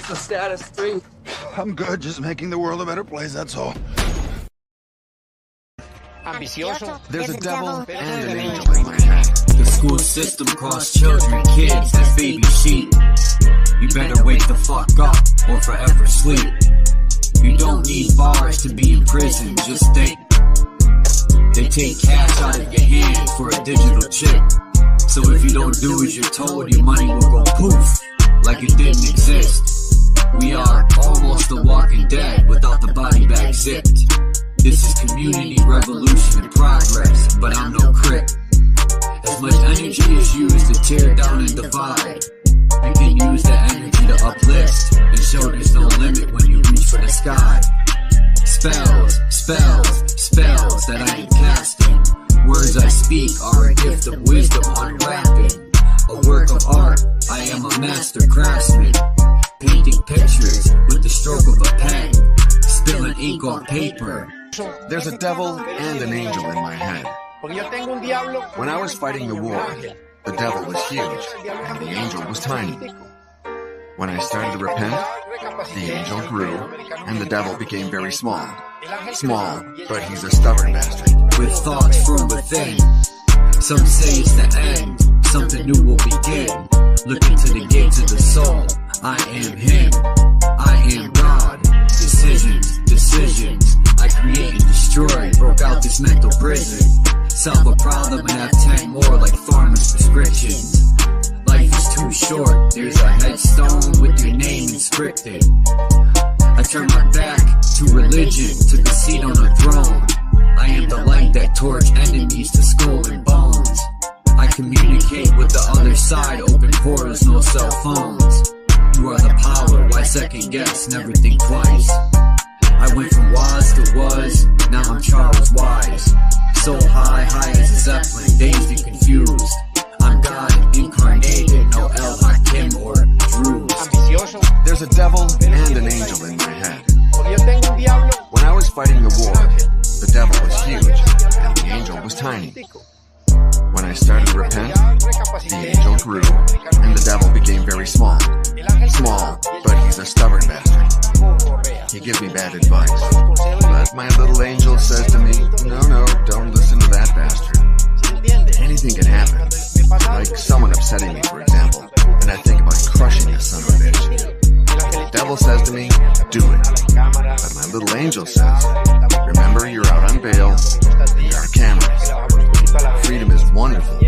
What's the status, 3? I'm good, just making the world a better place, that's all. There's a devil and an angel in my head. The school system costs children, kids, that's baby sheep. You better wake the fuck up or forever sleep. You don't need bars to be in prison, just think. They take cash out of your hand for a digital chip. So if you don't do as you're told, your money will go poof, like it didn't exist. We are almost the Walking Dead without the body bag zipped. This is community revolution in progress, but I'm no crip. As much energy is used to tear down and divide, you can use that energy to uplift and show there's no limit when you reach for the sky. Spells, spells, spells that I am casting. Words I speak are a gift of wisdom unwrapping. A work of art, I am a master craftsman. Painting pictures with the stroke of a pen. Spilling ink on paper. There's a devil and an angel in my head. When I was fighting the war, the devil was huge and the angel was tiny. When I started to repent, the angel grew and the devil became very small. Small, but he's a stubborn bastard. With thoughts from within, some say it's the end, something new will begin. Look into the gates of the soul. I am him, I am God. Decisions, decisions, I create and destroy. Broke out this mental prison. Solve a problem and have 10 more like farmer's prescriptions. Life is too short, there's a headstone with your name inscripted. I turn my back to religion, took a seat on a throne. I am the light that torch enemies to skull and bones. I communicate with the other side, open portals, no cell phones. You are the power, why second guess, never think twice. I went from was to was, now I'm Charles Wise. So high, high as a zeppelin, dazed and confused. I'm God incarnated, no El Hakim or Druze. There's a devil and an angel in my head. When I was fighting the war, the devil was huge and the angel was tiny. When I started to repent, the angel grew and the devil became very small. Small, but he's a stubborn bastard. He gives me bad advice, but my little angel says to me, no, don't listen to that bastard. Anything can happen, like someone upsetting me, for example, and I think about crushing this son of a bitch. The devil says to me, do it. But my little angel says, remember, you're out on bail, there are cameras. Freedom is wonderful,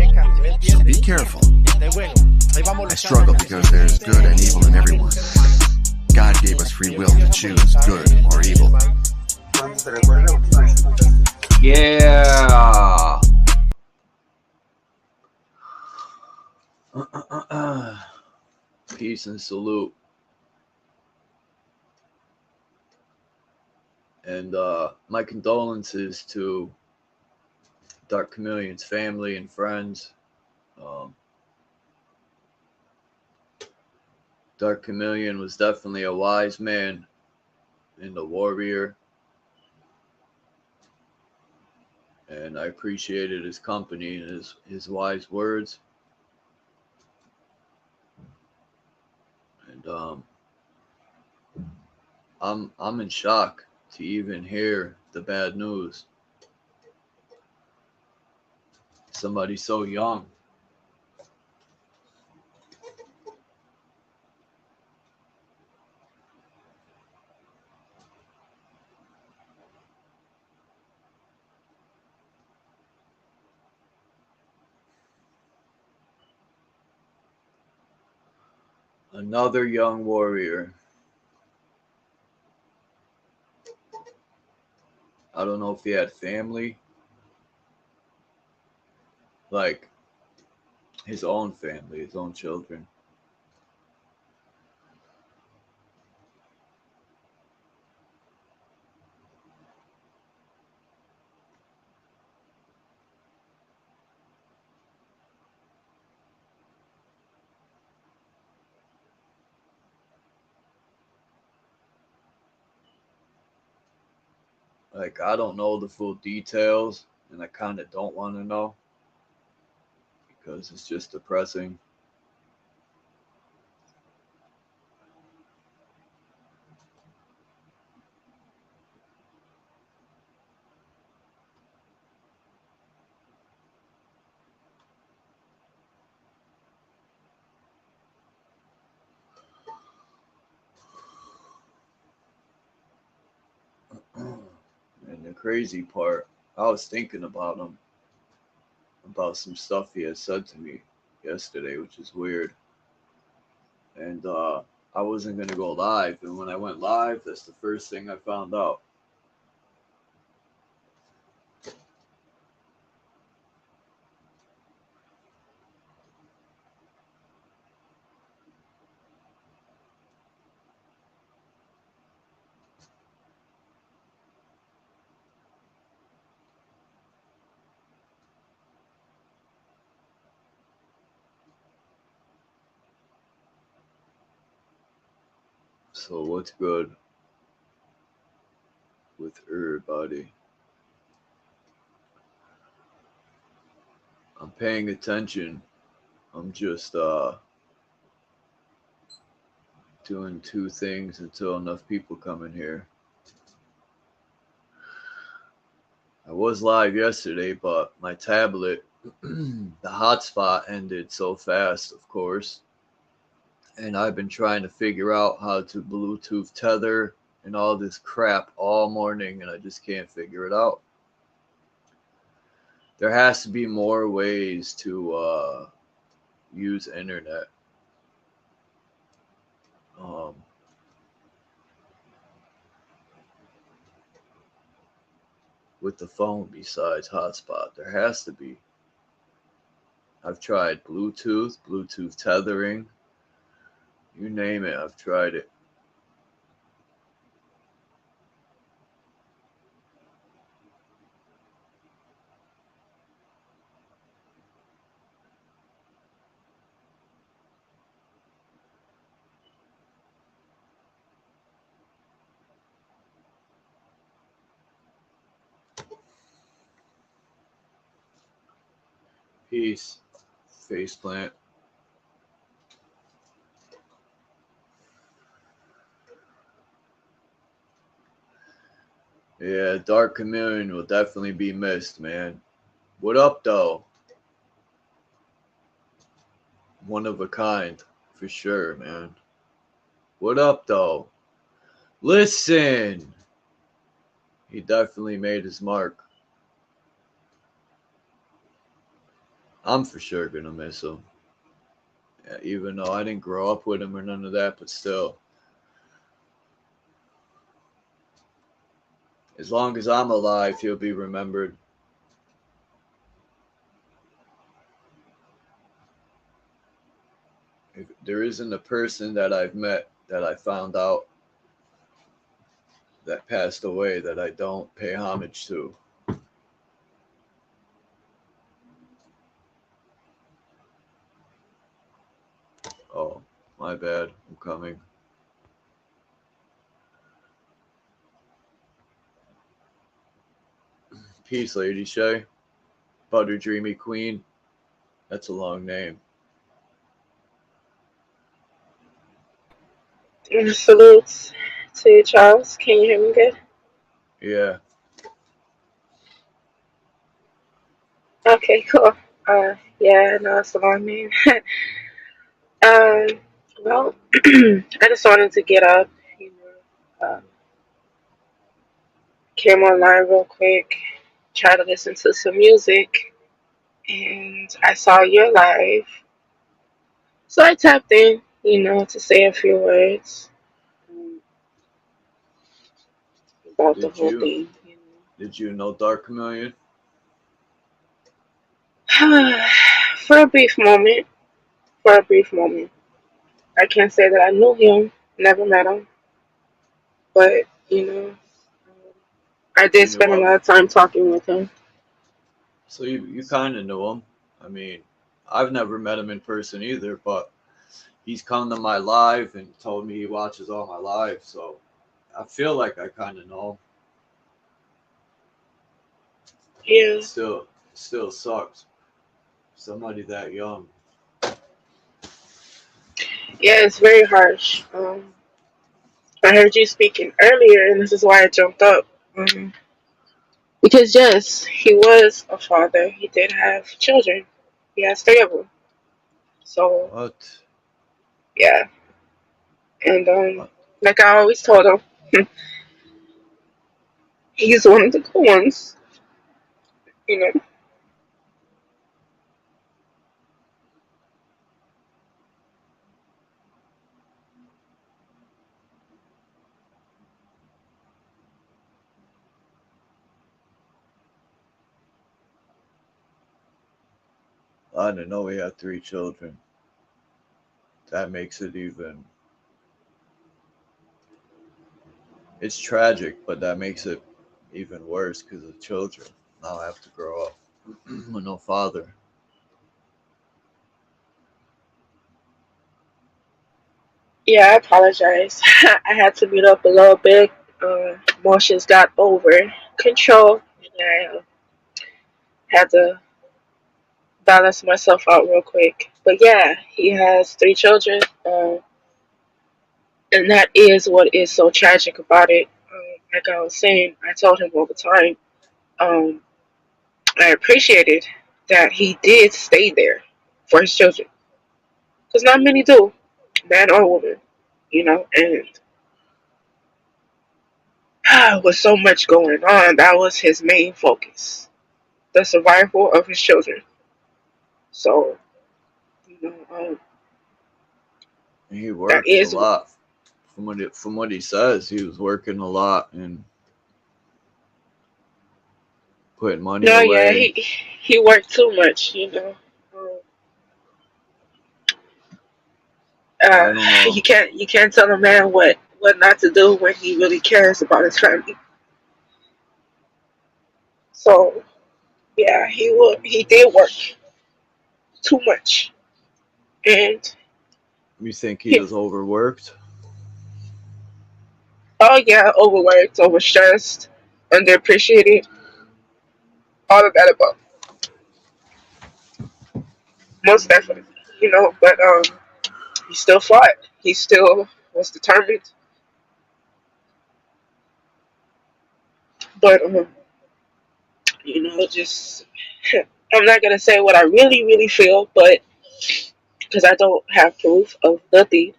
so be careful. I struggle because there's good and evil in everyone. God gave us free will to choose good or evil. Yeah. Peace and salute. And my condolences to Dark Chameleon's family and friends. Dark Chameleon was definitely a wise man and a warrior. And I appreciated his company and his wise words. And I'm in shock to even hear the bad news. Somebody so young. Another young warrior. I don't know if he had family. Like his own family, his own children. Like, I don't know the full details, and I kind of don't want to know because it's just depressing. crazy part, I was thinking about him, about some stuff he had said to me yesterday, which is weird. And I wasn't gonna go live, and when I went live, that's the first thing I found out. So what's good with everybody? I'm paying attention. I'm just doing two things until enough people come in here. I was live yesterday, but my tablet, the hotspot ended so fast, of course. And I've been trying to figure out how to Bluetooth tether and all this crap all morning, and I just can't figure it out. There has to be more ways to use internet. With the phone besides hotspot. There has to be. I've tried Bluetooth tethering. You name it, I've tried it. Peace. Faceplant. Yeah, Dark Chameleon will definitely be missed, man. What up, though? One of a kind, for sure, man. What up, though? Listen! He definitely made his mark. I'm for sure gonna miss him. Yeah, even though I didn't grow up with him or none of that, but still. As long as I'm alive, he'll be remembered. If there isn't a person that I've met that I found out that passed away that I don't pay homage to. Oh, my bad. I'm coming. Peace, Lady Shay. Butter Dreamy Queen. That's a long name. Salutes to you, Charles. Can you hear me good? Yeah. Okay, cool. Yeah, no, it's a long name. Well, I just wanted to get up, you know, came online real quick, try to listen to some music, and I saw your live. So I tapped in, you know, to say a few words about the whole thing. Did you know Dark Chameleon? For a brief moment, I can't say that I knew him, never met him, but, you know, I did spend a lot of time talking with him. So you kind of knew him. I mean, I've never met him in person either, but he's come to my live and told me he watches all my lives, so I feel like I kind of know him. Yeah. Still sucks. Somebody that young. Yeah, it's very harsh. I heard you speaking earlier, and this is why I jumped up. Because yes, he was a father. He did have children. He has 3 of them. So What? yeah, and like I always told him, He's one of the good ones, you know. I didn't know he had 3 children. That makes it even. It's tragic, but that makes it even worse because the children now have to grow up with no father. Yeah, I apologize. I had to mute up a little bit. Emotions got over control, and I had to balance myself out real quick. But yeah, he has 3 children, and that is what is so tragic about it. Like I was saying, I told him all the time. Um, I appreciated that he did stay there for his children, because not many do, man or woman, you know. And with so much going on, that was his main focus, the survival of his children. So, you know, He that worked a is, lot. From what he says, he was working a lot and putting money no, yeah, away. he worked too much, you know. Um, I uh, don't know. you can't tell a man what not to do when he really cares about his family. So yeah, he did work too much, and You think he he, was overworked? oh yeah, overworked, overstressed, underappreciated, all of that above, most definitely, you know. But he still fought. He still was determined. But you know, just I'm not gonna say what I really, really feel, but because I don't have proof of nothing,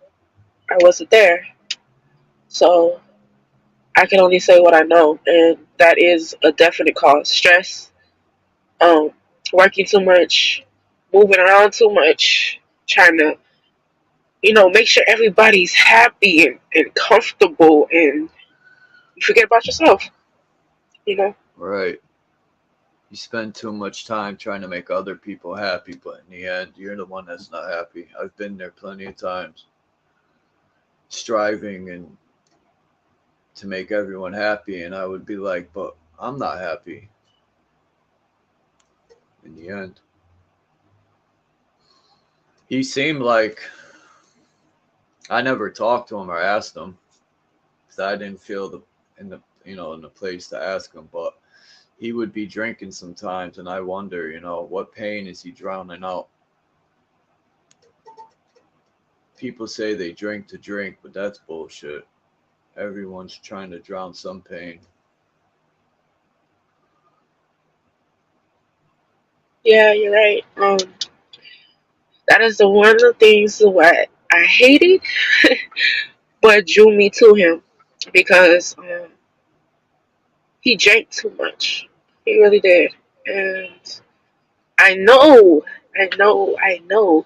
I wasn't there, so I can only say what I know, and that is a definite cause: stress, um, working too much, moving around too much, trying to, you know, make sure everybody's happy and comfortable, and you forget about yourself, you know. Right. You spend too much time trying to make other people happy, but in the end, you're the one that's not happy. I've been there plenty of times, striving and to make everyone happy, and I would be like, but I'm not happy in the end. He seemed like I never talked to him or asked him because I didn't feel in the place to ask him, but he would be drinking sometimes, and I wonder, what pain is he drowning out? People say they drink to drink, but that's bullshit. Everyone's trying to drown some pain. Yeah, you're right. That is the one of the things what I hated, but drew me to him because he drank too much. He really did, and I know, I know.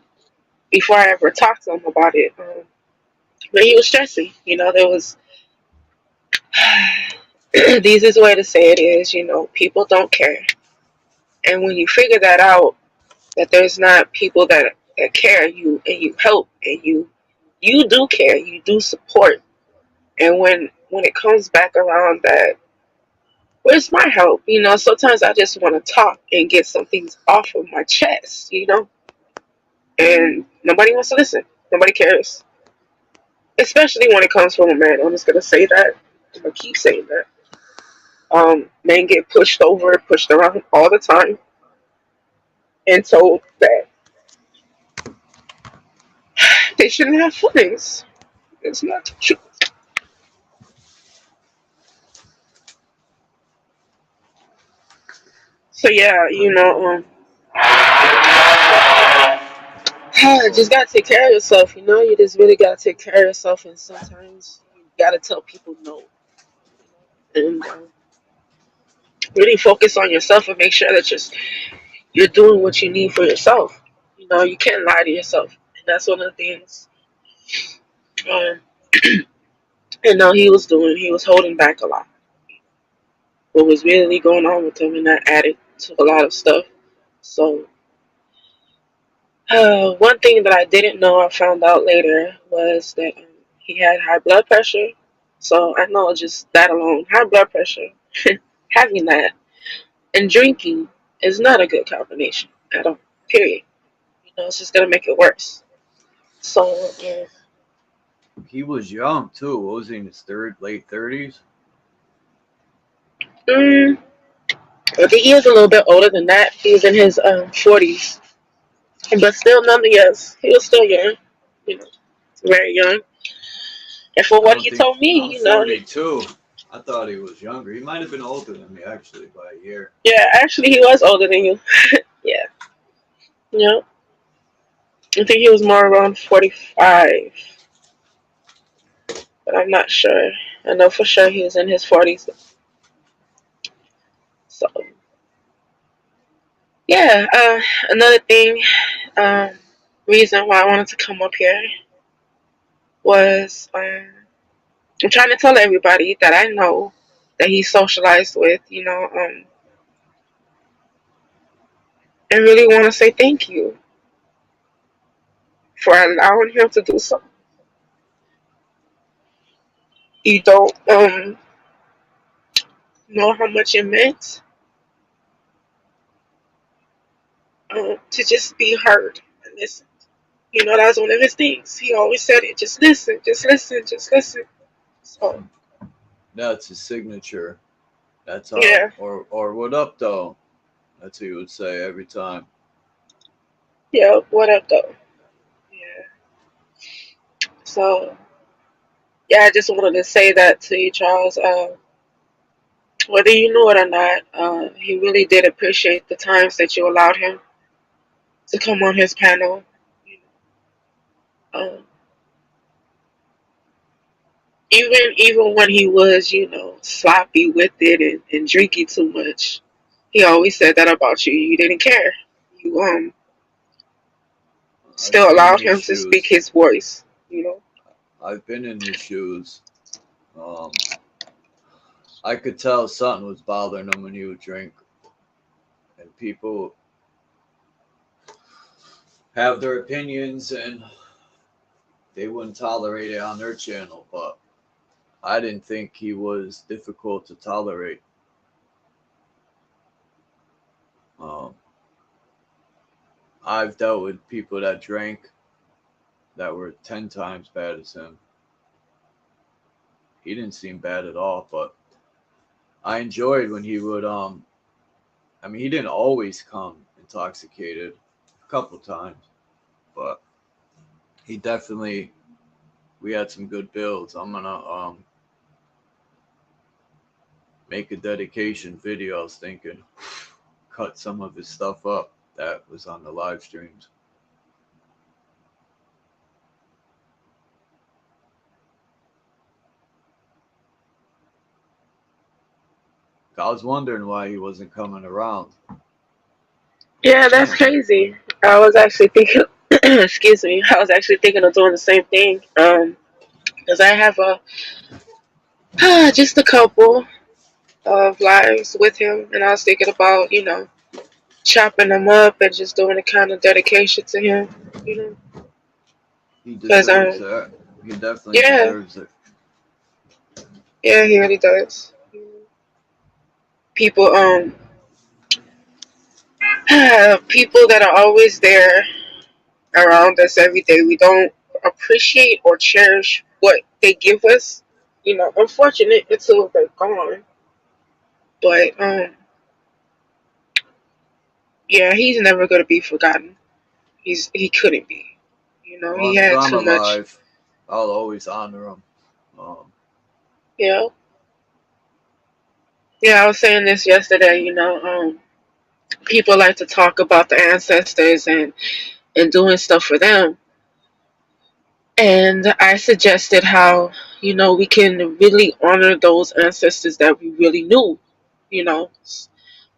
Before I ever talked to him about it, but he was stressing. You know, there was. The easiest way to say it is, you know, people don't care, and when you figure that out, that there's not people that care you and you help and you do care, you do support. And when it comes back around that, where's my help? You know, sometimes I just want to talk and get some things off of my chest, you know, and nobody wants to listen. Nobody cares, especially when it comes from a man. I'm just gonna say that. I'm gonna keep saying that. Men get pushed over, pushed around all the time, and told that they shouldn't have feelings. It's not the truth. So yeah, you know, just gotta take care of yourself. You know, you just really gotta take care of yourself, and sometimes you gotta tell people no. You know, and really focus on yourself and make sure that you're doing what you need for yourself. You know, you can't lie to yourself, and that's one of the things. Um, and no, he was doing. He was holding back a lot. What was really going on with him, and that added to a lot of stuff. So, one thing that I didn't know, I found out later, was that he had high blood pressure. So I know just that alone, high blood pressure, having that, and drinking is not a good combination at all. Period. You know, it's just gonna make it worse. So, He was young too. What was he in his late 30s? mm, I think he is a little bit older than that. He was in his 40s, but still, nonetheless, he was still young. You know, very young. And for I what don't he think told me, I'm you know, 42. I thought he was younger. He might have been older than me actually by a year. yeah, actually, he was older than you. Yeah, yeah. I think he was more around 45, but I'm not sure. I know for sure he was in his 40s. So, yeah. Another thing, um, reason why I wanted to come up here was I'm trying to tell everybody that I know that he socialized with, you know, and really want to say thank you for allowing him to do so. You don't know how much it meant to just be heard and listen. You know, that was one of his things. He always said it, just listen, just listen, just listen. So, That's his signature. That's how, yeah, or what up though? That's what he would say every time. yeah, what up, though? Yeah. So, yeah, I just wanted to say that to you, Charles. Whether you knew it or not, he really did appreciate the times that you allowed him to come on his panel. You know, even when he was, you know, sloppy with it and drinking too much, he always said that about you. You didn't care. You I've still been in allowed his him to speak shoes. his voice. You know. I've been in his shoes. Um, I could tell something was bothering him when he would drink, and people have their opinions and they wouldn't tolerate it on their channel, but I didn't think he was difficult to tolerate. Um, I've dealt with people that drank that were 10 times bad as him. He didn't seem bad at all, but I enjoyed when he would I mean he didn't always come intoxicated, a couple times, but he definitely we had some good builds. I'm gonna make a dedication video. I was thinking cut some of his stuff up that was on the live streams. I was wondering why he wasn't coming around. Yeah, I that's don't know. crazy. I was actually thinking. Excuse me. I was actually thinking of doing the same thing. Because I have a just a couple of lives with him, and I was thinking about, you know, chopping them up and just doing a kind of dedication to him, you know, He because deserves that. He definitely yeah, deserves it. yeah, he really does. People, people that are always there around us every day, we don't appreciate or cherish what they give us. You know, unfortunate until they're gone. But yeah, he's never gonna be forgotten. He couldn't be. You know, he Long as had I'm too much. alive, I'll always honor him. Um, Yeah, yeah. I was saying this yesterday. You know, people like to talk about the ancestors and doing stuff for them. And I suggested how, you know, we can really honor those ancestors that we really knew. you know,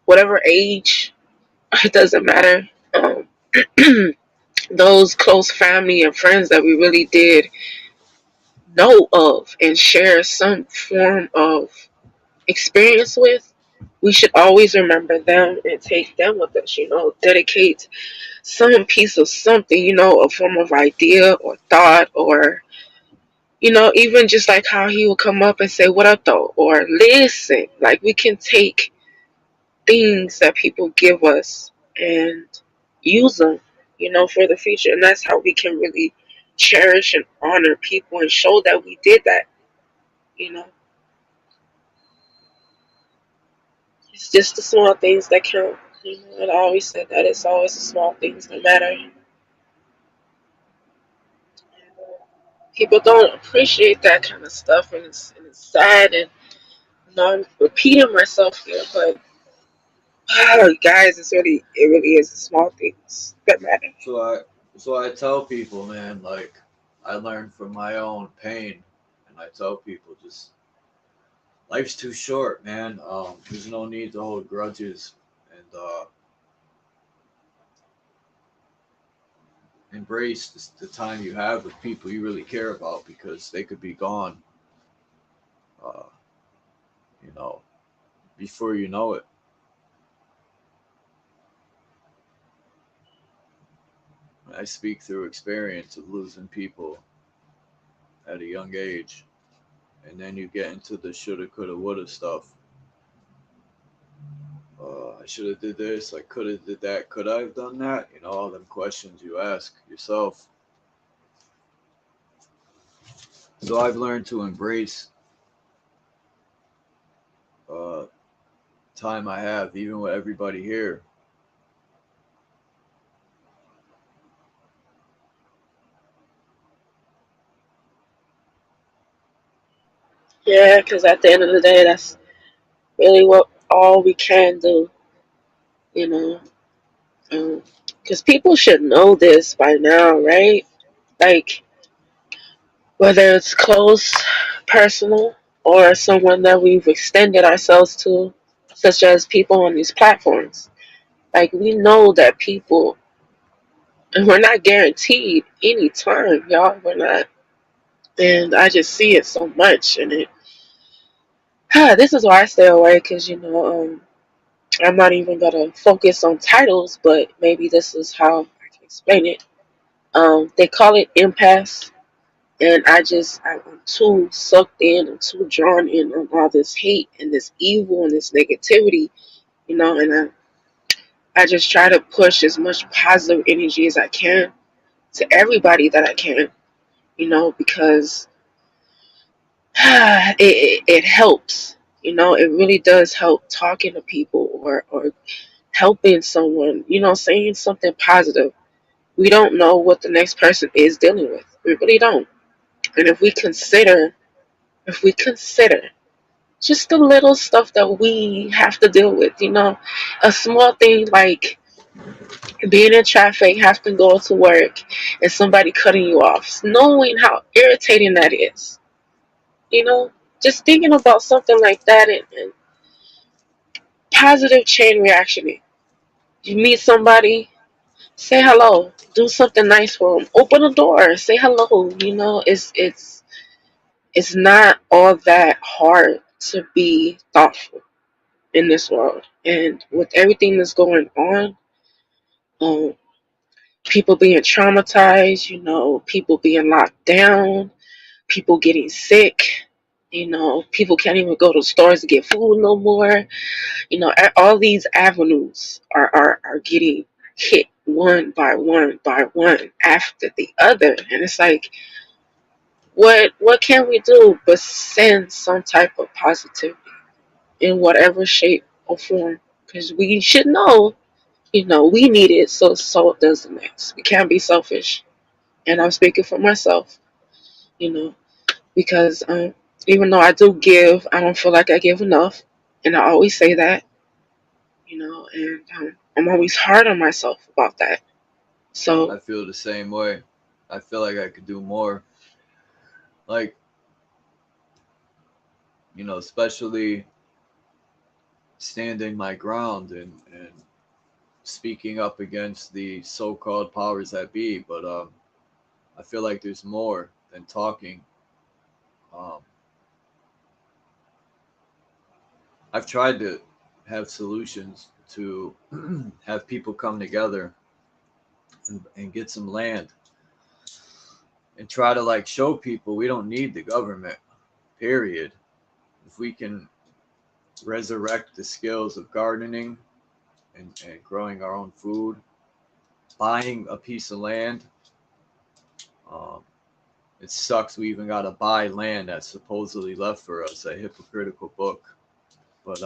whatever age, it doesn't matter. Those close family and friends that we really did know of and share some form of experience with, we should always remember them and take them with us, dedicate some piece of something, a form of idea or thought, or even just like how he would come up and say, "What up, though?" or listen. Like, we can take things that people give us and use them, for the future. And that's how we can really cherish and honor people and show that we did that, you know. It's just the small things that count. And I always said that it's always the small things that matter. People don't appreciate that kind of stuff, and it's sad. And I'm repeating myself here, but guys, it really is the small things that matter. So I tell people, man, like I learned from my own pain, and I tell people just life's too short, man. There's no need to hold grudges, and embrace the time you have with people you really care about, because they could be gone, uh, you know, before you know it. I speak through experience of losing people at a young age, and then you get into the shoulda, coulda, woulda stuff. I should have did this. I could have did that. Could I have done that? All them questions you ask yourself. So I've learned to embrace uh, time I have, even with everybody here. Yeah, because at the end of the day, that's really what all we can do, you know. Because people should know this by now, right? Like, whether it's close, personal, or someone that we've extended ourselves to, such as people on these platforms. Like, we know that people, and we're not guaranteed any time, y'all. We're not. And I just see it so much, and this is why I stay away, because, I'm not even gonna focus on titles, but maybe this is how I can explain it. They call it impasse, and I'm too sucked in, I'm too drawn in on all this hate and this evil and this negativity, and I just try to push as much positive energy as I can to everybody that I can, because it helps. It really does help talking to people, or helping someone, saying something positive. We don't know what the next person is dealing with. We really don't. And if we consider just the little stuff that we have to deal with, a small thing like being in traffic, have to go to work, and somebody cutting you off, knowing how irritating that is, you know, just thinking about something like that, and positive chain reaction. You meet somebody, say hello, do something nice for them, open a door, say hello. It's not all that hard to be thoughtful in this world, and with everything that's going on, um, people being traumatized, people being locked down, people getting sick. People can't even go to stores to get food no more. All these avenues are getting hit one by one by one after the other, and it's like, what can we do but send some type of positivity in whatever shape or form? Because we should know, we need it, so does the next. We can't be selfish, and I'm speaking for myself, you know, because even though I do give, I don't feel like I give enough, and I always say that, and I'm always hard on myself about that. So I feel the same way. I feel like I could do more. Like, especially standing my ground and speaking up against the so-called powers that be. But I feel like there's more than talking. Um, I've tried to have solutions to have people come together and get some land and try to like show people we don't need the government, period. If we can resurrect the skills of gardening and growing our own food, buying a piece of land. Um, it sucks we even got to buy land that's supposedly left for us, a hypocritical book. But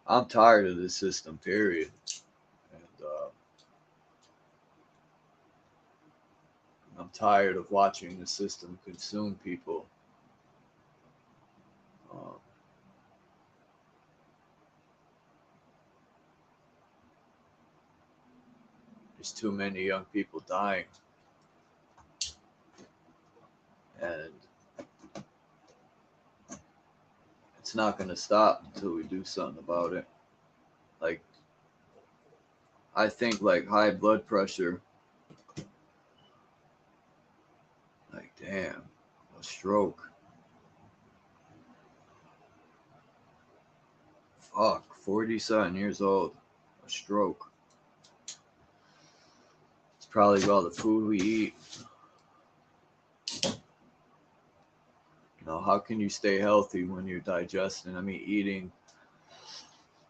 I'm tired of this system, period. And I'm tired of watching the system consume people. Um, there's too many young people dying. And it's not going to stop until we do something about it. Like, I think like high blood pressure, like, damn, a stroke. Fuck, 47 years old, a stroke. It's probably all the food we eat. You know, how can you stay healthy when you're digesting? I mean, eating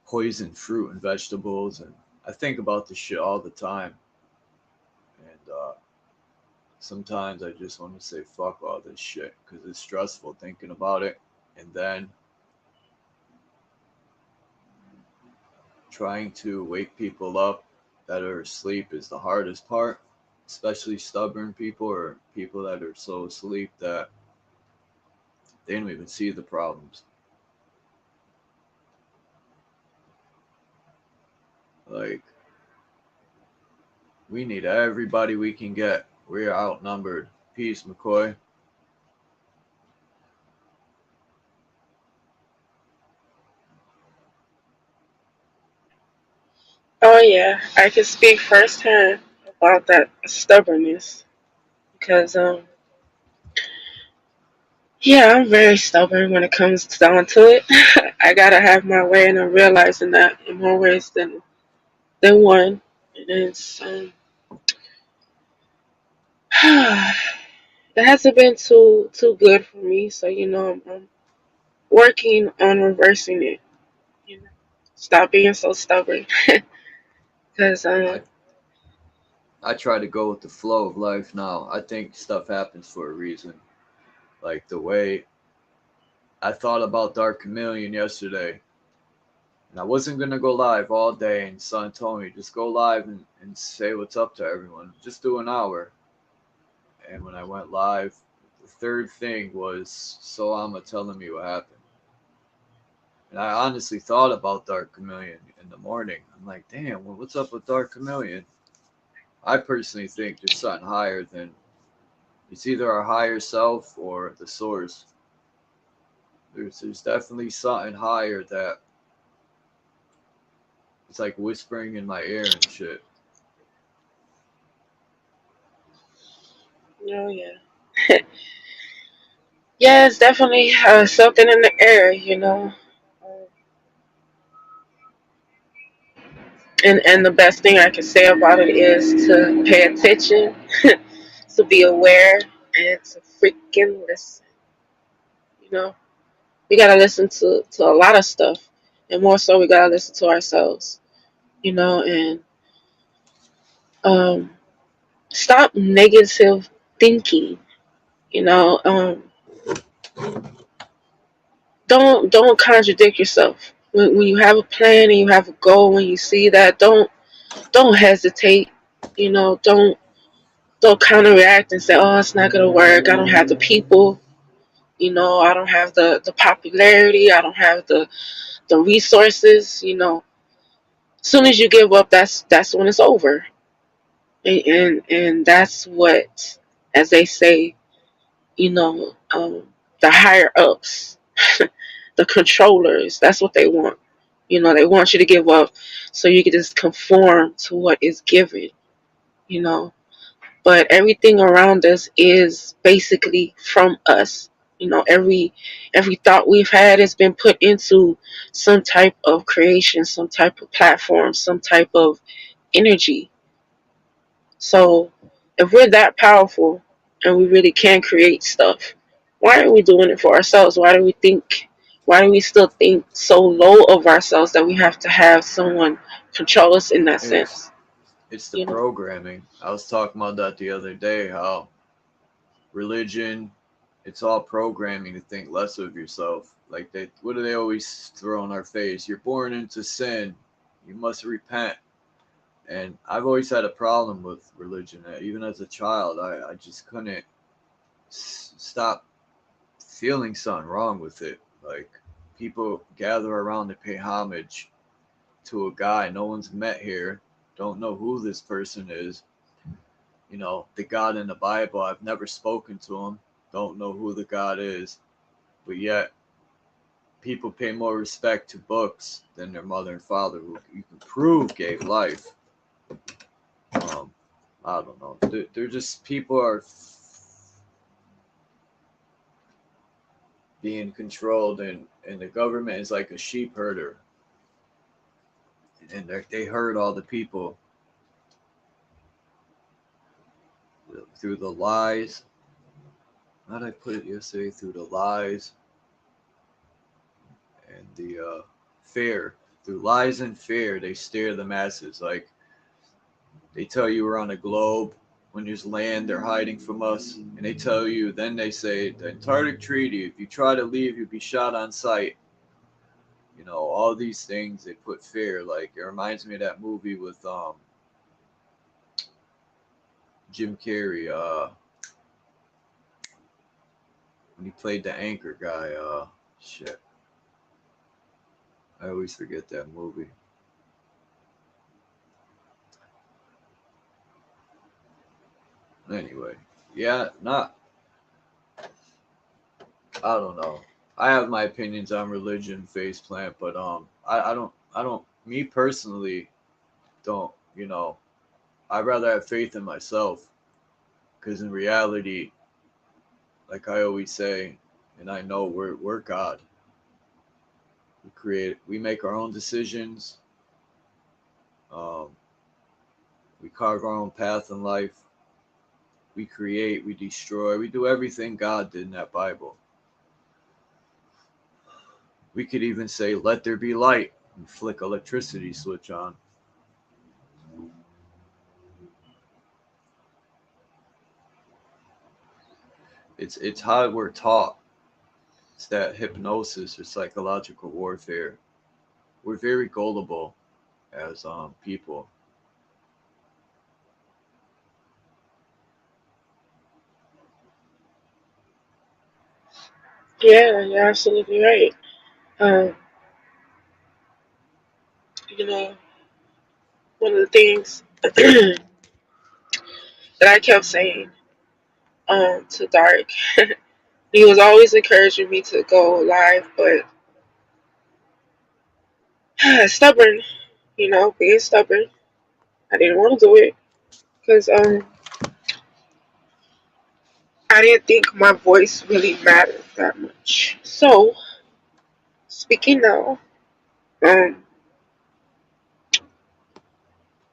poisoned fruit and vegetables. And I think about this shit all the time. And sometimes I just want to say fuck all this shit because it's stressful thinking about it. And then trying to wake people up that are asleep is the hardest part, especially stubborn people or people that are so asleep that they don't even see the problems. Like, we need everybody we can get. We're outnumbered. Peace, McCoy. Oh yeah, I can speak firsthand about that stubbornness because yeah, I'm very stubborn when it comes down to it. I gotta have my way, and I'm realizing that in more ways than one. And it's it hasn't been too good for me. So I'm working on reversing it. You know, stop being so stubborn. Because I try to go with the flow of life now. I think stuff happens for a reason. Like the way I thought about Dark Chameleon yesterday, and I wasn't gonna go live all day. And son told me just go live and say what's up to everyone. Just do an hour. And when I went live, the third thing was So Alma telling me what happened. And I honestly thought about Dark Chameleon in the morning. I'm like, damn, well, what's up with Dark Chameleon? I personally think there's something higher than it's either our higher self or the source. There's definitely something higher that it's like whispering in my ear and shit. oh yeah, yeah, it's definitely something in the air. And the best thing I can say about it is to pay attention, to be aware, and to freaking listen. You know, we gotta listen to a lot of stuff, and more so, we gotta listen to ourselves. And um, stop negative thinking. You know, don't contradict yourself. When you have a plan and you have a goal, when you see that, don't hesitate. Don't counteract and say, "Oh, it's not gonna work. I don't have the people. I don't have the popularity. I don't have the resources." As soon as you give up, that's when it's over. And that's what, as they say, you know, the higher ups, the controllers. That's what they want. You know, they want you to give up so you can just conform to what is given, you know. But everything around us is basically from us. You know, every thought we've had has been put into some type of creation, some type of platform, some type of energy. So if we're that powerful and we really can create stuff, why are we doing it for ourselves? Why do we still think so low of ourselves that we have to have someone control us in that It's sense? it's the You know? programming. I was talking about that the other day. How religion, it's all programming to think less of yourself. Like they, what do they always throw in our face? You're born into sin. You must repent. And I've always had a problem with religion. Even as a child, I just couldn't stop feeling something wrong with it. Like people gather around to pay homage to a guy no one's met here, don't know who this person is. You know, the God in the Bible, I've never spoken to him, don't know who the God is, but yet people pay more respect to books than their mother and father, who you can prove gave life. Um, I don't know. They're just people are being controlled, and the government is like a sheep herder, and they herd all the people through the lies. How did I put it yesterday? Through the lies and the fear. Through lies and fear, they steer the masses. Like they tell you we're on a globe. When there's land, they're hiding from us, and they tell you. Then they say the Antarctic Treaty. If you try to leave, you'll be shot on sight. You know, all these things they put fear. Like it reminds me of that movie with Jim Carrey. When he played the anchor guy. Shit. I always forget that movie. Anyway, yeah, not. I don't know. I have my opinions on religion, face plant, but I don't. Me personally, don't. You know, I'd rather have faith in myself, because in reality, like I always say, and I know we're God. We create. We make our own decisions. Um, we carve our own path in life. We create. We destroy. We do everything God did in that Bible. We could even say, "Let there be light," and flick electricity switch on. It's how we're taught. It's that hypnosis or psychological warfare. We're very gullible as people. Yeah, you're absolutely right. Um, you know, one of the things that I kept saying to Dark, he was always encouraging me to go live, but stubborn, being stubborn. I didn't want to do it because I didn't think my voice really mattered that much. So, speaking now, um,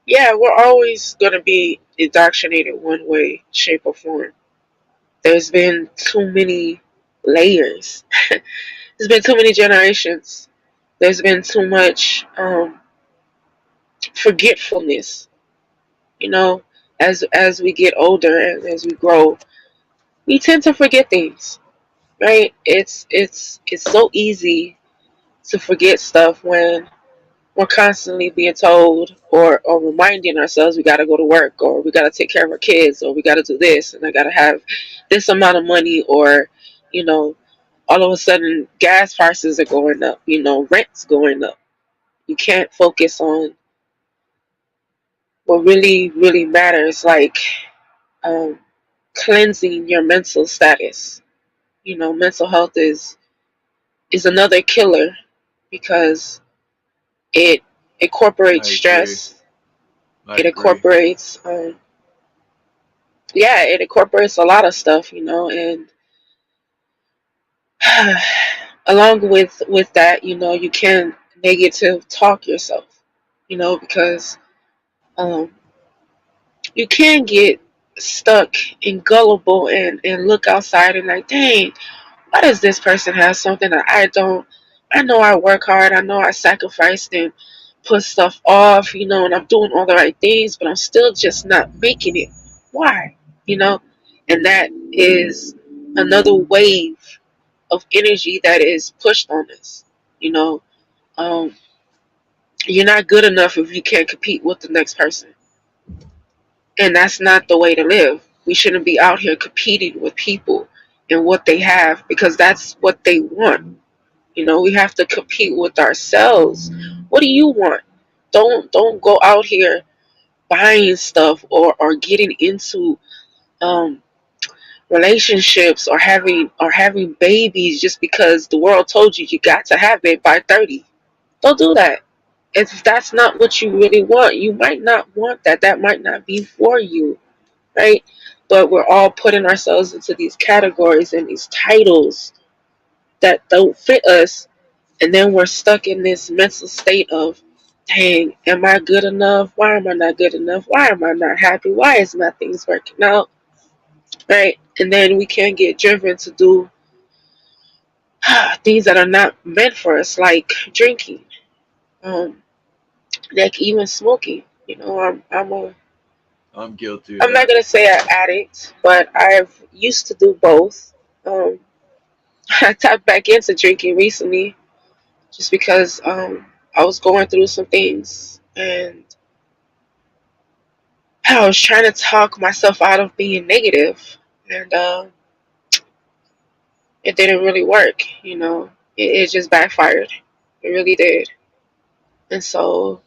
yeah, we're always going to be indoctrinated one way, shape, or form. There's been too many layers. There's been too many generations. There's been too much forgetfulness. You know, as we get older and as we grow, we tend to forget things, right? It's so easy to forget stuff when we're constantly being told or reminding ourselves we got to go to work, or we got to take care of our kids, or we got to do this, and I got to have this amount of money, or you know all of a sudden gas prices are going up, rent's going up. You can't focus on what really really matters, like um, cleansing your mental status. You know, mental health is another killer because it I incorporates agree. stress. I It agree. incorporates yeah, it incorporates a lot of stuff, you know, and along with that, you know, you can negative talk yourself, you know, because um you can get stuck and gullible and look outside and like, dang, why does this person have something that I don't? I know I work hard. I know I sacrificed and put stuff off, you know, and I'm doing all the right things, but I'm still just not making it. Why? You know? And that is another wave of energy that is pushed on us. You know, um, you're not good enough if you can't compete with the next person. And that's not the way to live. We shouldn't be out here competing with people and what they have because that's what they want. You know, we have to compete with ourselves. What do you want? Don't go out here buying stuff or getting into um relationships or having babies just because the world told you you got to have it by 30. Don't do that. If that's not what you really want, you might not want that. That might not be for you, right? But we're all putting ourselves into these categories and these titles that don't fit us, and then we're stuck in this mental state of, dang, am I good enough? Why am I not good enough? Why am I not happy? Why is nothing's working out? Right? And then we can get driven to do things that are not meant for us, like drinking, um, like even smoking. You know, I'm guilty of I'm not that. gonna say an addict, but I've used to do both. Um, I tapped back into drinking recently just because I was going through some things and I was trying to talk myself out of being negative, and it didn't really work. You know, it just backfired. It really did. And so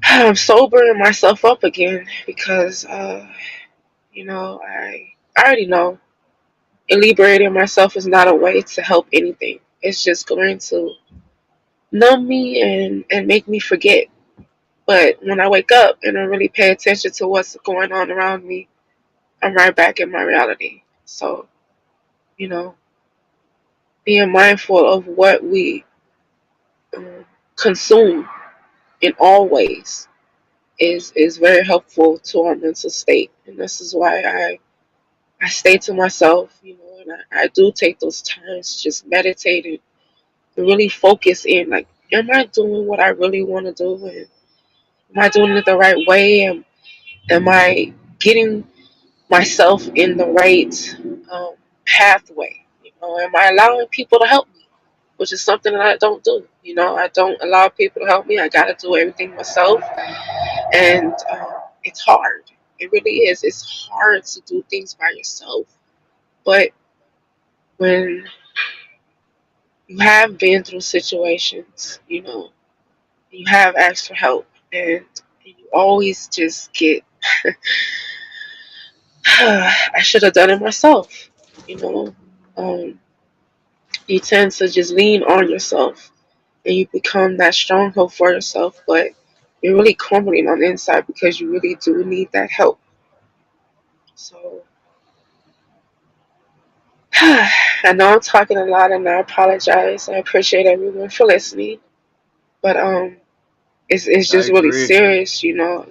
I'm sobering myself up again because, you know, I already know liberating myself is not a way to help anything. It's just going to numb me and make me forget. But when I wake up and I really pay attention to what's going on around me, I'm right back in my reality. So, you know, being mindful of what we um, consume in all ways is very helpful to our mental state, and this is why I stay to myself, you know, and I do take those times, just meditate and really focus in, like, am I doing what I really want to do, and am I doing it the right way, and am I getting myself in the right um, pathway, you know, am I allowing people to help me, which is something that I don't do. You know, I don't allow people to help me. I gotta do everything myself, and it's hard. It really is. It's hard to do things by yourself. But when you have been through situations, you know, you have asked for help, and you always just get, I should have done it myself. You know, um, you tend to just lean on yourself and you become that stronghold for yourself, but you're really crumbling on the inside because you really do need that help. So I know I'm talking a lot and I apologize. I appreciate everyone for listening. But it's I just really agree. serious, you know.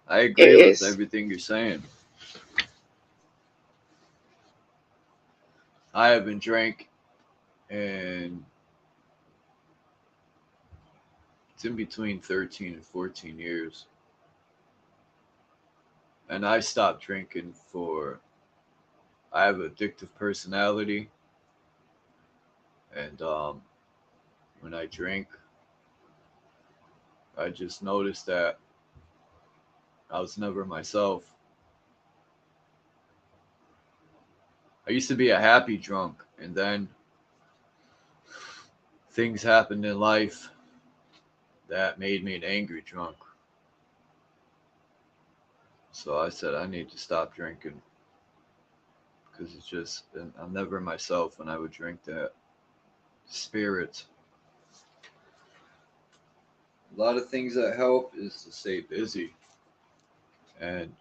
I It agree with is. everything you're saying. I haven't drank and it's in between 13 and 14 years. And I stopped drinking for, I have an addictive personality. And when I drink, I just noticed that I was never myself. I used to be a happy drunk, and then things happened in life that made me an angry drunk. So I said I need to stop drinking because it's just I'm never myself when I would drink that. Spirits. A lot of things that help is to stay busy, and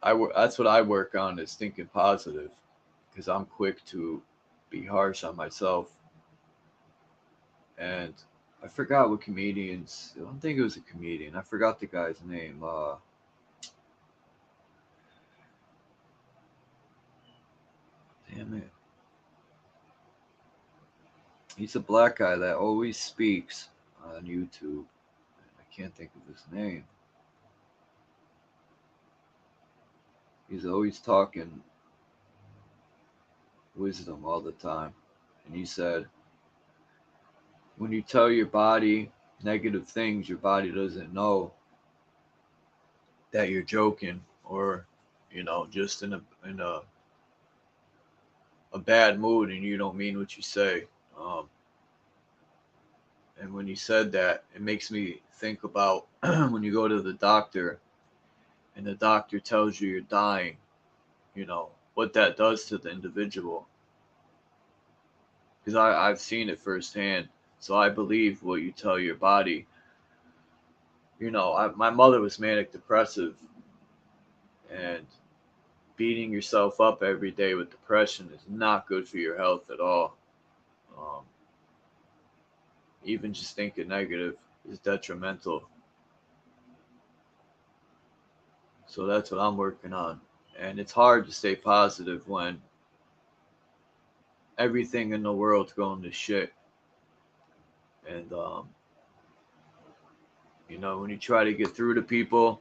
that's what I work on is thinking positive because I'm quick to be harsh on myself. And I forgot what comedians. I don't think it was a comedian. I forgot the guy's name. Damn it. He's a black guy that always speaks on YouTube. I can't think of his name. He's always talking wisdom all the time. And he said, when you tell your body negative things, your body doesn't know that you're joking or, just in a bad mood and you don't mean what you say. Um, and when you said that, it makes me think about when you go to the doctor and the doctor tells you you're dying, what that does to the individual. Because I've seen it firsthand. So I believe what you tell your body. My mother was manic depressive, and beating yourself up every day with depression is not good for your health at all. Um, Even just thinking negative is detrimental. So that's what I'm working on. And it's hard to stay positive when everything in the world's going to shit. And, when you try to get through to people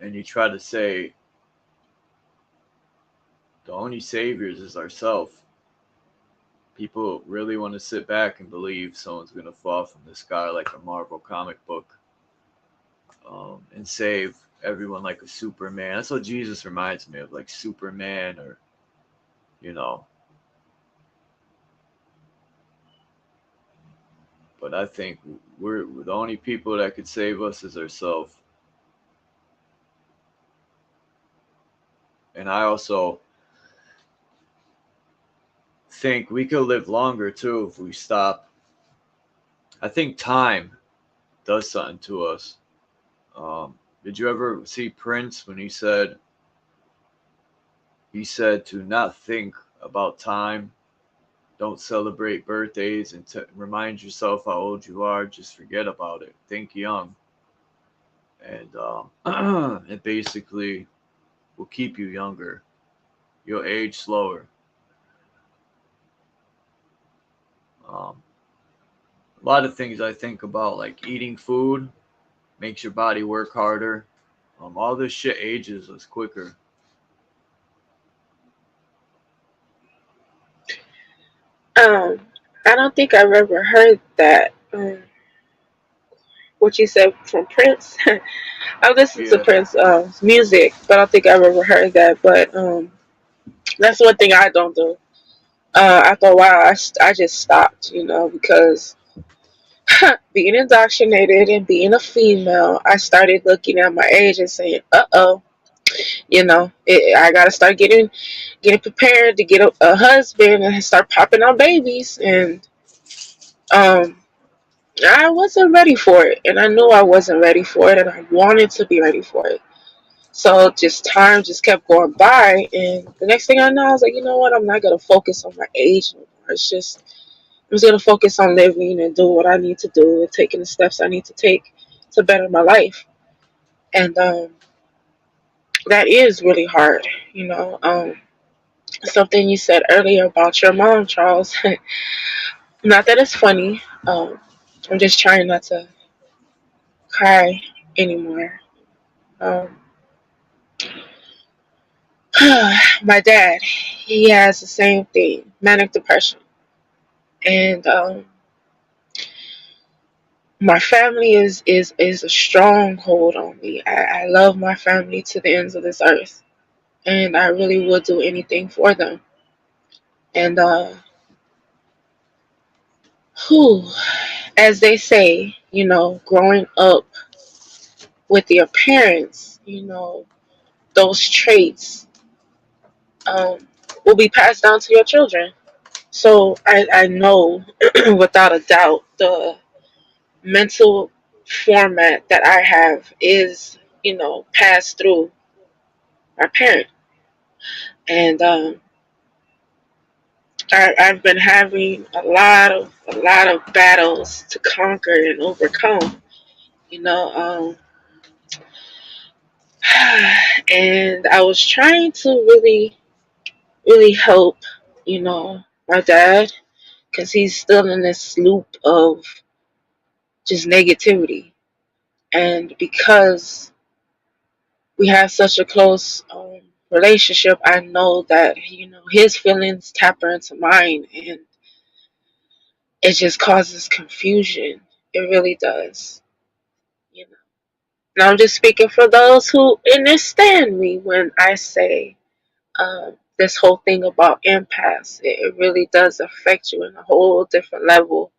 and you try to say, the only saviors is ourselves, people really want to sit back and believe someone's going to fall from the sky like a Marvel comic book, and save everyone like a Superman. That's what Jesus reminds me of, like Superman, or, you know. But I think we're the only people that could save us is ourselves. And I also think we could live longer too if we stop. I think time does something to us. Did you ever see Prince when he said to not think about time, don't celebrate birthdays, and remind yourself how old you are. Just forget about it. Think young, and it basically will keep you younger. You'll age slower. Um, a lot of things I think about, like eating food, makes your body work harder. All this shit ages us quicker. Um, I don't think I've ever heard that. What you said from Prince. I've listened to Yeah, Prince music, but I don't think I've ever heard that. But that's one thing I don't do. After a while, I just stopped, because being indoctrinated and being a female, I started looking at my age and saying, "Uh oh, I gotta start getting prepared to get a husband and start popping out babies." And um, I wasn't ready for it, and I knew I wasn't ready for it, and I wanted to be ready for it. So just time just kept going by, and the next thing I know, I was like, you know what? I'm not gonna focus on my age no more. I'm just gonna focus on living and doing what I need to do and taking the steps I need to take to better my life. And that is really hard, Something you said earlier about your mom, Charles. Not that it's funny. I'm just trying not to cry anymore. Um, my dad, he has the same thing, manic depression, and my family is a stronghold on me. I love my family to the ends of this earth, and I really would do anything for them. And whew, as they say, growing up with your parents, those traits will be passed down to your children. So I know without a doubt the mental format that I have is, passed through my parent. And I've been having a lot of battles to conquer and overcome, you know. And I was trying to really, really help, my dad, because he's still in this loop of just negativity. And because we have such a close relationship, I know that, his feelings tap into mine, and it just causes confusion. It really does. You know. Now I'm just speaking for those who understand me when I say this whole thing about empaths. It really does affect you in a whole different level.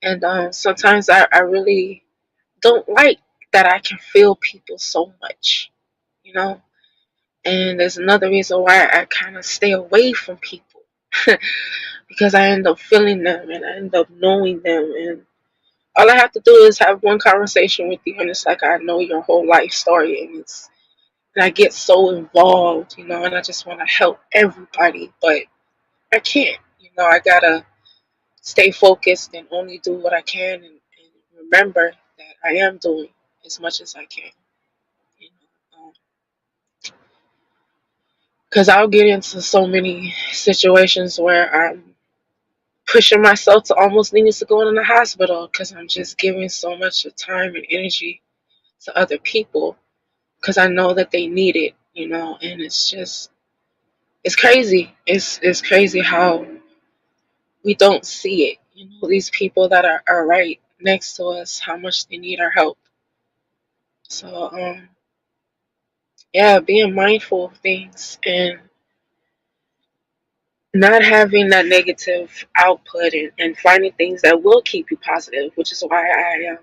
And sometimes I really don't like that I can feel people so much, you know. And there's another reason why I kind of stay away from people because I end up feeling them and I end up knowing them. And all I have to do is have one conversation with you, and it's like I know your whole life story, and I get so involved, and I just want to help everybody, but I can't. I gotta stay focused and only do what I can, and remember that I am doing as much as I can. Because I'll get into so many situations where I'm pushing myself to almost needing to go in the hospital because I'm just giving so much time and energy to other people because I know that they need it, and it's crazy. It's crazy how we don't see it. These people that are right next to us, how much they need our help. So, yeah, being mindful of things and not having that negative output, and finding things that will keep you positive, which is why I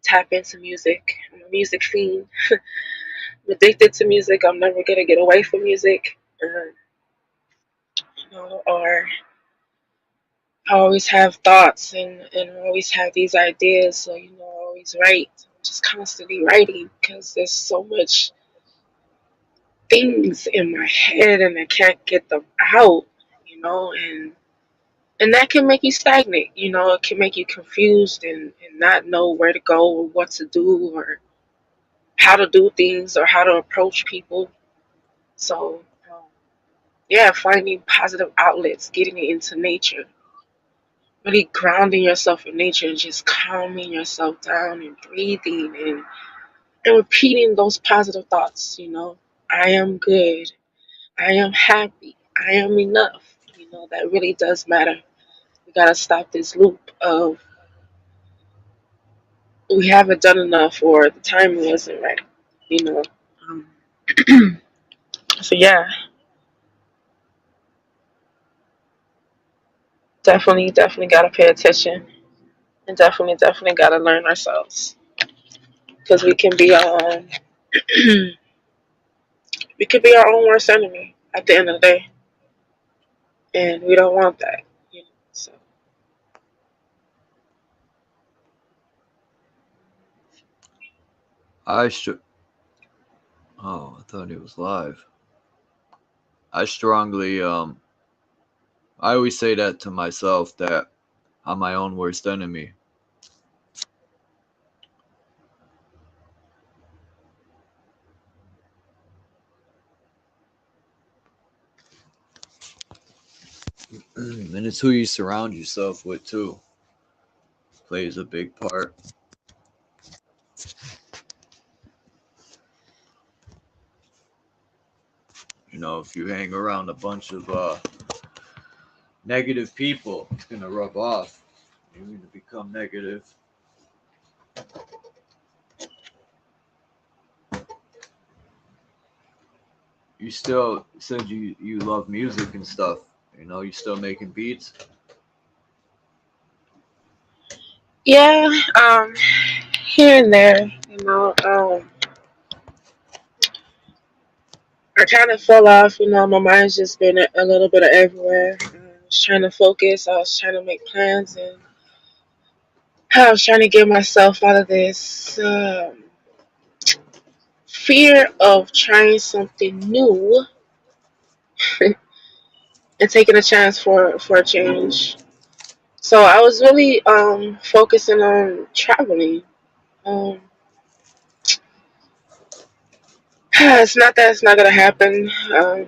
tap into music. I'm a music fiend. I'm addicted to music. I'm never gonna get away from music. Or I always have thoughts and I always have these ideas. So, I always write. I'm just constantly writing because there's so much things in my head and I can't get them out, and that can make you stagnate, it can make you confused and not know where to go or what to do or how to do things or how to approach people. So, yeah, finding positive outlets, getting into nature, really grounding yourself in nature and just calming yourself down and breathing and repeating those positive thoughts, I am good, I am happy, I am enough. That really does matter. We gotta stop this loop of we haven't done enough or the timing wasn't right, you know. Um, so yeah, definitely gotta pay attention and definitely gotta learn ourselves because we can be our own, we could be our own worst enemy at the end of the day, and we don't want that, So I should. Oh, I thought it was live. I strongly I always say that to myself that I'm my own worst enemy. And it's who you surround yourself with too. Plays a big part. If you hang around a bunch of negative people, it's gonna rub off. You're gonna become negative. You still said you love music and stuff. You still making beats. yeah, here and there, You know, I kind of fell off. You know, my mind's just been a little bit of everywhere. I was trying to focus. I was trying to make plans, and I was trying to get myself out of this fear of trying something new and taking a chance for a change. So I was really focusing on traveling. Um, it's not that it's not gonna happen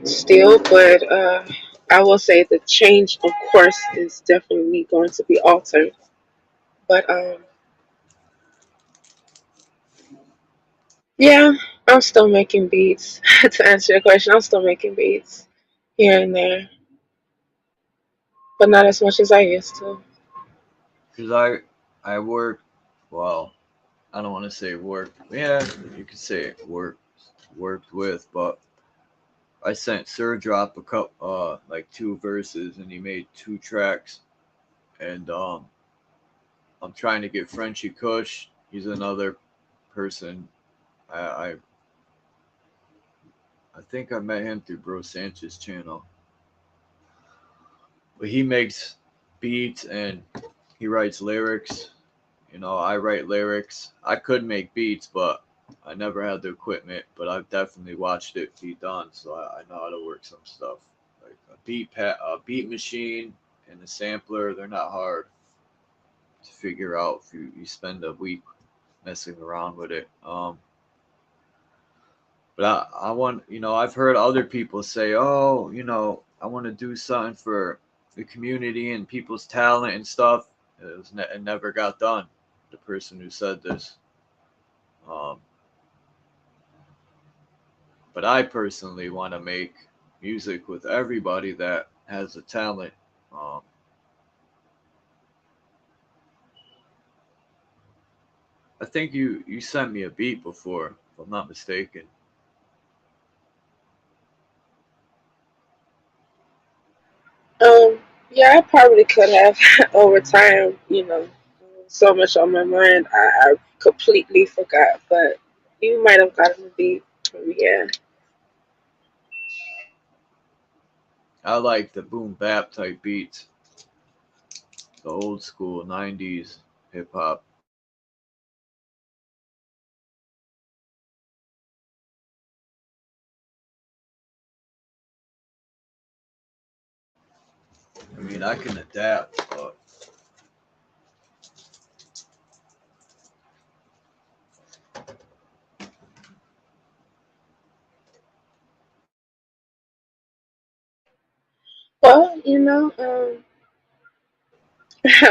still, but I will say the change, of course, is definitely going to be altered. But yeah, I'm still making beats. To answer your question, I'm still making beats here and there, but not as much as I used to. Because I work, well, I don't want to say work. Yeah, you could say worked with, but I sent Sir Drop a couple, like two verses, and he made two tracks. And I'm trying to get Frenchy Kush. He's another person. I, I I think I met him through Bro Sanchez's channel, but he makes beats and he writes lyrics. You know, I write lyrics. I could make beats, but I never had the equipment. But I've definitely watched it be done, so I know how to work some stuff. Like a beat machine, and a sampler. They're not hard to figure out if you spend a week messing around with it. But I want, I've heard other people say, oh, I want to do something for the community and people's talent and stuff. It never got done. The person who said this. Um, but I personally want to make music with everybody that has a talent. Um, I think you sent me a beat before, if I'm not mistaken. Yeah, I probably could have over time. You know, so much on my mind, I completely forgot. But you might have gotten the beat. Yeah. I like the boom bap type beats, the old school '90s hip hop. I mean, I can adapt, but Well,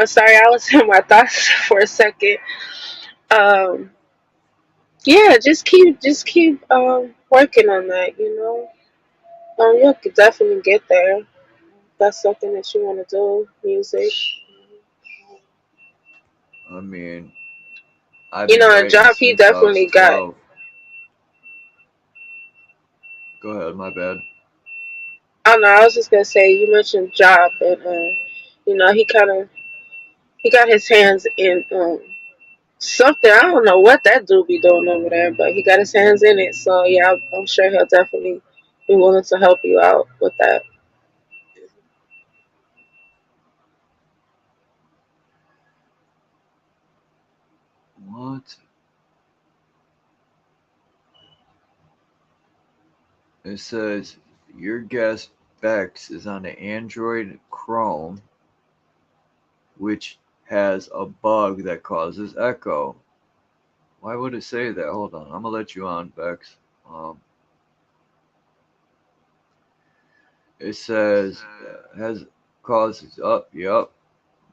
sorry, I was in my thoughts for a second. Um, yeah, just keep working on that. You'll definitely get there. That's something that you want to do, music. I mean, I've been And writing Job, he since I was definitely got. 12. Go ahead, my bad. I don't know. I was just gonna say you mentioned Job, and he got his hands in something. I don't know what that dude be doing over there, but he got his hands in it. So yeah, I'm sure he'll definitely be willing to help you out with that. What? It says your guest Bex is on the Android Chrome, which has a bug that causes echo. Why would it say that? Hold on, I'm gonna let you on, Bex. Um, it says has causes up. Yup.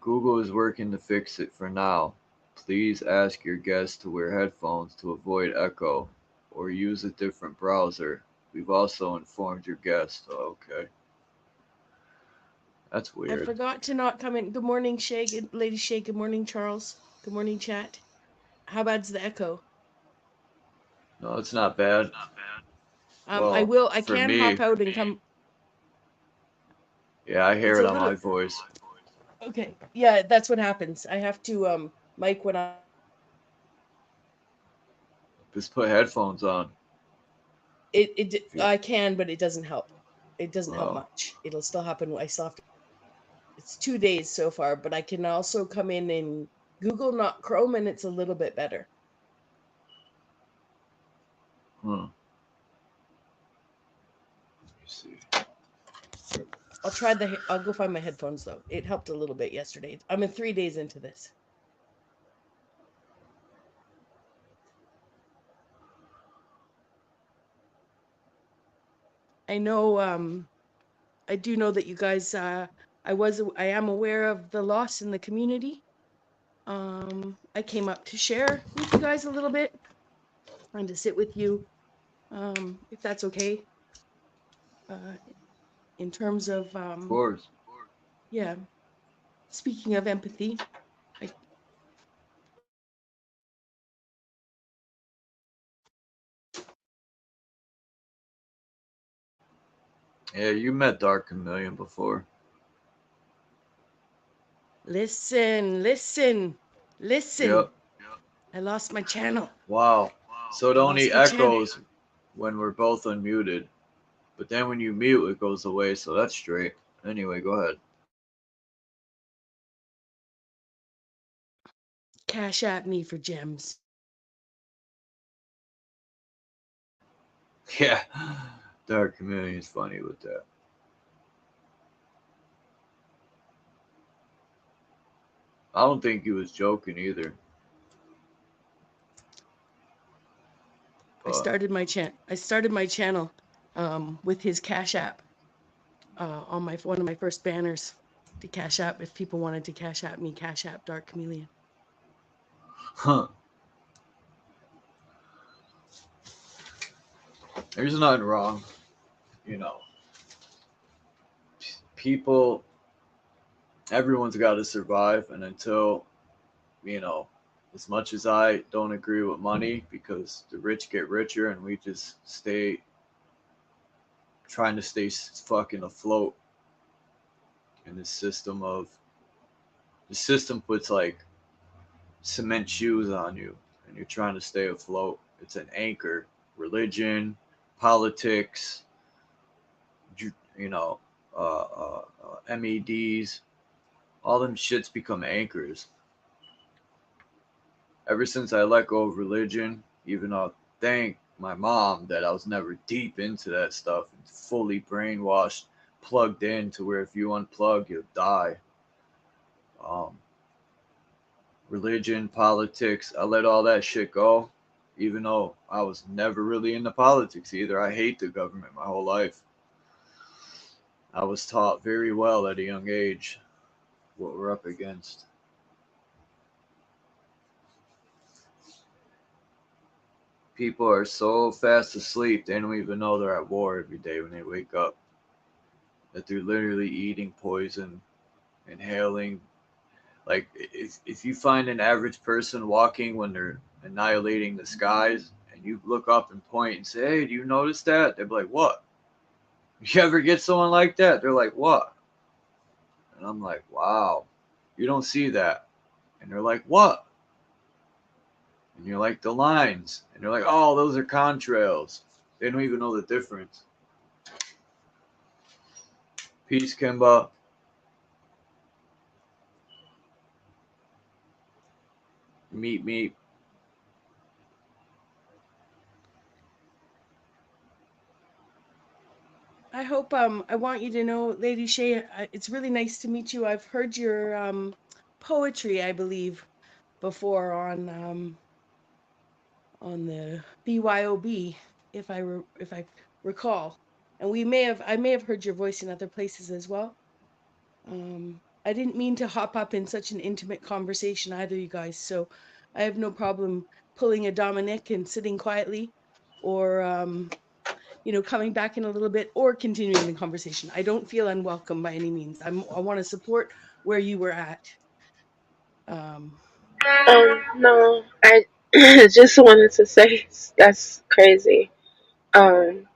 Google is working to fix it for now. Please ask your guests to wear headphones to avoid echo, or use a different browser. We've also informed your guests. Oh, okay, that's I weird. forgot to not come in. Good morning, Shay. Lady Shay. Good morning, Charles. Good morning, chat. How bad's the echo? No, it's not bad. I Well, will. I for can hop me, out and come. yeah, I hear It's it a on little. my voice. Okay. Yeah, that's what happens. I have to mic when Just put headphones on. I can, but it doesn't help. It doesn't help Well, much. It'll still happen. I still have to. It's 2 days so far, but I can also come in Google, not Chrome, and it's a little bit better. let me see. I'll go find my headphones though. It helped a little bit yesterday. I'm in 3 days into this. I know. I do know that you guys. I am aware of the loss in the community. I came up to share with you guys a little bit and to sit with you, if that's okay. In terms of, Of course. yeah, speaking of empathy, Yeah, you met Dark Chameleon before. listen. Yep. I lost my channel. Wow. So it I only lost my channel. echoes when we're both unmuted. But then when you mute, it goes away, so that's straight. Anyway, go ahead. Cash at me for gems. Yeah. Dark Chameleon's funny with that. I don't think he was joking either. I started my channel with his Cash App on one of my first banners to Cash App. If people wanted to Cash App me, Cash App Dark Chameleon. Huh. There's nothing wrong. You know, people, everyone's got to survive. And until, you know, as much as I don't agree with money because the rich get richer and we just stay trying to stay fucking afloat in this system of, the system puts like cement shoes on you and you're trying to stay afloat. It's an anchor. Religion, politics, you know, MEDs, all them shits become anchors. Ever since I let go of religion, even though thank my mom that I was never deep into that stuff and fully brainwashed, plugged in to where if you unplug, you'll die. Um, Religion, politics, I let all that shit go, even though I was never really into politics either. I hate the government my whole life. I was taught very well at a young age what we're up against. People are so fast asleep, they don't even know they're at war every day when they wake up. That they're literally eating poison, inhaling. Like, if you find an average person walking when they're annihilating the skies, and you look up and point and say, hey, do you notice that? They'd be like, what? You ever get someone like that? They're like, what? And I'm like, wow, you don't see that. And they're like, what? And you're like, the lines. And they're like, oh, those are contrails. They don't even know the difference. Peace, Kimba. Meet. I hope I want you to know, Lady Shay, it's really nice to meet you. I've heard your poetry, I believe, before on the BYOB, if I recall. And I may have heard your voice in other places as well. I didn't mean to hop up in such an intimate conversation either, you guys. So I have no problem pulling a Dominic and sitting quietly, or coming back in a little bit, or continuing the conversation. I don't feel unwelcome by any means. I want to support where you were at. No, I just wanted to say that's crazy. Um,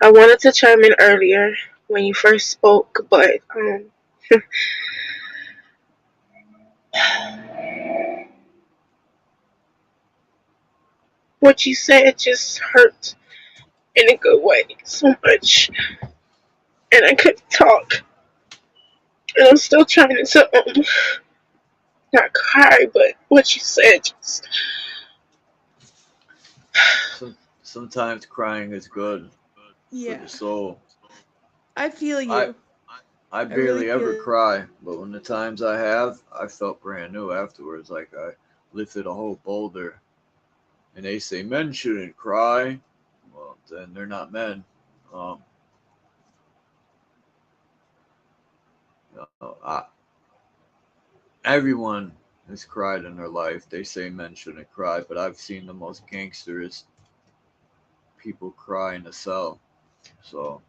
I wanted to chime in earlier when you first spoke, but what you said just hurt in a good way so much, and I couldn't talk. And I'm still trying to not cry, but what you said just Sometimes crying is good for the Yeah. soul. I feel I you. I I really barely feel ever you. cry, but when the times I have, I felt brand new afterwards, like I lifted a whole boulder. And they say men shouldn't cry. Well, then they're not men. Um, everyone has cried in their life. They say men shouldn't cry, but I've seen the most gangsterous people cry in a cell. So,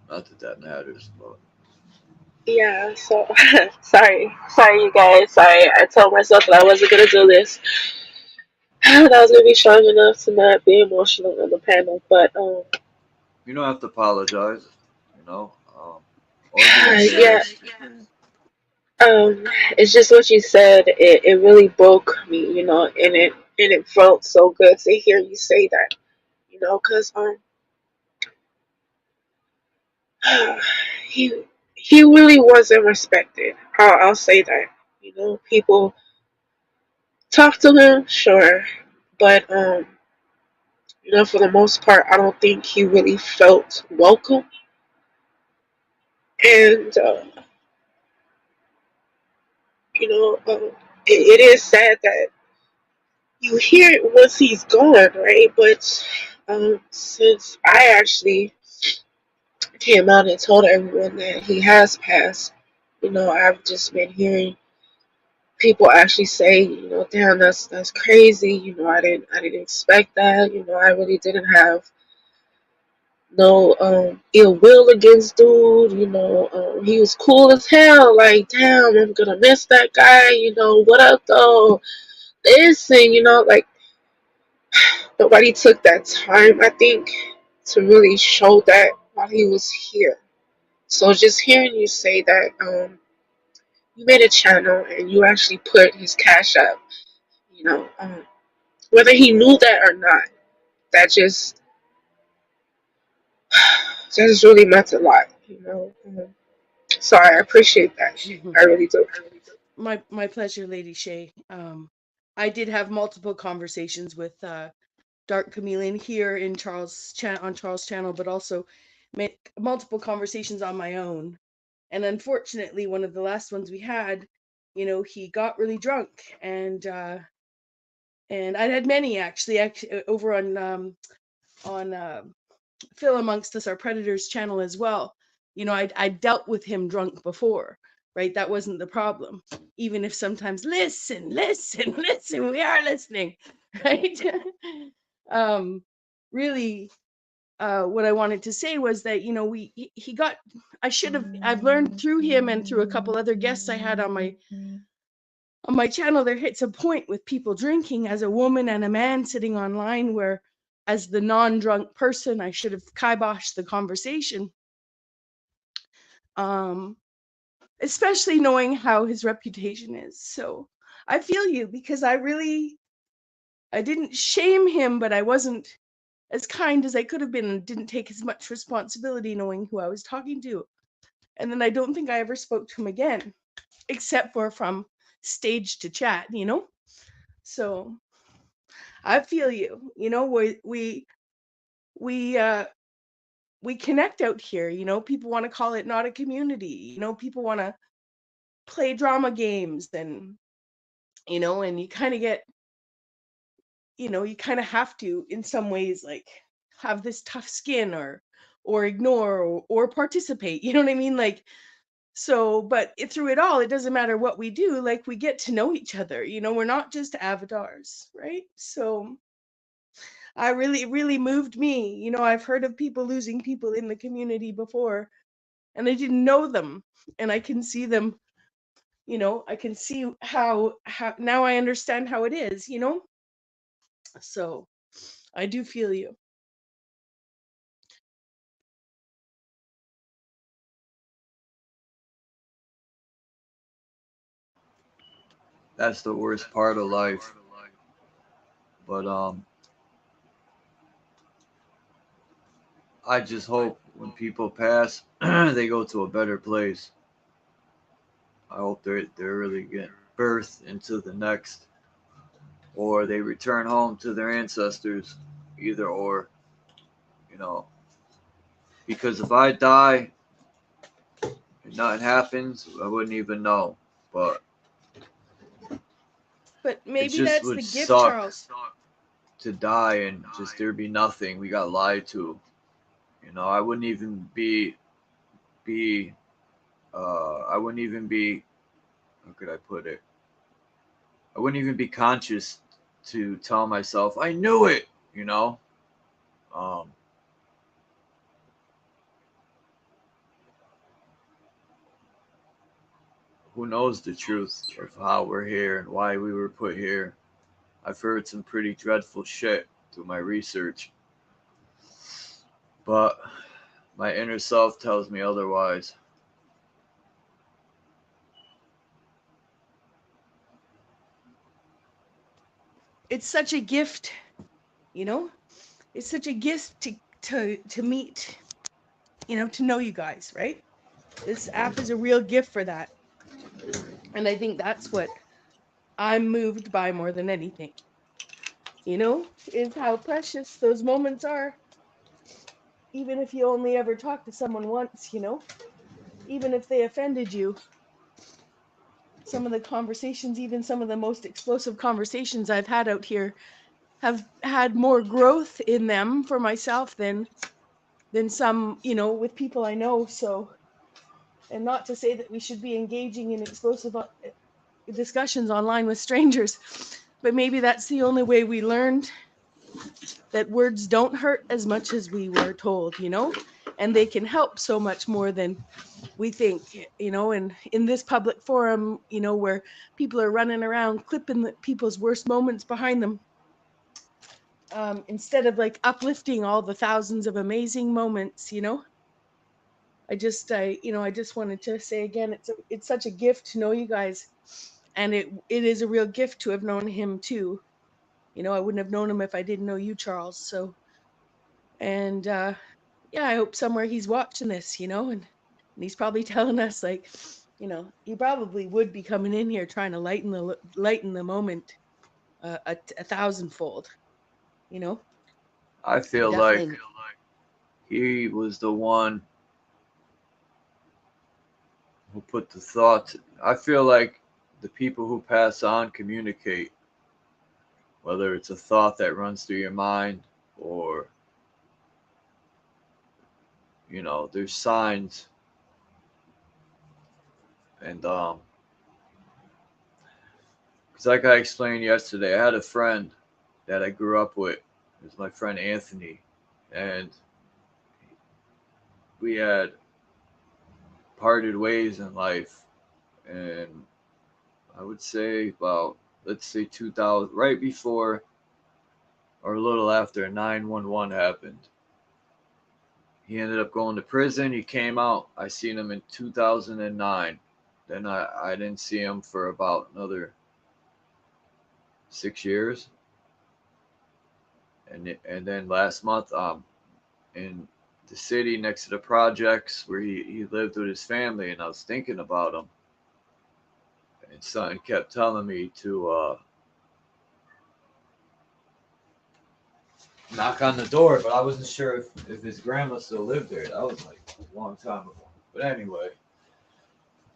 not that that matters, but yeah. So sorry, you guys. Sorry, I told myself that I wasn't gonna do this. That I was gonna be strong enough to not be emotional on the panel, but you don't have to apologize. You know, yeah. organizations. It's just what you said. It really broke me, and it felt so good to hear you say that, because he he really wasn't respected. I'll say that. People talk to him, sure, but for the most part, I don't think he really felt welcome, and it is sad that you hear it once he's gone, right? But since I actually came out and told everyone that he has passed, I've just been hearing people actually say, damn, that's crazy. I didn't expect that. I really didn't have no ill will against dude. He was cool as hell. Like, damn, I'm gonna miss that guy. What up though? Listen, like nobody took that time, I think, to really show that while he was here. So just hearing you say that, you made a channel and you actually put his cash up, whether he knew that or not, that just really meant a lot. So I appreciate that. I really do. My pleasure, Lady Shay. I did have multiple conversations with Dark Chameleon here in on Charles' channel, but also multiple conversations on my own. And unfortunately, one of the last ones we had, he got really drunk, and I'd had many actually over on Phil Amongst Us, our Predators channel as well. I dealt with him drunk before, right? That wasn't the problem. Even if sometimes, listen, listen, listen, we are listening, right? um, really, what I wanted to say was that he got. I've learned through him and through a couple other guests I had on my channel, there hits a point with people drinking as a woman and a man sitting online where, as the non-drunk person, I should have kiboshed the conversation. Um, Especially knowing how his reputation is. So I feel you, because I didn't shame him, but I wasn't as kind as I could have been and didn't take as much responsibility knowing who I was talking to. And then I don't think I ever spoke to him again, except for from stage to chat. So I feel you. We we connect out here. People want to call it not a community. People want to play drama games, and you kind of get, you kind of have to, in some ways, like, have this tough skin, or ignore, or participate. You know what I mean? Like, so, but through it all, it doesn't matter what we do. Like, we get to know each other. We're not just avatars, right? So I really, really moved me. I've heard of people losing people in the community before, and I didn't know them, and I can see them. I can see how now I understand how it is. So I do feel you. That's the worst part of life. But I just hope when people pass, they go to a better place. I hope they're really getting birthed into the next, or they return home to their ancestors, either or, you know. Because if I die and nothing happens, I wouldn't even know. But But it maybe just that's the would gift, suck Charles. to die and just there be nothing. We got lied to. You know, I wouldn't even be I wouldn't even be, how could I put it? I wouldn't even be conscious to tell myself I knew it. You know, um, who knows the truth of how we're here and why we were put here. I've heard some pretty dreadful shit through my research, but my inner self tells me otherwise. It's such a gift, you know? It's such a gift to meet, to know you guys, right? This app is a real gift for that. And I think that's what I'm moved by more than anything, is how precious those moments are, even if you only ever talk to someone once, even if they offended you. Some of the conversations, even some of the most explosive conversations I've had out here, have had more growth in them for myself than some, with people I know. So, and not to say that we should be engaging in explosive discussions online with strangers, but maybe that's the only way we learned that words don't hurt as much as we were told, and they can help so much more than we think, and in this public forum, where people are running around clipping people's worst moments behind them, instead of like uplifting all the thousands of amazing moments. I just wanted to say again, it's such a gift to know you guys, and it is a real gift to have known him too. I wouldn't have known him if I didn't know you, Charles. So, and yeah, I hope somewhere he's watching this, and he's probably telling us like, he probably would be coming in here trying to lighten the moment a thousandfold, you know. I feel like Definitely. he was the one who put the thought. I feel like the people who pass on communicate, whether it's a thought that runs through your mind or, there's signs. And, because like I explained yesterday, I had a friend that I grew up with. It was my friend Anthony. And we had parted ways in life. And I would say about, let's say 2000, right before or a little after 911 happened. He ended up going to prison. He came out. I seen him in 2009. Then I didn't see him for about another 6 years. And then last month, in the city next to the projects where he lived with his family, and I was thinking about him. And something kept telling me to knock on the door, but I wasn't sure if his grandma still lived there. That was like a long time ago. But anyway,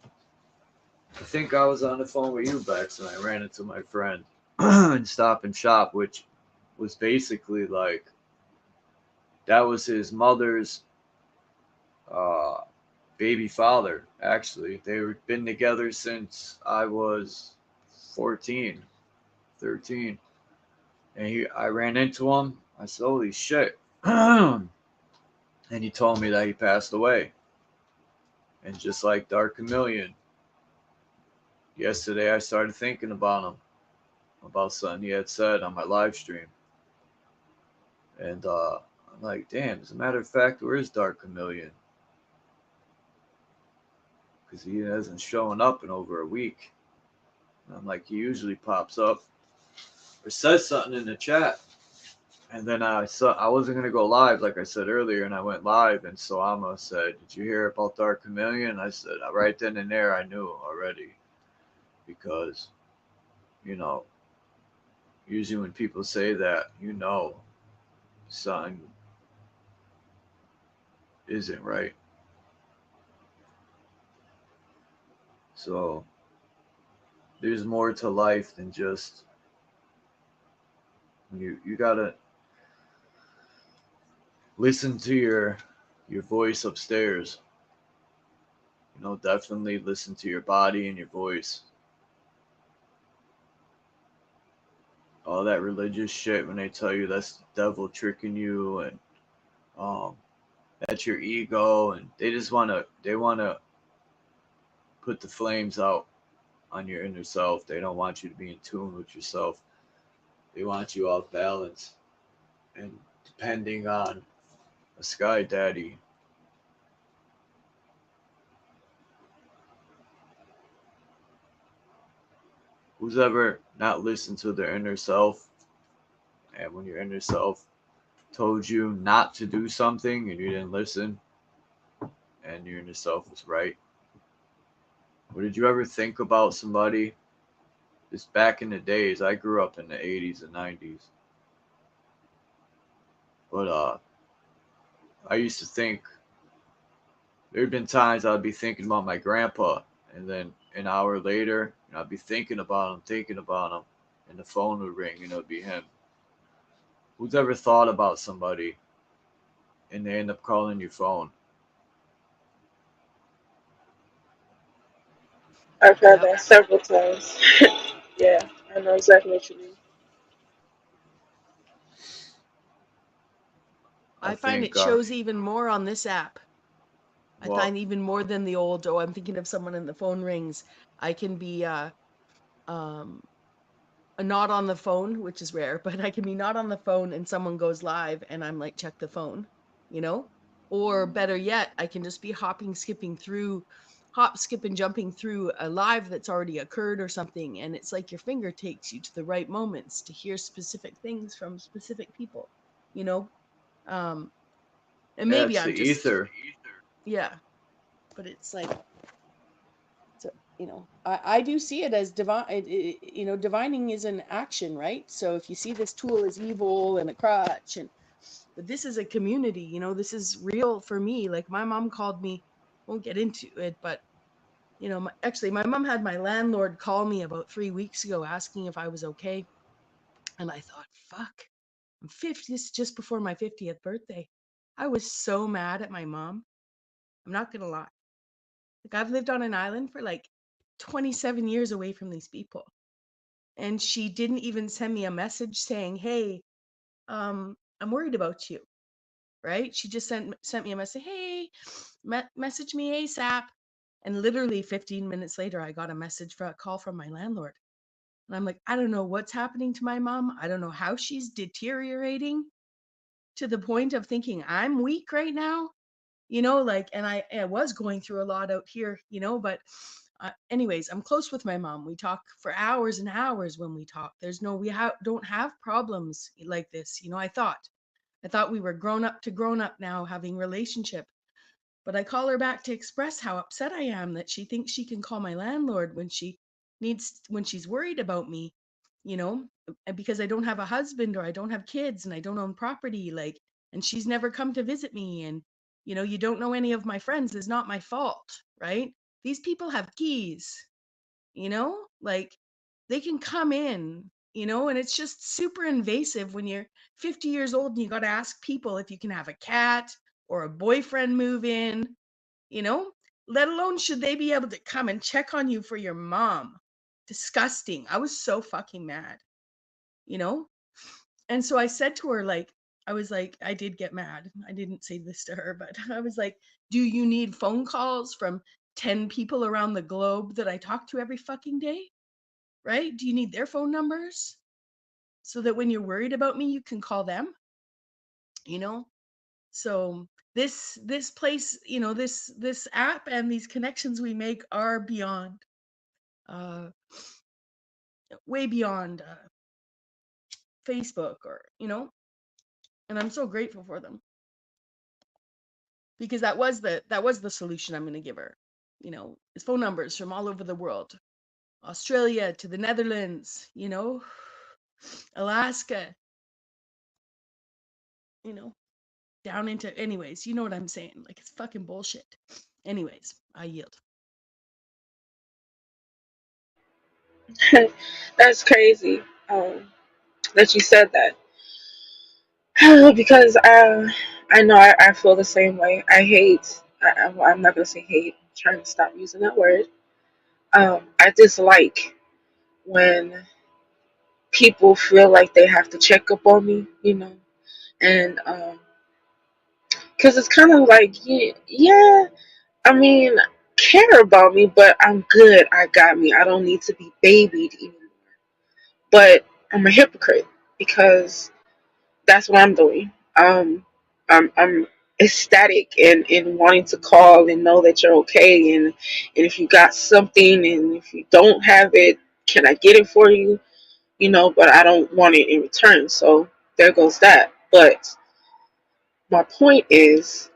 I think I was on the phone with you, Bex, and I ran into my friend in Stop and Shop, which was basically like that was his mother's uh, baby father. Actually, they were been together since I was 14, 13, and I ran into him. I said, "Holy shit!" And he told me that he passed away. And just like Dark Chameleon, yesterday I started thinking about him, about something he had said on my live stream. And I'm like, damn, as a matter of fact, where is Dark Chameleon? Because he hasn't shown up in over a week. And I'm like, he usually pops up or says something in the chat. And then I wasn't gonna go live like I said earlier, and I went live, and Salama said, "Did you hear about the Chameleon?" I said, right then and there, I knew already, because you know, usually when people say that, something isn't right. So there's more to life than just you gotta listen to your voice upstairs. Definitely listen to your body and your voice. All that religious shit when they tell you that's the devil tricking you, and um that's your ego, and they wanna put the flames out on your inner self. They don't want you to be in tune with yourself. They want you off balance and depending on a sky daddy. Who's ever not listened to their inner self, and when your inner self told you not to do something and you didn't listen, and your inner self was right? Or did you ever think about somebody? This back in the days, I grew up in the 80s and 90s, but I used to think there'd been times I'd be thinking about my grandpa, and then an hour later, I'd be thinking about him, and the phone would ring, and it would be him. Who's ever thought about somebody and they end up calling your phone? I've had Yep. that several times. Yeah, I know exactly what you mean. I I find think, it shows even more on this app. I well, find even more than the old, oh, I'm thinking of someone and the phone rings. I can be um not on the phone, which is rare, but I can be not on the phone and someone goes live and I'm like, check the phone, you know? Or better yet, I can just be hop, skip, and jumping through a live that's already occurred or something. And it's like your finger takes you to the right moments to hear specific things from specific people, you know? Um, and yeah, maybe it's the I'm just, ether. yeah, but it's like, so, I do see it as divine. Divining is an action, right? So if you see this tool as evil and a crutch, but this is a community. This is real for me. Like my mom called me. Won't get into it, but actually, my mom had my landlord call me about 3 weeks ago asking if I was okay, and I thought, fuck, I'm 50. This is just before my 50th birthday. I was so mad at my mom. I'm not gonna lie. Like I've lived on an island for like 27 years away from these people. And she didn't even send me a message saying, "Hey, I'm worried about you." Right? She just sent me a message, "Hey, message me ASAP." And literally 15 minutes later, I got a call from my landlord. And I'm like, I don't know what's happening to my mom. I don't know how she's deteriorating to the point of thinking I'm weak right now. And I was going through a lot out here, but anyways, I'm close with my mom. We talk for hours and hours when we talk. Don't have problems like this. I thought we were grown up now having relationship, but I call her back to express how upset I am that she thinks she can call my landlord when she's worried about me, you know, and because I don't have a husband or I don't have kids and I don't own property, like, and she's never come to visit me. And, you don't know any of my friends is not my fault, right? These people have keys, like they can come in, and it's just super invasive when you're 50 years old and you got to ask people if you can have a cat or a boyfriend move in, you know, let alone should they be able to come and check on you for your mom. Disgusting. I was so fucking mad, you know? And so I said to her, like, I was like, I did get mad. I didn't say this to her, but I was like, do you need phone calls from 10 people around the globe that I talk to every fucking day? Right? Do you need their phone numbers so that when you're worried about me, you can call them? You know? So this place, this app and these connections we make are beyond. Uh way beyond Facebook, or and I'm so grateful for them, because that was the solution I'm going to give her. Is phone numbers from all over the world, Australia to the Netherlands, Alaska, down into, anyways, you know what I'm saying? Like, it's fucking bullshit. Anyways, I yield. That's crazy that you said that. Because I know I feel the same way. I hate, I'm not going to say hate, I'm trying to stop using that word. I dislike when people feel like they have to check up on me, and because it's kind of like, yeah, I mean, care about me, but I'm good. I got me. I don't need to be babied anymore. But I'm a hypocrite because that's what I'm doing. I'm ecstatic in wanting to call and know that you're okay, and if you got something, and if you don't have it, can I get it for you? But I don't want it in return. So there goes that. But my point is,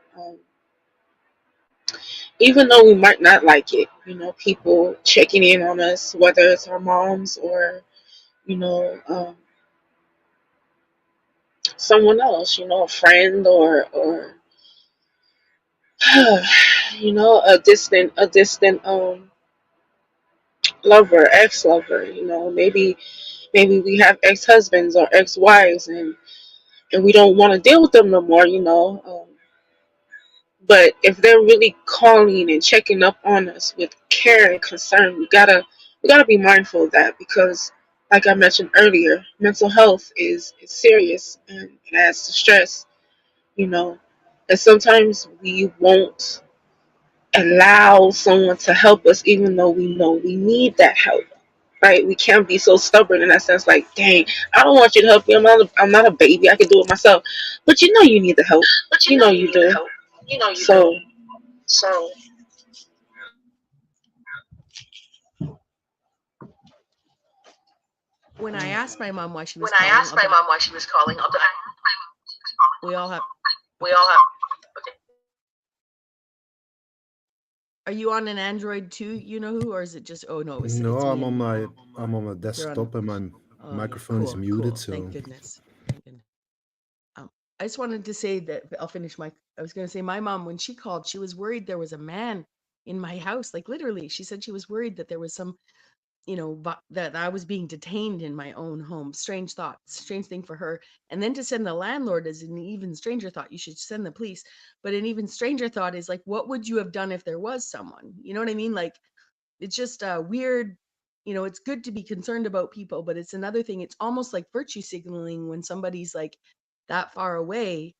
even though we might not like it, people checking in on us, whether it's our moms or, you know, um, someone else, a friend or a distant lover, ex-lover, maybe we have ex-husbands or ex-wives, and we don't want to deal with them no more, but if they're really calling and checking up on us with care and concern, we gotta be mindful of that, because, like I mentioned earlier, mental health is serious, and it adds to stress, you know. And sometimes we won't allow someone to help us, even though we know we need that help. Right? We can't be so stubborn in that sense. Like, dang, I don't want you to help me. I'm not a baby. I can do it myself. But you need the help. You do. So When I asked my mom why she was calling, we all have. Okay. Are you on an Android too? You know who, or is it just? Oh no, it's No, me and I'm on my you're on. desktop and my Okay, microphone is muted, cool. Thank so goodness. Thank goodness. I just wanted to say that I'll finish my. I was going to say my mom, when she called, she was worried there was a man in my house. Like, literally, she said she was worried that there was some, that I was being detained in my own home. Strange thought, strange thing for her. And then to send the landlord is an even stranger thought. You should send the police. But an even stranger thought is like, what would you have done if there was someone? You know what I mean? Like, it's just weird. It's good to be concerned about people, but it's another thing. It's almost like virtue signaling when somebody's like that far away,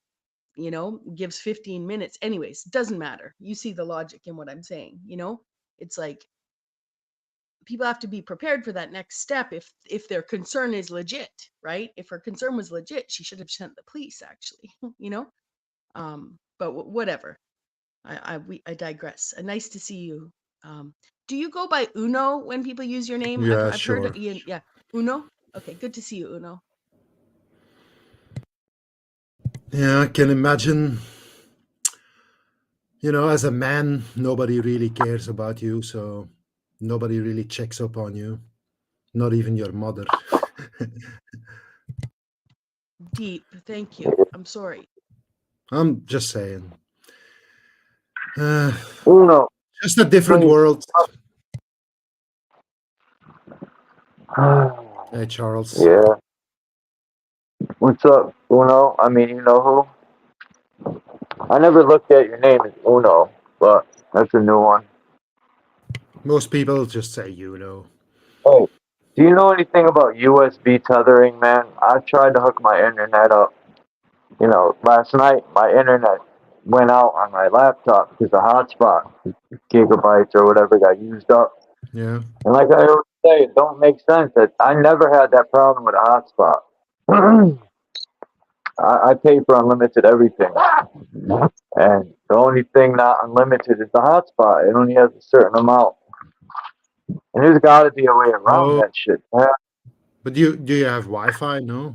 gives 15 minutes. Anyways, doesn't matter. You see the logic in what I'm saying, It's like people have to be prepared for that next step if their concern is legit, right? If her concern was legit, she should have sent the police, actually, but whatever. I digress. Nice to see you. Do you go by Uno when people use your name? I've yeah, I've heard sure. Ian. Yeah, Uno. Okay, good to see you, Uno. Yeah, I can imagine. As a man, nobody really cares about you, so nobody really checks up on you, not even your mother. Deep. Thank you. I'm sorry. I'm just saying. Uh, Uno, just a different please. world. Hey, Charles. Yeah. What's up, Uno? I mean, you know who? I never looked at your name as Uno, but that's a new one. Most people just say Hey, do you know anything about USB tethering, man? I tried to hook my internet up. Last night my internet went out on my laptop because the hotspot, gigabytes or whatever, got used up. Yeah. And like I always say, it don't make sense that I never had that problem with a hotspot. I pay for unlimited everything. And the only thing not unlimited is the hotspot. It only has a certain amount. And there's got to be a way around Oh, that shit, man. But do you have Wi-Fi? No.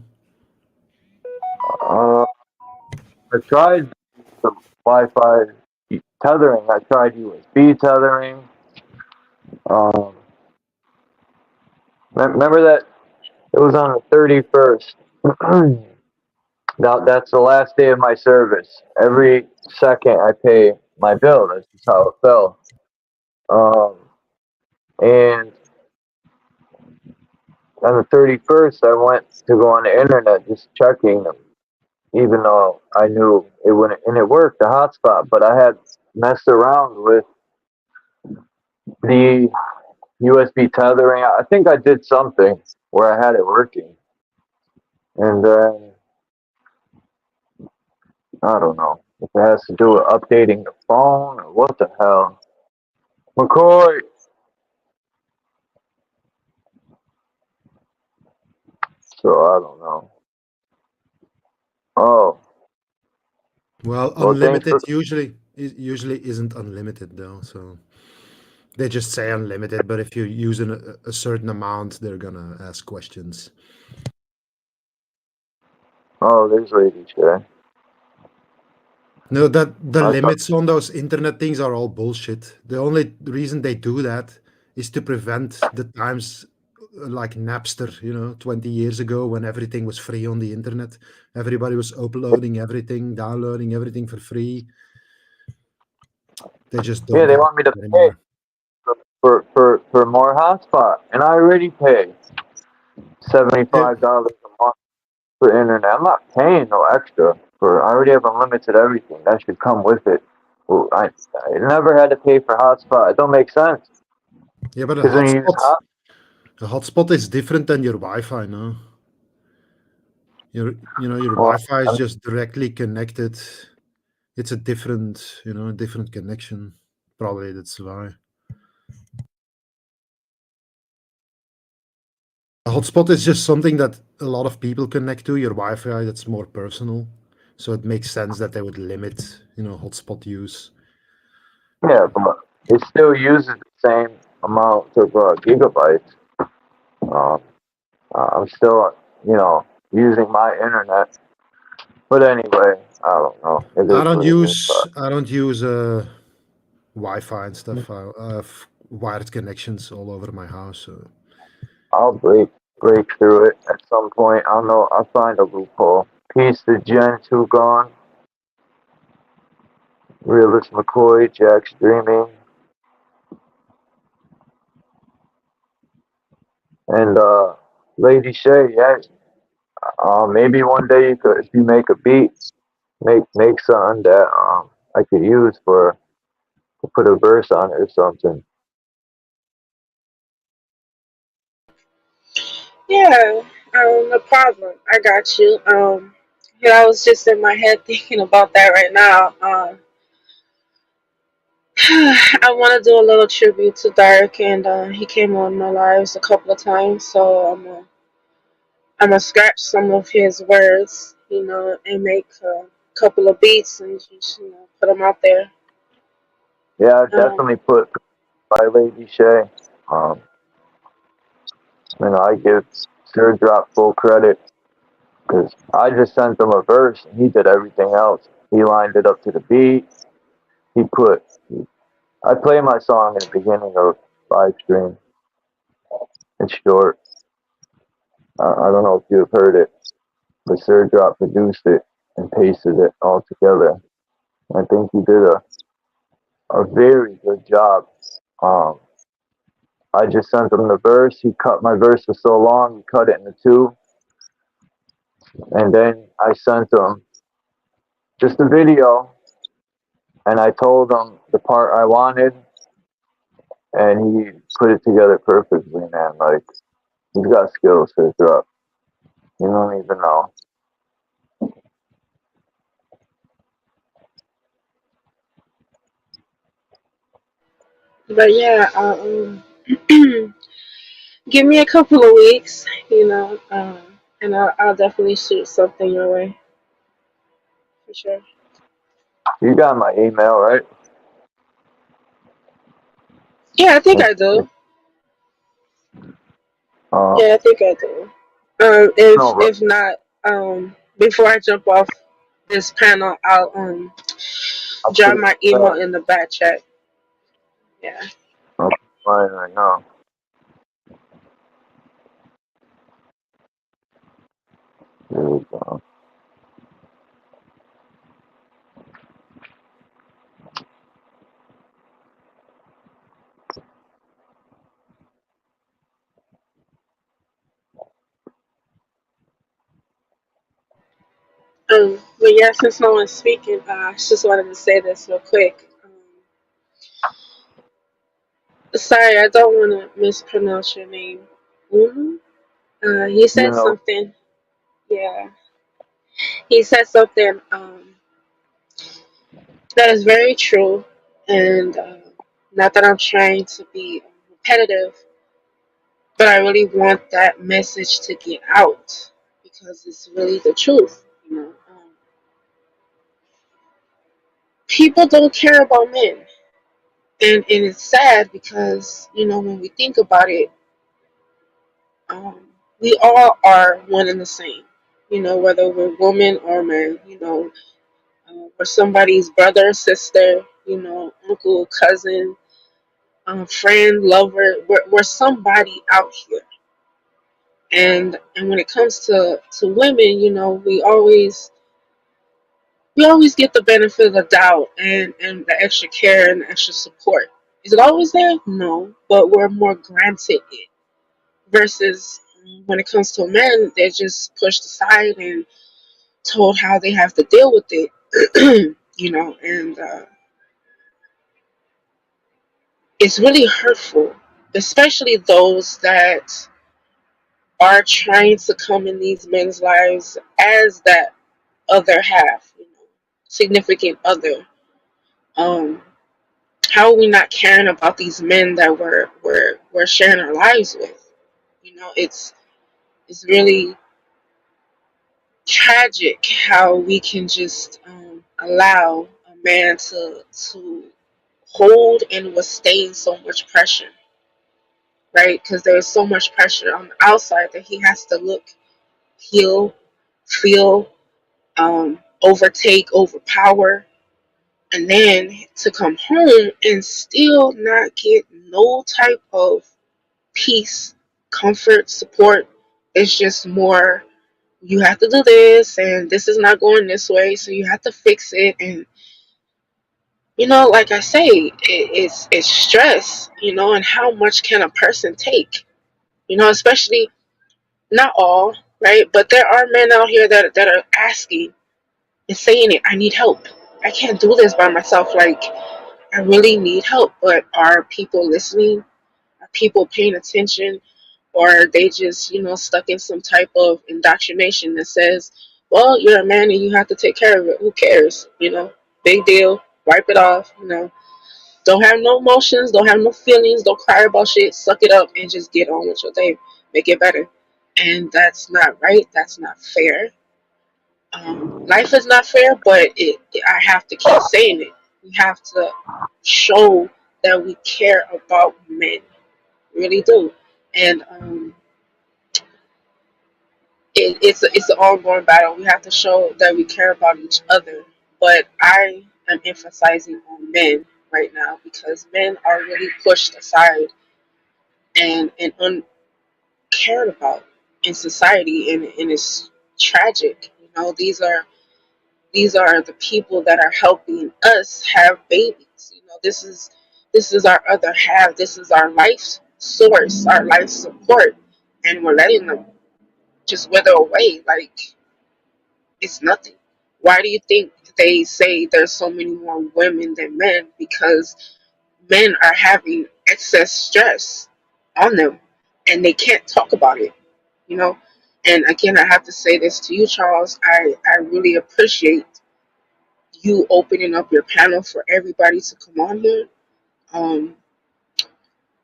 I tried the Wi-Fi tethering. I tried USB tethering. Um, remember that it was on the 31st. Now that's the last day of my service. Every second I pay my bill. That's just how it fell. And on the 31st, I went to go on the internet just checking them, even though I knew it wouldn't, and it worked, the hotspot, but I had messed around with the USB tethering. I think I did something where I had it working. And then, I don't know if it has to do with updating the phone or what the hell. McCoy! So, I don't know. Oh, Well, well, thanks unlimited for. usually isn't unlimited though. So they just say unlimited, but if you use a certain amount, they're gonna ask questions. Oh, there's Lady Shay. No, that the I thought, limits on those internet things are all bullshit. The only reason they do that is to prevent the times like Napster, 20 years ago when everything was free on the internet. Everybody was uploading everything, downloading everything for free. They just yeah, don't they have want me to it pay anymore. for more hotspot, and I already pay Yeah, $75 a month for internet. I'm not paying no extra for. I already have unlimited everything. That should come with it. Well, I never had to pay for hotspot. It don't make sense yeah, but because when you use hot, a hotspot is different than your Wi-Fi, no? Your well, Wi-Fi I is mean, just directly connected. It's a different connection. Probably that's why. A hotspot is just something that a lot of people connect to. Your Wi-Fi, that's more personal. So it makes sense that they would limit, hotspot use. yeah, but it still uses the same amount of gigabytes. Um, I'm still, you know, using my internet. But anyway, I don't know. It I is don't what it is. use I don't use Wi-Fi and stuff. I have wired connections all over my house. So. I'll break through it at some point. I'll know. I'll find a loophole. Peace to Gen 2 gone. Realist McCoy, Jack's dreaming, and Lady Shay. Yeah, maybe one day you could, if you make a beat, make something that I could use for to put a verse on it or something. Yeah, no problem. I got you. Yeah, I was just in my head thinking about that right now. I want to do a little tribute to Dark, and he came on my lives a couple of times, so I'm gonna scratch some of his words, and make a couple of beats and just put them out there. Yeah, I Um, definitely put by Lady Shay. Um, I give Sir Drop full credit because I just sent him a verse and he did everything else. He lined it up to the beat. He put. I play my song in the beginning of live stream. It's short. I don't know if you've heard it, but Sir Drop produced it and pasted it all together. I think he did a very good job. Um, I just sent him the verse. He cut my verse was so long, he cut it into two. And then I sent him just a video and I told him the part I wanted and he put it together perfectly, man. Like, he's got skills to drop. You don't even know. but yeah, give me a couple of weeks, and I'll definitely shoot something your way for sure. You got my email, right? Yeah, I think It's, I do. it's, uh, Yeah, I think I do. No, If not, before I jump off this panel, I'll I'll put drop it my email in the back chat. Yeah. I'll put mine right now. There we go. But yeah, since no one's speaking, I just wanted to say this real quick. Sorry, I don't want to mispronounce your name. Unu? He You said know, something. Yeah, he said something that is very true, and not that I'm trying to be repetitive, but I really want that message to get out because it's really the truth. People don't care about men, and it's sad because when we think about it, um, we all are one and the same. Whether we're woman or man. We're somebody's brother, sister. Uncle, cousin, friend, lover. We're somebody out here. And when it comes to women, we always get the benefit of the doubt and the extra care and the extra support. Is it always there? No, but we're more granted it. Versus when it comes to men, they're just pushed aside and told how they have to deal with it. And it's really hurtful, especially those that are trying to come in these men's lives as that other half, significant other. Um, how are we not caring about these men that we're sharing our lives with? It's really tragic how we can just allow a man to hold and withstand so much pressure, right? Because there's so much pressure on the outside that he has to look, heal, feel, overtake, overpower, and then to come home and still not get no type of peace, comfort, support. It's just more, you have to do this, and this is not going this way, so you have to fix it. And like I say, it's stress, and how much can a person take? Especially not all, right? But there are men out here that are asking and saying it. I need help. I can't do this by myself. Like, I really need help. But are people listening? Are people paying attention? Or are they just, stuck in some type of indoctrination that says, well, you're a man and you have to take care of it. Who cares? Big deal. Wipe it off. Don't have no emotions. Don't have no feelings. Don't cry about shit. Suck it up and just get on with your day. Make it better. And that's not right. That's not fair. Life is not fair, but I have to keep saying it. We have to show that we care about men, really do, and it's an ongoing battle. We have to show that we care about each other, but I am emphasizing on men right now because men are really pushed aside and uncared about in society, and it's tragic. These are the people that are helping us have babies. This is our other half. This is our life source, our life support, and we're letting them just wither away like it's nothing. Why do you think they say there's so many more women than men? Because men are having excess stress on them, and they can't talk about it. You know. And again, I have to say this to you, Charles. I really appreciate you opening up your panel for everybody to come on here, um,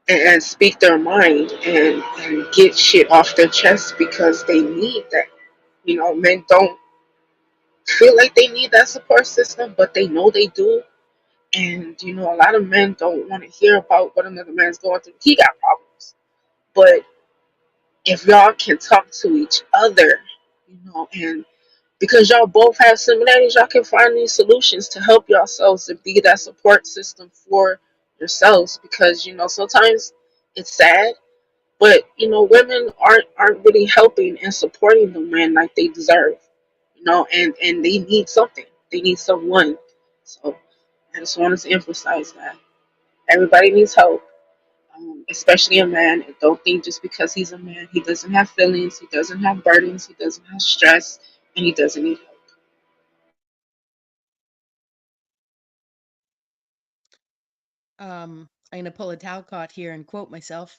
and speak their mind and get shit off their chest because they need that. Men don't feel like they need that support system, but they know they do. And, a lot of men don't want to hear about what another man's going through. He got problems. But if y'all can talk to each other, and because y'all both have similarities, y'all can find these solutions to help yourselves and be that support system for yourselves. Because sometimes it's sad, but women aren't really helping and supporting the men like they deserve. And they need something. They need someone. So I just wanted to emphasize that everybody needs help, especially a man. And don't think just because he's a man, he doesn't have feelings, he doesn't have burdens, he doesn't have stress, and he doesn't need help. I'm gonna pull a Talcott here and quote myself.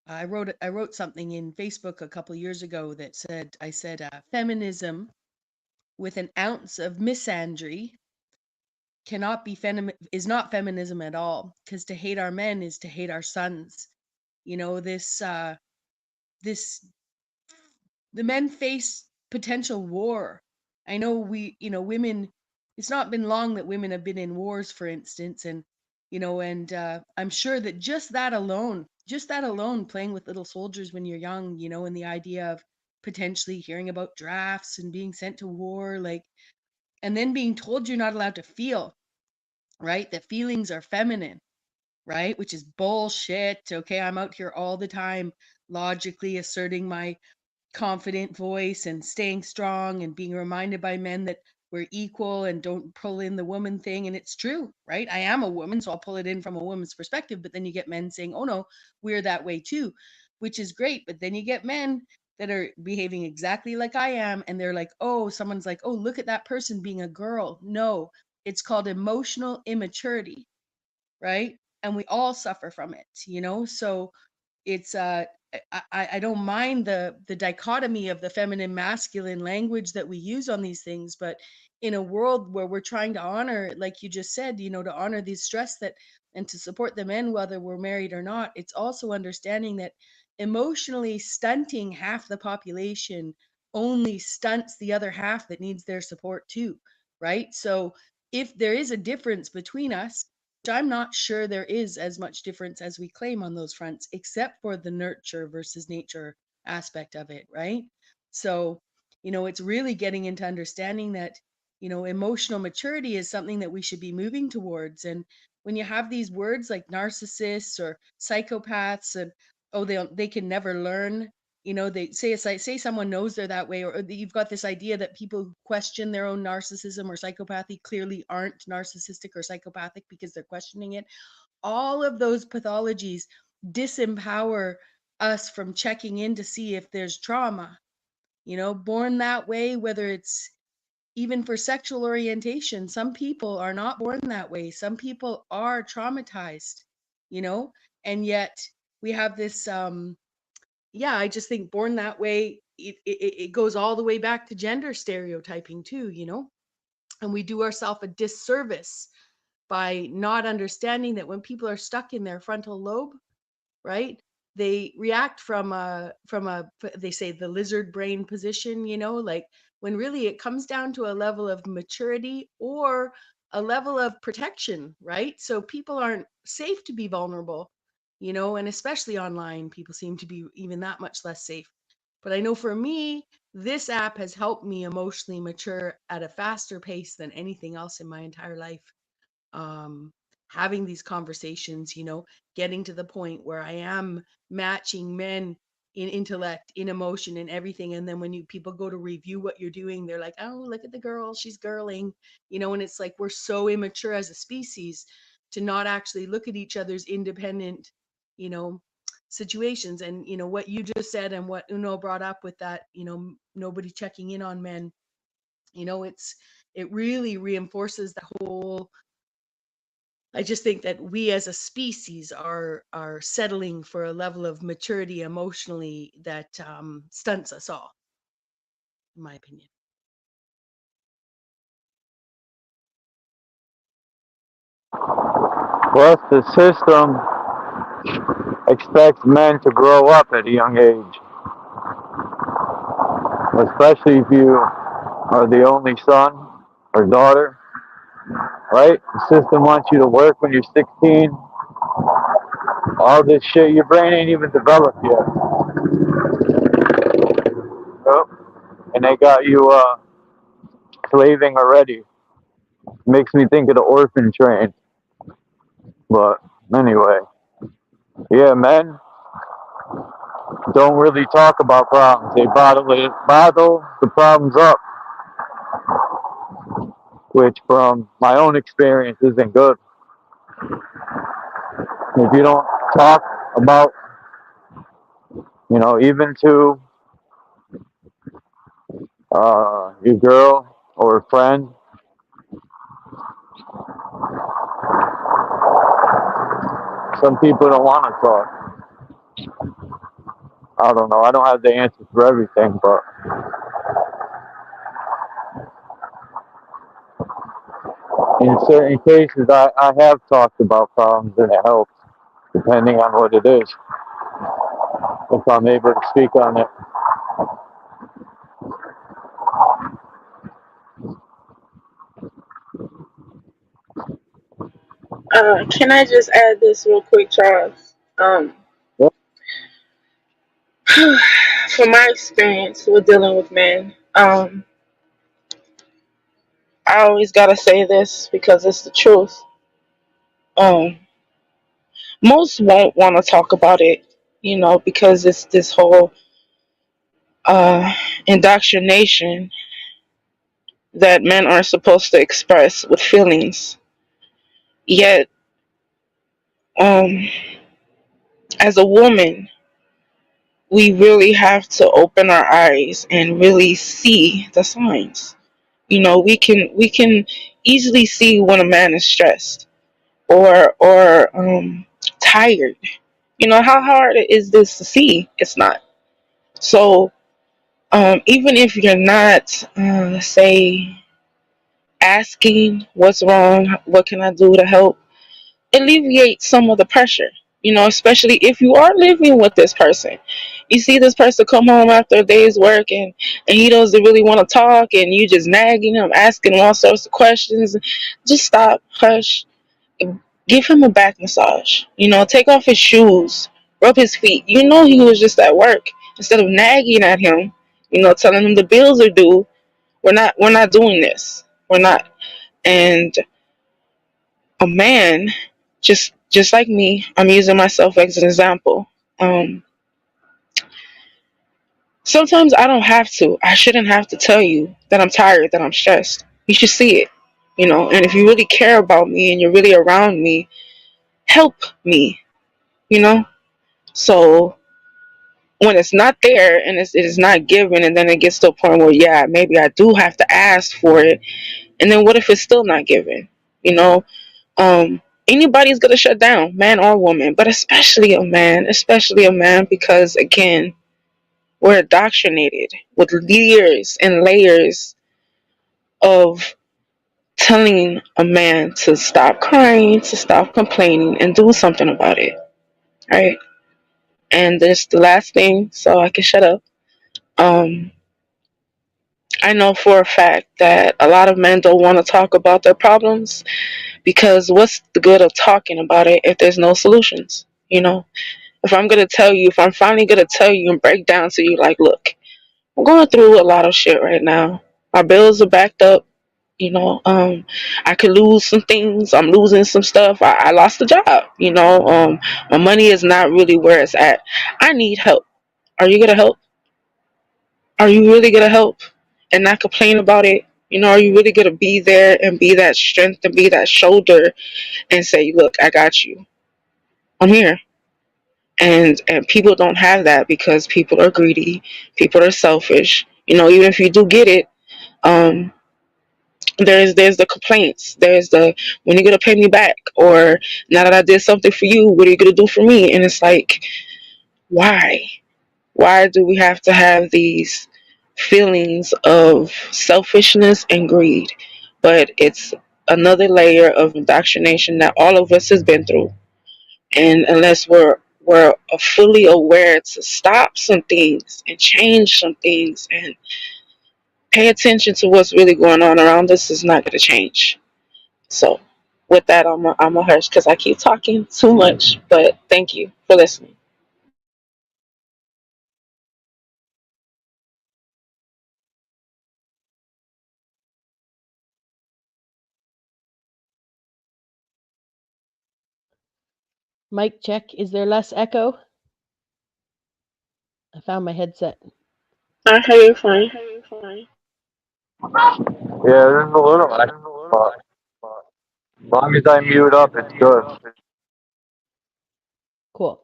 I wrote something in Facebook a couple years ago that said feminism with an ounce of misandry cannot be is not feminism at all, because to hate our men is to hate our sons. This the men face potential war. I know women, it's not been long that women have been in wars, for instance, and I'm sure that just that alone, playing with little soldiers when you're young, and the idea of potentially hearing about drafts and being sent to war, like, and then being told you're not allowed to feel, right? That feelings are feminine, right? Which is bullshit. Okay, I'm out here all the time logically asserting my confident voice and staying strong and being reminded by men that we're equal and don't pull in the woman thing. And it's true, right? I am a woman, so I'll pull it in from a woman's perspective. But then you get men saying, oh no, we're that way too, which is great. But then you get men that are behaving exactly like I am. And they're like, oh, someone's like, oh, look at that person being a girl. No, it's called emotional immaturity, right? And we all suffer from it. So it's I don't mind the dichotomy of the feminine masculine language that we use on these things, but in a world where we're trying to honor, like you just said, to honor these stress that and to support the men whether we're married or not, it's also understanding that emotionally stunting half the population only stunts the other half that needs their support too, right? So if there is a difference between us, I'm not sure there is as much difference as we claim on those fronts, except for the nurture versus nature aspect of it, right? So, it's really getting into understanding that, emotional maturity is something that we should be moving towards. And when you have these words like narcissists or psychopaths, and oh, they can never learn. They say someone knows they're that way, or you've got this idea that people who question their own narcissism or psychopathy clearly aren't narcissistic or psychopathic because they're questioning it. All of those pathologies disempower us from checking in to see if there's trauma, born that way, whether it's even for sexual orientation. Some people are not born that way. Some people are traumatized, you know, and yet we have this yeah, I just think born that way, it goes all the way back to gender stereotyping too, and we do ourselves a disservice by not understanding that when people are stuck in their frontal lobe, right, they react from a they say the lizard brain position, like, when really it comes down to a level of maturity or a level of protection, right? So people aren't safe to be vulnerable, and especially online, people seem to be even that much less safe. But I know for me, this app has helped me emotionally mature at a faster pace than anything else in my entire life. um, Having these conversations, getting to the point where I am matching men in intellect, in emotion, in everything. And then when people go to review what you're doing, they're like, oh, look at the girl, she's girling, and it's like we're so immature as a species to not actually look at each other's independent, you know, situations. And, what you just said and what Uno brought up with that, nobody checking in on men, it really reinforces the whole. I just think that we as a species are settling for a level of maturity emotionally that stunts us all, in my opinion. Plus, the system expects men to grow up at a young age, especially if you are the only son or daughter, right? The system wants you to work when you're 16. All this shit, your brain ain't even developed yet. and they got you slaving already. Makes me think of the orphan train. But anyway, yeah, men don't really talk about problems. They bottle the problems up, which from my own experience isn't good. If you don't talk about, even to your girl or a friend, some people don't want to talk. I don't know. I don't have the answers for everything, but in certain cases, I have talked about problems and it helps, depending on what it is, if I'm able to speak on it. Can I just add this real quick, Charles? Yep. From my experience with dealing with men, I always gotta say this because it's the truth. Um, Most won't want to talk about it, because it's this whole uh, indoctrination that men are supposed to express with feelings. Yet, um, as a woman, we really have to open our eyes and really see the signs. We can easily see when a man is stressed or tired. How hard is this to see? It's not. So even if you're not, say, asking what's wrong, what can I do to help, alleviate some of the pressure. Especially if you are living with this person. You see this person come home after a day's work and he doesn't really want to talk and you just nagging him, asking him all sorts of questions. Just stop, hush, give him a back massage. Take off his shoes, rub his feet. He was just at work. Instead of nagging at him, telling him the bills are due. We're not doing this. We're not. And a man, just like me, I'm using myself as an example. Um, Sometimes I shouldn't have to tell you that I'm tired, that I'm stressed. You should see it. And if you really care about me and you're really around me, help me. You know. So when it's not there and it is not given, and then it gets to a point where, yeah, maybe I do have to ask for it, and then what if it's still not given? You know, Anybody's gonna shut down, man or woman, but especially a man, because again, we're indoctrinated with layers and layers of telling a man to stop crying, to stop complaining, and do something about it, right? And this the last thing, so I can shut up. Um, I know for a fact that a lot of men don't want to talk about their problems because what's the good of talking about it if there's no solutions? If I'm finally gonna tell you and break down to you, like, look, I'm going through a lot of shit right now. My bills are backed up. I could lose some things. I'm losing some stuff. I lost a job. My money is not really where it's at. I need help. Are you gonna help? Are you really gonna help and not complain about it? Are you really gonna be there and be that strength and be that shoulder and say, look, I got you. I'm here. And people don't have that because people are greedy, people are selfish. Even if you do get it, um, there's the complaints. There's the, when are you gonna pay me back? Or now that I did something for you, what are you gonna do for me? And it's like, why? Why do we have to have these feelings of selfishness and greed? But it's another layer of indoctrination that all of us has been through. And unless we're fully aware to stop some things and change some things and pay attention to what's really going on around us, is not going to change. So, with that, I'm a hush because I keep talking too much. But thank you for listening. Mic check. Is there less echo? I found my headset. I hear you fine. Yeah, there's a little, but as long as I mute up, it's good. Cool.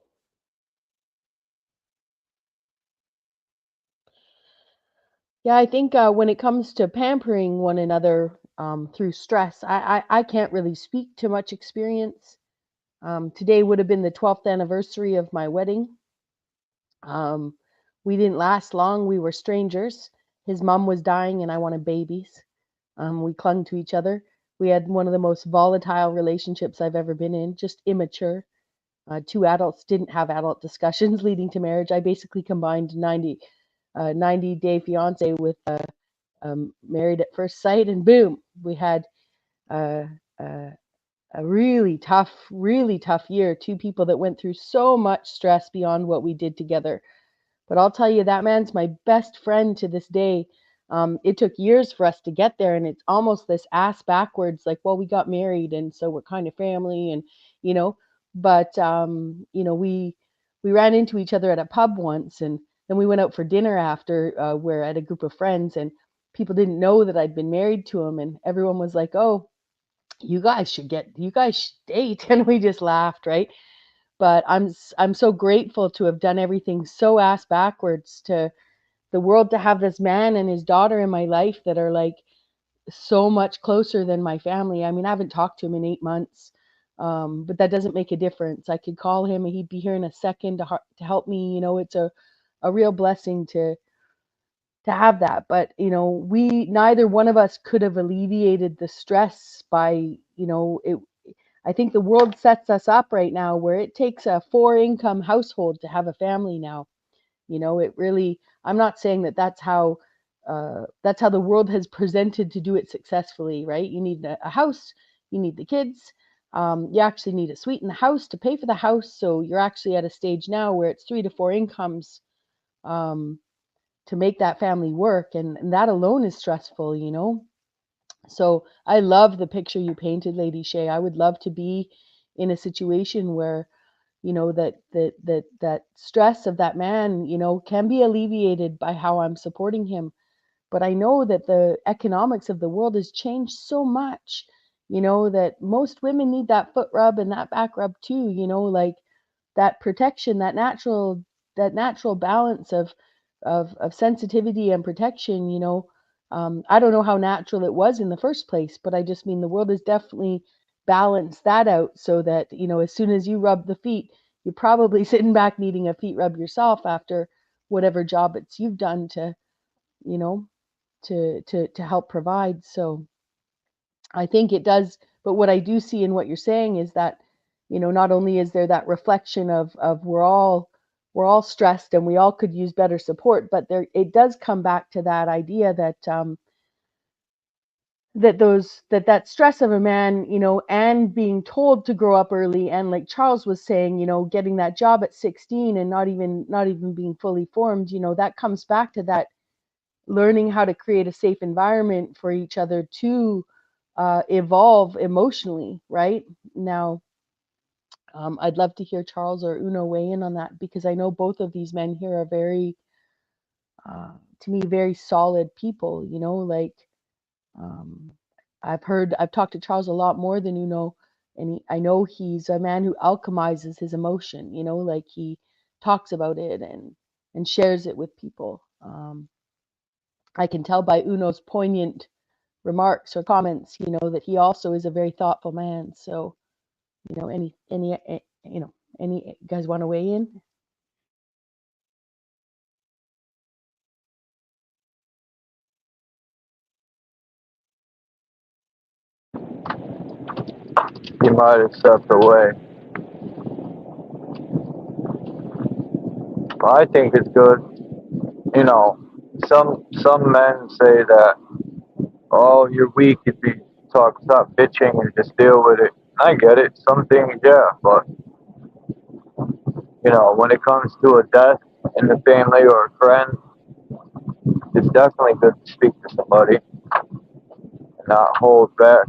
Yeah, I think when it comes to pampering one another through stress, I can't really speak to much experience. Today would have been the 12th anniversary of my wedding. We didn't last long. We were strangers. His mom was dying, and I wanted babies. We clung to each other. We had one of the most volatile relationships I've ever been in, just immature. Two adults didn't have adult discussions leading to marriage. I basically combined 90-day fiance with married at first sight, and boom, we had uh, uh, a really tough year. Two people that went through so much stress beyond what we did together. But I'll tell you, that man's my best friend to this day. It took years for us to get there, and it's almost this ass backwards, like, well, we got married, and so we're kind of family, and you know. But we ran into each other at a pub once, and then we went out for dinner after. We're at a group of friends, and people didn't know that I'd been married to him, and everyone was like, "Oh, you guys should date," and we just laughed, right? But I'm so grateful to have done everything so ass backwards to the world, to have this man and his daughter in my life that are like so much closer than my family. I mean, I haven't talked to him in 8 months, but that doesn't make a difference. I could call him and he'd be here in a second to help me. It's a real blessing to have that. But we neither one of us could have alleviated the stress by it. I think the world sets us up right now where it takes a 4 income household to have a family now. It really, I'm not saying that that's how the world has presented to do it successfully, right? You need a house, you need the kids, you actually need a suite in the house to pay for the house. So you're actually at a stage now where it's 3 to 4 incomes um, to make that family work. And that alone is stressful. So I love the picture you painted, Lady Shay. I would love to be in a situation where that stress of that man can be alleviated by how I'm supporting him. But I know that the economics of the world has changed so much, that most women need that foot rub and that back rub too, like that protection, that natural balance of sensitivity and protection. I don't know how natural it was in the first place, but I just mean the world has definitely balanced that out so that as soon as you rub the feet, you're probably sitting back needing a feet rub yourself after whatever job it's you've done to you know to help provide. So I think it does. But what I do see in what you're saying is that not only is there that reflection of we're all stressed and we all could use better support, but there it does come back to that idea that stress of a man, and being told to grow up early, and like Charles was saying, getting that job at 16 and not even being fully formed, that comes back to that learning how to create a safe environment for each other to evolve emotionally, right? Now, I'd love to hear Charles or Uno weigh in on that, because I know both of these men here are very, to me, very solid people, like um, I've talked to Charles a lot more than and I know he's a man who alchemizes his emotion, like he talks about it and shares it with people. I can tell by Uno's poignant remarks or comments, that he also is a very thoughtful man. So, any guys want to weigh in? You might have stepped away. I think it's good. You know, some men say that, oh, you're weak if you stop bitching and just deal with it. I get it. Some things, yeah, but when it comes to a death in the family or a friend, it's definitely good to speak to somebody and not hold back.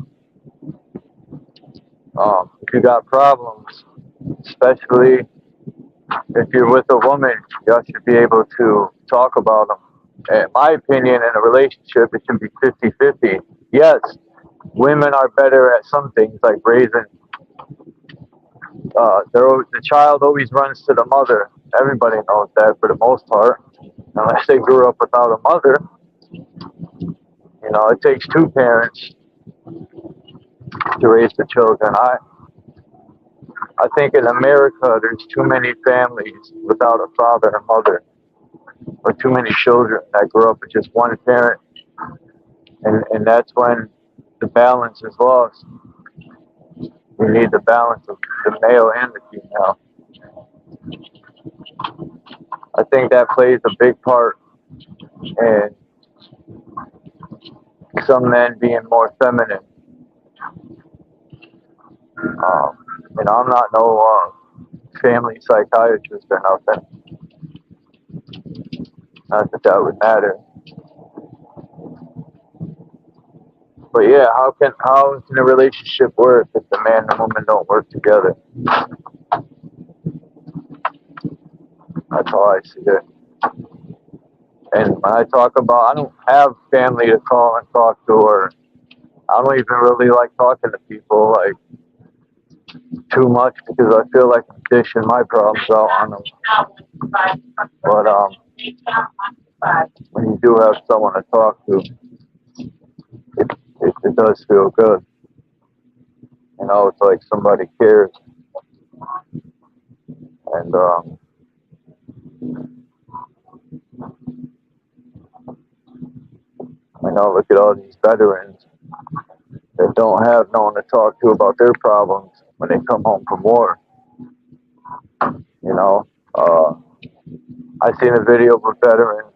If you got problems, especially if you're with a woman, y'all should be able to talk about them. In my opinion, in a relationship, it should be 50-50. Yes, women are better at some things like raising. The child always runs to the mother. Everybody knows that for the most part, unless they grew up without a mother. You know, it takes two parents to raise the children. I think in America, there's too many families without a father and mother, or too many children that grow up with just one parent, and that's when the balance is lost. We need the balance of the male and the female. I think that plays a big part in some men being more feminine. You know, I'm not no family psychiatrist or nothing. Not that that would matter. But yeah, how can a relationship work if the man and woman don't work together? That's how I see it. And when I talk about, I don't have family to call and talk to, or I don't even really like talking to people like too much because I feel like I'm dishing my problems out on them. But when you do have someone to talk to, it does feel good. You know, it's like somebody cares. And I know, look at all these veterans that don't have no one to talk to about their problems when they come home from war. You know, I seen a video of a veteran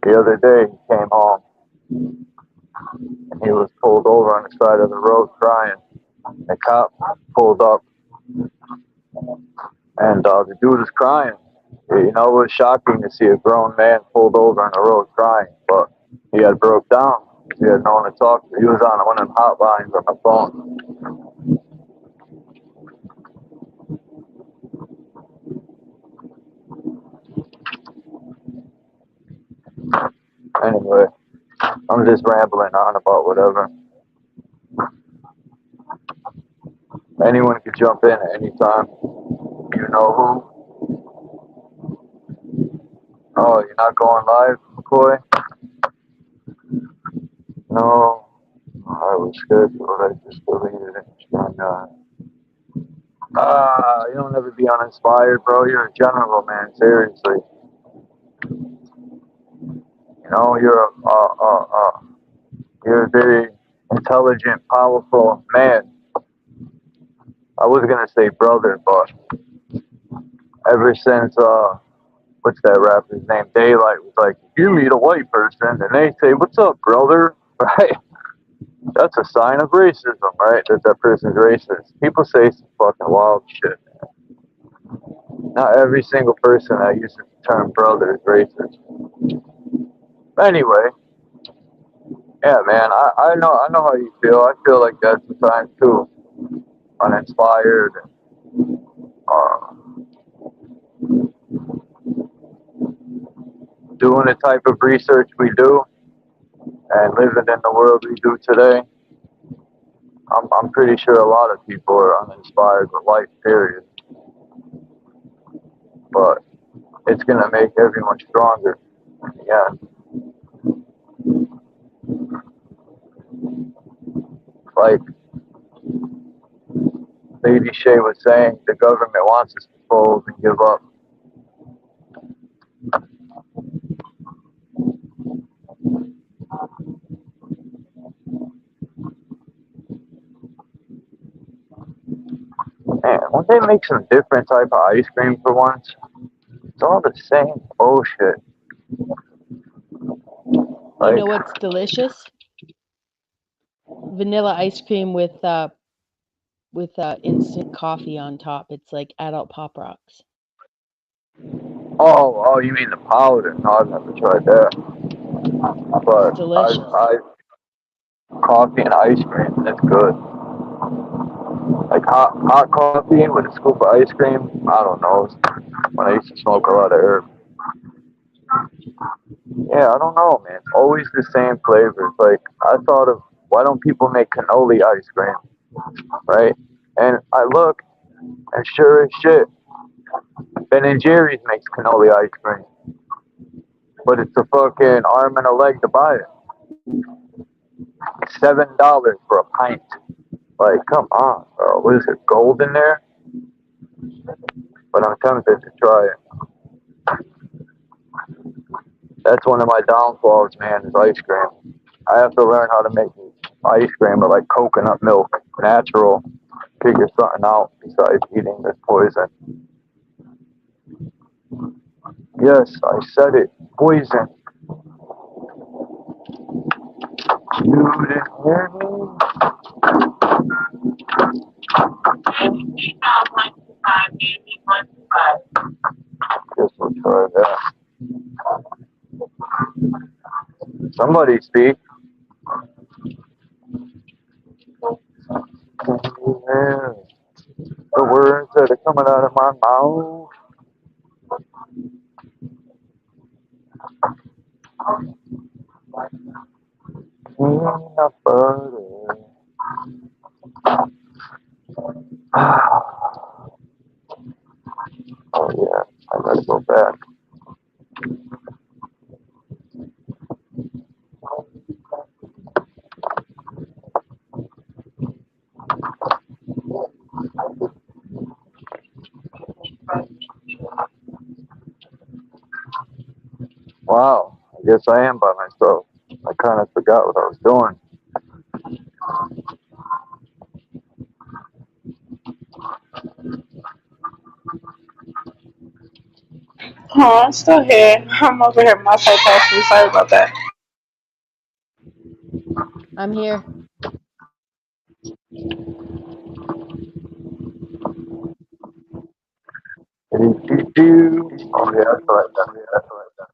the other day. He came home and he was pulled over on the side of the road crying. The cop pulled up and the dude was crying. You know, it was shocking to see a grown man pulled over on the road crying, but he had broke down. He had no one to talk to. He was on one of them hotlines on the phone. Anyway, I'm just rambling on about whatever. Anyone can jump in at any time. You know who? Oh, you're not going live, McCoy? No. I was scheduled. I just deleted it. You don't ever be uninspired, bro. You're a general, man. Seriously. You know, you're a very intelligent, powerful man. I was gonna say brother, but ever since what's that rapper's name? Daylight was like, if you meet a white person and they say, "What's up, brother?" Right? That's a sign of racism, right? That person's racist. People say some fucking wild shit, man. Not every single person that uses the term brother is racist. Anyway, yeah, man, I know how you feel. I feel like that sometimes too. Uninspired and doing the type of research we do and living in the world we do today. I'm pretty sure a lot of people are uninspired with life, period. But it's gonna make everyone stronger. Yeah. Like Lady Shay was saying, the government wants us to fold and give up. Man, won't they make some different type of ice cream for once? It's all the same bullshit. Like, you know what's delicious? Vanilla ice cream with instant coffee on top. It's like adult Pop Rocks. Oh, you mean the powder? No, I've never tried that. But it's delicious. I coffee and ice cream, that's good. Like hot coffee with a scoop of ice cream. I don't know. When I used to smoke a lot of herb. Yeah, I don't know, man. Always the same flavors. Like I thought of why don't people make cannoli ice cream, right? And I looked, and sure as shit, Ben and Jerry's makes cannoli ice cream, but it's a fucking arm and a leg to buy it. $7 for a pint. Like, come on, bro. What is it? Gold in there? But I'm tempted to try it. That's one of my downfalls, man, is ice cream. I have to learn how to make ice cream with like coconut milk, natural. Figure something out besides eating this poison. Yes, I said it. Poison. You didn't hear me? Guess we'll try that. Somebody speak. Can you hear the words that are coming out of my mouth? Peanut butter. Oh yeah, I gotta go back. Wow, I guess I am by myself. I kind of forgot what I was doing. Oh, I'm still here. I'm over here multitasking. Sorry about that. I'm here. Oh yeah, that's what I done. Yeah, that's what I done.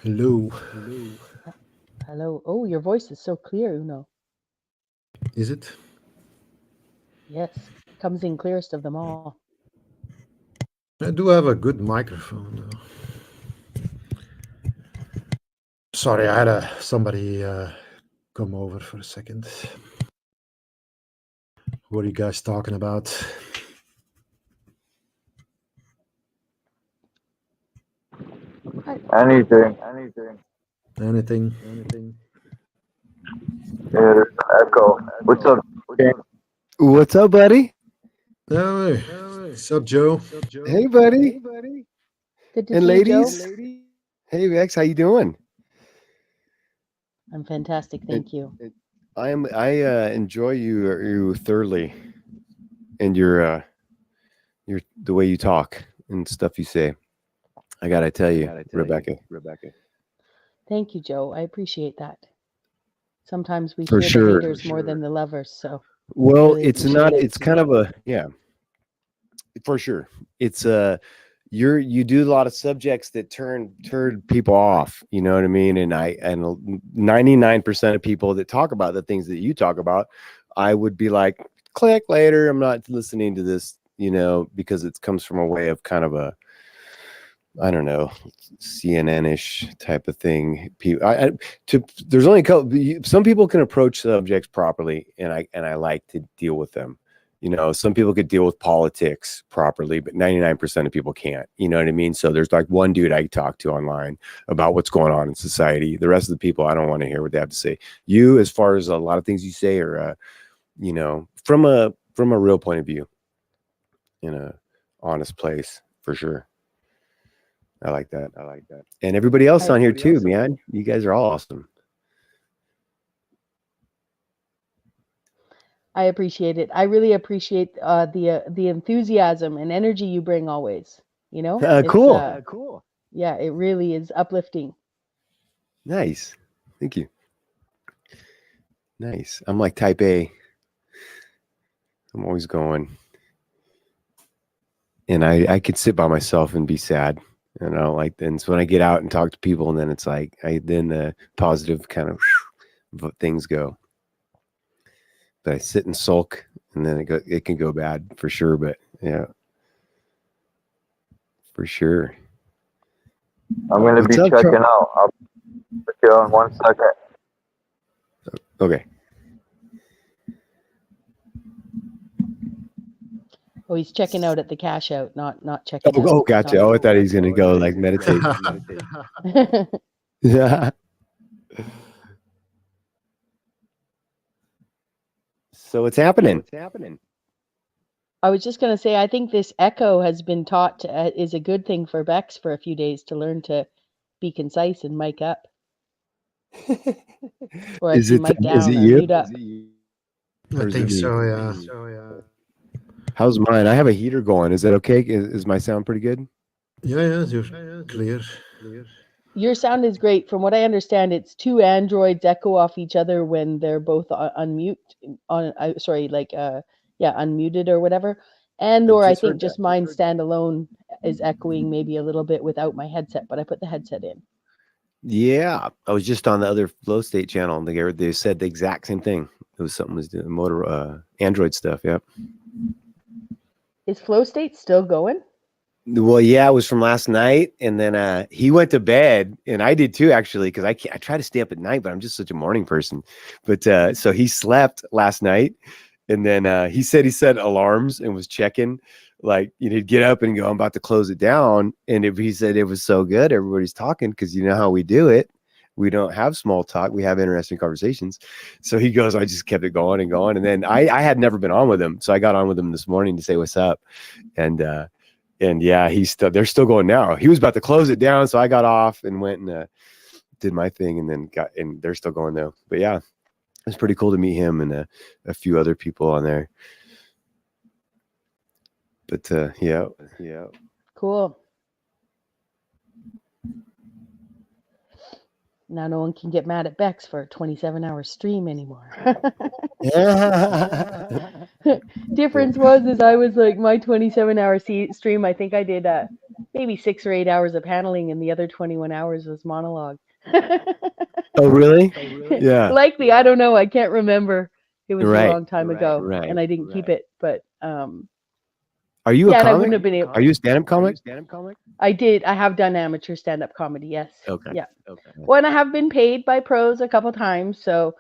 Hello. Hello. Oh, your voice is so clear, Uno. Is it? Yes, comes in clearest of them all. I do have a good microphone, though. Sorry, I had somebody come over for a second. What are you guys talking about? Anything. Anything? Yeah, there's an echo. What's up, King? What's up, buddy? Oh, hey. What's up, Joe? Hey, buddy. Good to And see ladies. you, Joe. Hey, Vex, how you doing? I'm fantastic, thank you. I enjoy you thoroughly, and your the way you talk and stuff you say. I gotta tell you, Rebecca. Thank you, Joe. I appreciate that. Sometimes we For fear sure. the haters more than the lovers, so Well, really it's appreciate not. it. It's kind of a for sure. It's you do a lot of subjects that turn people off. You know what I mean? And 99% of people that talk about the things that you talk about, I would be like, click later. I'm not listening to this. You know, because it comes from a way of kind of a, I don't know, CNN-ish type of thing. There's only a couple. Some people can approach subjects properly, and I like to deal with them. You know, some people could deal with politics properly, but 99% of people can't. You know what I mean? So there's like one dude I talk to online about what's going on in society. The rest of the people, I don't want to hear what they have to say. You, as far as a lot of things you say, are, you know, from a real point of view, in a honest place, for sure. I like that. And everybody else on here too, man. You guys are all awesome. I appreciate it. I really appreciate the enthusiasm and energy you bring always. You know, Cool. Yeah, it really is uplifting. Nice. Thank you. Nice. I'm like type A. I'm always going. And I could sit by myself and be sad. And I don't like then. So when I get out and talk to people, and then it's like then the positive kind of things go. But I sit and sulk, and then it can go bad for sure. But yeah, for sure. I'm going to be checking out. I'll put you on 1 second. Okay. Oh, he's checking out at the cash out, not checking out. Oh, gotcha. Oh, I thought he was going to go like meditate. Yeah. So what's happening? I was just going to say, I think this echo has been taught to, is a good thing for Bex for a few days to learn to be concise and mic up. Or Is it mic down is it or you? mute up. I think so, yeah. How's mine? I have a heater going. Is that okay? Is my sound pretty good? Yeah, you're clear. Your sound is great. From what I understand, it's two androids echo off each other when they're both unmuted or whatever. And or I think just mine standalone is echoing maybe a little bit without my headset, but I put the headset in. Yeah, I was just on the other Flow State channel, and they said the exact same thing. It was something was doing Android stuff. Yep. Is Flow State still going? Well, yeah, it was from last night, and then he went to bed, and I did too, actually, because I try to stay up at night, but I'm just such a morning person. But so he slept last night, and then he said he set alarms and was checking, like he'd get up and go, "I'm about to close it down," and he said it was so good, everybody's talking because you know how we do it. We don't have small talk. We have interesting conversations. So he goes, I just kept it going and going. And then I had never been on with him. So I got on with him this morning to say what's up. And yeah, they're still going now. He was about to close it down. So I got off and went and did my thing and they're still going though. But yeah, it's pretty cool to meet him and a few other people on there. But yeah. Cool. Now no one can get mad at Bex for a 27-hour stream anymore. Difference was I was like my 27-hour stream. I think I did maybe 6 or 8 hours of paneling, and the other 21 hours was monologue. Oh really? Yeah. Likely, I don't know. I can't remember. It was a long time ago, right, and I didn't keep it. But are you a comic? I wouldn't have been able. Are you a stand-up comic? I did. I have done amateur stand-up comedy. Yes. Okay. Yeah. Okay. Well, and I have been paid by pros a couple times, so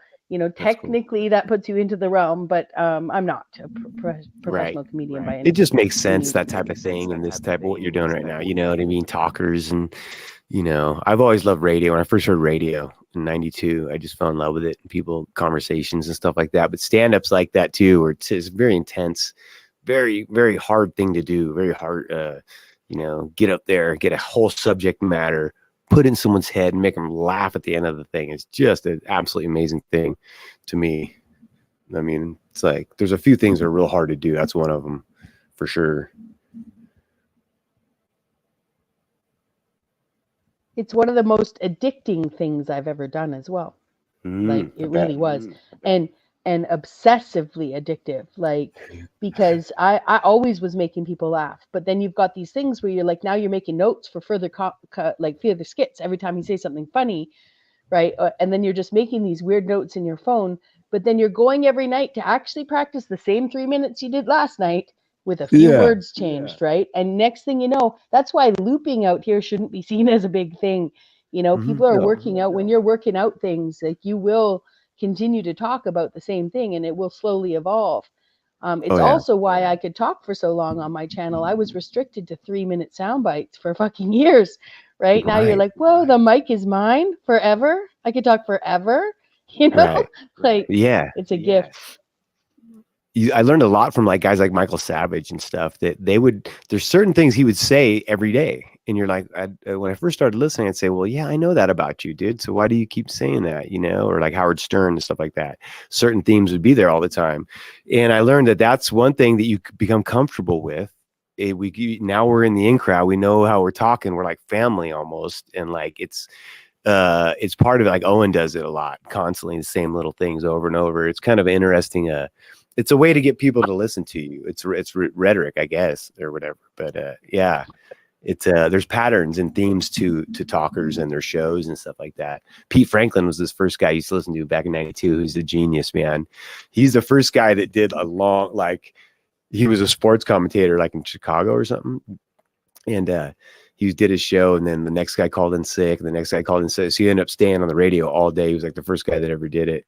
technically cool. that puts you into the realm. But I'm not a professional comedian by any. It just makes sense, that type of thing, and this type of what you're doing right now. You know what I mean? Talkers and I've always loved radio. When I first heard radio in '92, I just fell in love with it, and people conversations and stuff like that. But stand-ups like that too, where it's very intense. Very, very hard thing to do. Very hard, get up there, get a whole subject matter, put in someone's head and make them laugh at the end of the thing. It's just an absolutely amazing thing to me. I mean, it's like, there's a few things that are real hard to do. That's one of them for sure. It's one of the most addicting things I've ever done as well. Like it really was. And obsessively addictive, because I always was making people laugh. But then you've got these things where you're like, now you're making notes for further further skits every time you say something funny, right? And then you're just making these weird notes in your phone. But then you're going every night to actually practice the same 3 minutes you did last night with a few words changed, right? And next thing you know, that's why looping out here shouldn't be seen as a big thing. People are working out. When you're working out things, like you will continue to talk about the same thing and it will slowly evolve. It's also why I could talk for so long on my channel. I was restricted to 3-minute sound bites for fucking years. Right now you're like, whoa, the mic is mine forever. I could talk forever. It's a gift. I learned a lot from guys like Michael Savage and stuff, that there's certain things he would say every day. And you're like, when I first started listening, I'd say, well, yeah, I know that about you, dude. So why do you keep saying that? Or like Howard Stern and stuff like that. Certain themes would be there all the time. And I learned that that's one thing that you become comfortable with. now we're in the in crowd. We know how we're talking. We're like family almost, and like it's part of it. Like Owen does it a lot, constantly the same little things over and over. It's kind of interesting. It's a way to get people to listen to you. It's rhetoric, I guess, or whatever. But yeah, it's there's patterns and themes to talkers and their shows and stuff like that. Pete Franklin was this first guy I used to listen to back in '92. Who's a genius, man. He's the first guy that did a long, like, he was a sports commentator like in Chicago or something, and he did his show, and then the next guy called in sick, and the next guy called in sick, so he ended up staying on the radio all day. He was like the first guy that ever did it.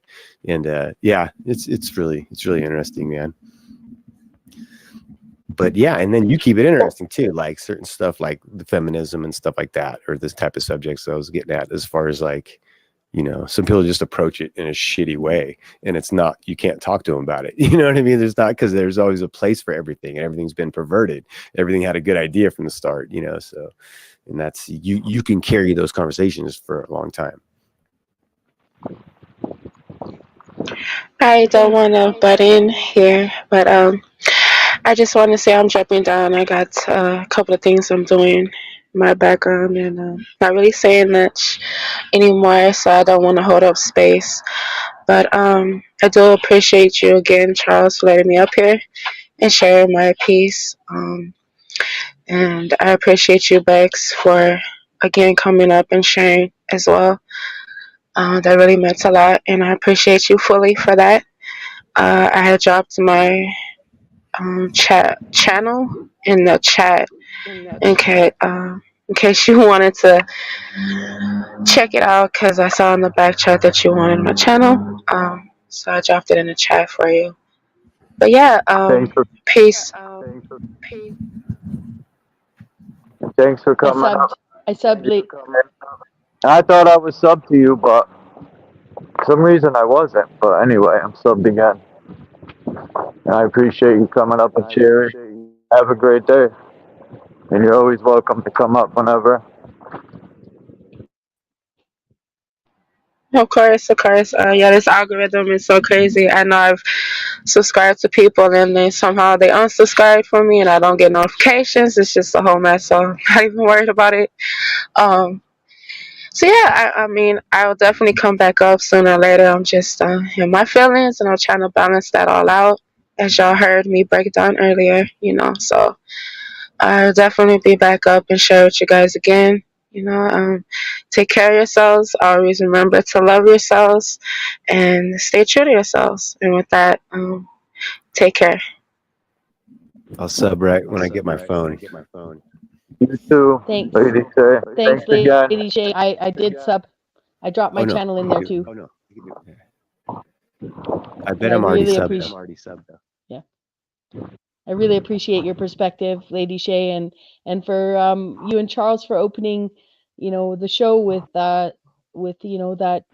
And yeah, it's really interesting, man. But yeah, and then you keep it interesting too, like certain stuff like the feminism and stuff like that, or this type of subjects I was getting at, as far as like, you know, some people just approach it in a shitty way, and it's not, you can't talk to them about it. You know what I mean? There's not, because there's always a place for everything, and everything's been perverted. Everything had a good idea from the start, you know. So, and that's, you can carry those conversations for a long time. I don't want to butt in here, but I just want to say I'm jumping down. I got a couple of things I'm doing in my background, and not really saying much anymore, so I don't want to hold up space. But I do appreciate you again, Charles, for letting me up here and sharing my piece. And I appreciate you, Bex, for again coming up and sharing as well. That really meant a lot, and I appreciate you fully for that. I had dropped my channel in the chat in case you wanted to check it out, because I saw in the back chat that you wanted my channel. So I dropped it in the chat for you. But yeah, peace. Thanks for coming up. I subbed late. I thought I was sub to you, but for some reason I wasn't. But anyway, I'm subbed again. I appreciate you coming up and sharing. Have a great day. And you're always welcome to come up whenever. Of course, of course. Yeah, this algorithm is so crazy. I know I've subscribed to people, and then somehow they unsubscribe from me, and I don't get notifications. It's just a whole mess, so I'm not even worried about it. So yeah, I mean, I will definitely come back up sooner or later. I'm just in my feelings, and I'm trying to balance that all out, as y'all heard me break it down earlier, you know. So I'll definitely be back up and share with you guys again. You know, take care of yourselves. Always remember to love yourselves and stay true to yourselves. And with that, take care. I'll sub right when I get my phone. You too. Thanks. Lady Shay. Thanks, again. Lady Shay. I did sub. I dropped my channel in there too. Oh no. I bet I'm already subbed. Yeah. I really appreciate your perspective, Lady Shay, and for you and Charles for opening, you know, the show with you know, that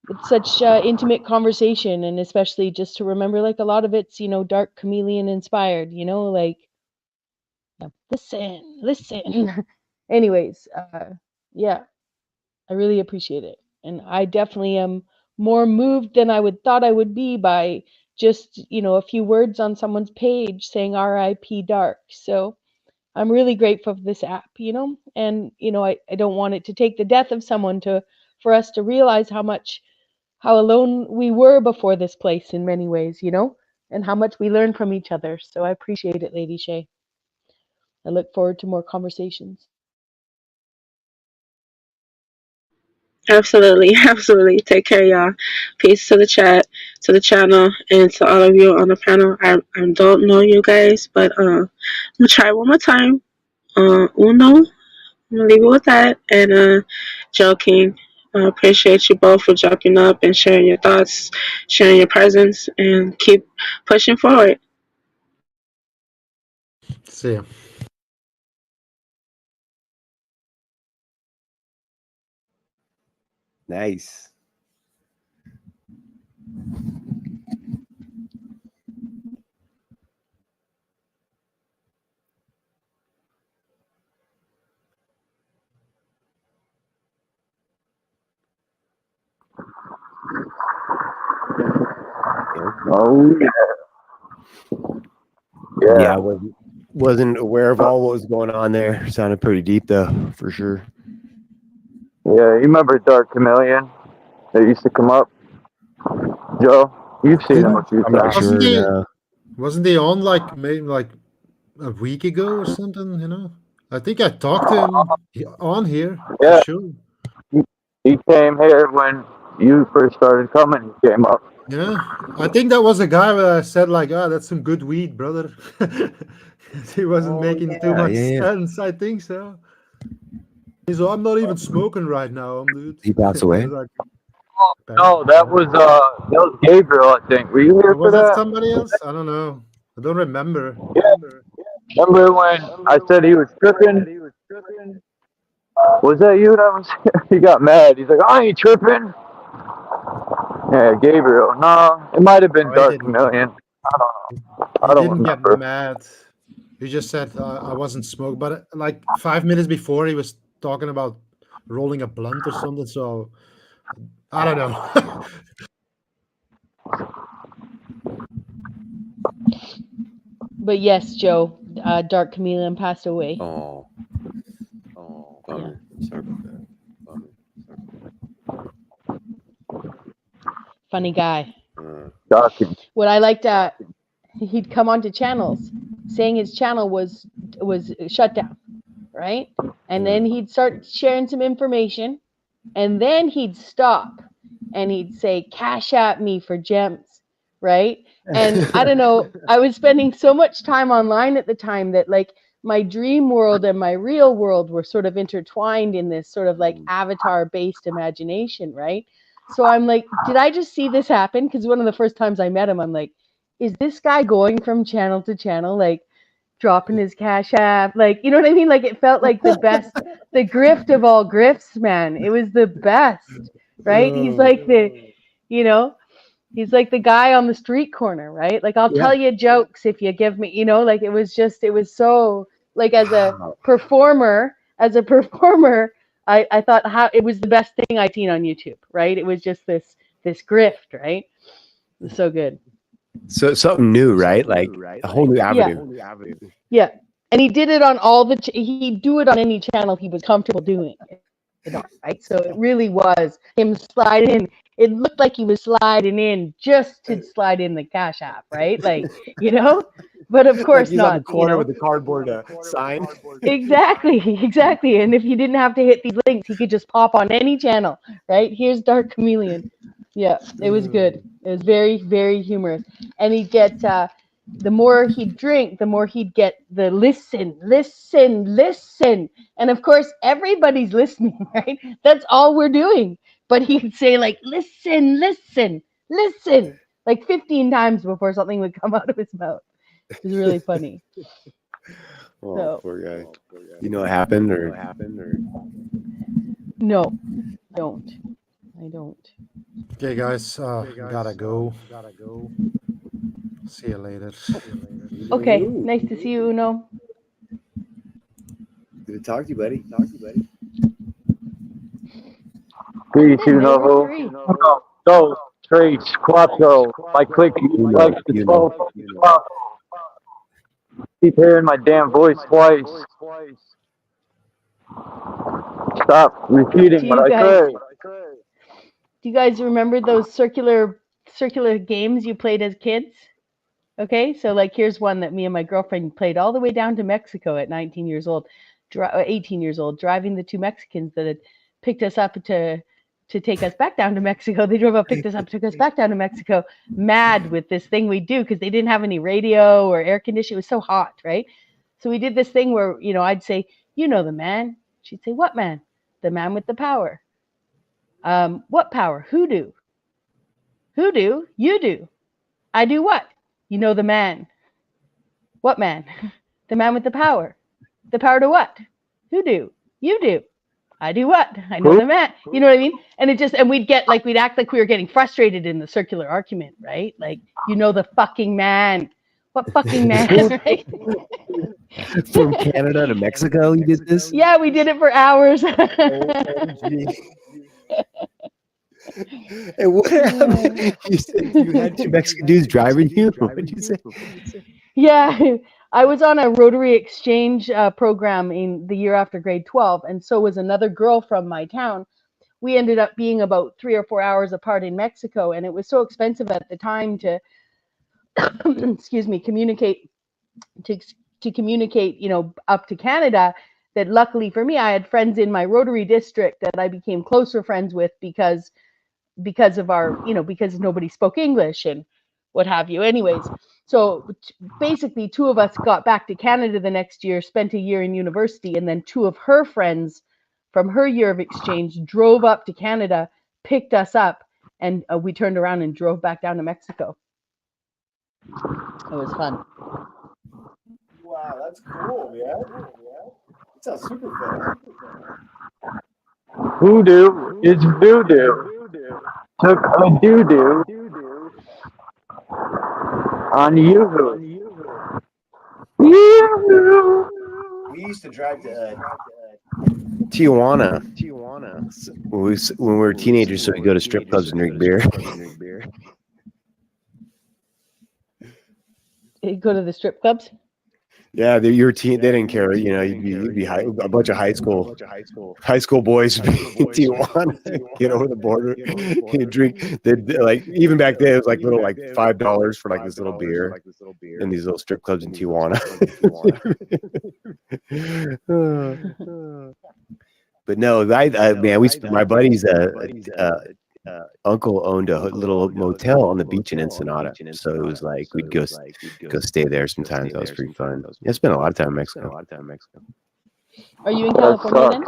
with such intimate conversation, and especially just to remember, like, a lot of it's, you know, dark Chameleon inspired, you know, like, yeah, listen. Anyways, yeah, I really appreciate it, and I definitely am more moved than I would thought I would be by just, you know, a few words on someone's page saying R.I.P. Dark. So I'm really grateful for this app, you know, and, you know, I don't want it to take the death of someone for us to realize how alone we were before this place in many ways, you know, and how much we learned from each other. So I appreciate it, Lady Shay. I look forward to more conversations. Absolutely, absolutely. Take care, y'all. Peace to the chat, to the channel, and to all of you on the panel. I don't know you guys, but I'm gonna try one more time. Uno. I'm gonna leave it with that. And joking. I appreciate you both for jumping up and sharing your thoughts, sharing your presence, and keep pushing forward. See ya. Nice. Oh yeah. Yeah, wasn't aware of all what was going on there. Sounded pretty deep though, for sure. Yeah, you remember Dark Chameleon that used to come up? Joe, you've seen him a few I'm not times. sure. Wasn't he on like maybe like a week ago or something? You know, I think I talked to him on here. Yeah, For sure. he came here when you first started coming. He came up. Yeah, I think that was a guy where I said like, "Ah, that's some good weed, brother." He wasn't making too much sense. I think so. He's like, I'm not even smoking right now, dude. He passed away. Like, No, that was Gabriel, I think. Were you here for was that that? somebody else? I don't know. I don't remember. Yeah. Remember when I said he was tripping? Was that you that was? He got mad. He's like, I ain't tripping. Yeah, Gabriel. No, it might have been No, he Dark didn't. Chameleon. I don't know. He I don't didn't get remember. mad. He just said I wasn't smoking. But like 5 minutes before, he was talking about rolling a blunt or something. So I don't know. But yes, Joe, Dark Chameleon passed away. Oh, bummer. Sorry about that. Funny guy. Shocking. What I liked, he'd come onto channels saying his channel was shut down, right? And then he'd start sharing some information, and then he'd stop and he'd say, "Cash at me for gems," right? And I don't know, I was spending so much time online at the time that like my dream world and my real world were sort of intertwined in this sort of like avatar-based imagination, right? So I'm like, did I just see this happen? Because one of the first times I met him, I'm like, is this guy going from channel to channel, like dropping his cash app? Like, you know what I mean? Like it felt like the best, the grift of all grifts, man. It was the best, right? He's like the, you know, he's like the guy on the street corner, right? Like, I'll tell you jokes if you give me, you know, like it was so, like as a performer, I thought how it was the best thing I'd seen on YouTube, right? It was just this grift, right? It was so good. So something new, right? Like a whole new avenue. Yeah. And he did it on he'd do it on any channel he was comfortable doing it on, right? So it really was him sliding in. It looked like he was sliding in just to slide in the Cash App, right? Like, you know, but of course like he's not. on the corner, you know? with the cardboard sign. Exactly. And if he didn't have to hit these links, he could just pop on any channel, right? Here's Dark Chameleon. Yeah, it was good. It was very, very humorous. And he'd get, the more he'd drink, the more he'd get the listen. And of course, everybody's listening, right? That's all we're doing. But he'd say like, listen, like 15 times before something would come out of his mouth. It was really funny. Oh, poor guy. You know what happened or? No, I don't. Okay, guys, gotta go. See you later. Okay, nice to see you, Uno. Good to talk to you, buddy. Peace, you know. Dos, tres, cuatro. I click like the 12. Keep hearing my damn voice twice. Stop repeating what I say. Do you guys remember those circular games you played as kids? Okay, so like here's one that me and my girlfriend played all the way down to Mexico at 18 years old, driving the two Mexicans that had picked us up to take us back down to Mexico. They drove up, picked us up, took us back down to Mexico, mad with this thing we do because they didn't have any radio or air conditioning. It was so hot, right? So we did this thing where, you know, I'd say, you know the man. She'd say, what man? The man with the power. What power? Who do? Who do? You do. I do what? You know the man. What man? The man with the power. The power to what? Who do? You do. I do what? I know the man. You know what I mean? And we'd act like we were getting frustrated in the circular argument, right? Like, you know the fucking man. What fucking man, right? From Canada to Mexico, you did this? Yeah, we did it for hours. And what happened? You said you had two Mexican dudes driving you? What did you say? Yeah, I was on a Rotary exchange program in the year after grade 12, and so was another girl from my town. We ended up being about 3 or 4 hours apart in Mexico, and it was so expensive at the time to, excuse me, communicate to communicate, up to Canada, that luckily for me, I had friends in my Rotary district that I became closer friends with because of our, because nobody spoke English and what have you. Anyways, so basically 2 of us got back to Canada the next year, spent a year in university, and then 2 of her friends from her year of exchange drove up to Canada, picked us up, and we turned around and drove back down to Mexico. It was fun. Wow, that's cool, man. That sounds super fun. Voodoo is voodoo. Took a doo-doo on Yoo-hoo. Yoo-hoo. We used to drive to Tijuana when we were teenagers, so we go to strip clubs and drink beer. Go to the strip clubs? Yeah, your teen. They didn't care. You'd be a bunch of high school boys in Tijuana. Get over the border, you drink. Like even back then, it was like little like $5 for like this little beer in these little strip clubs in Tijuana. But no, man, my buddy's uncle owned a little motel on the beach in Ensenada, so it was like we'd go stay there sometimes. That was pretty fun. I spent a lot of time in Mexico. Are you in California then?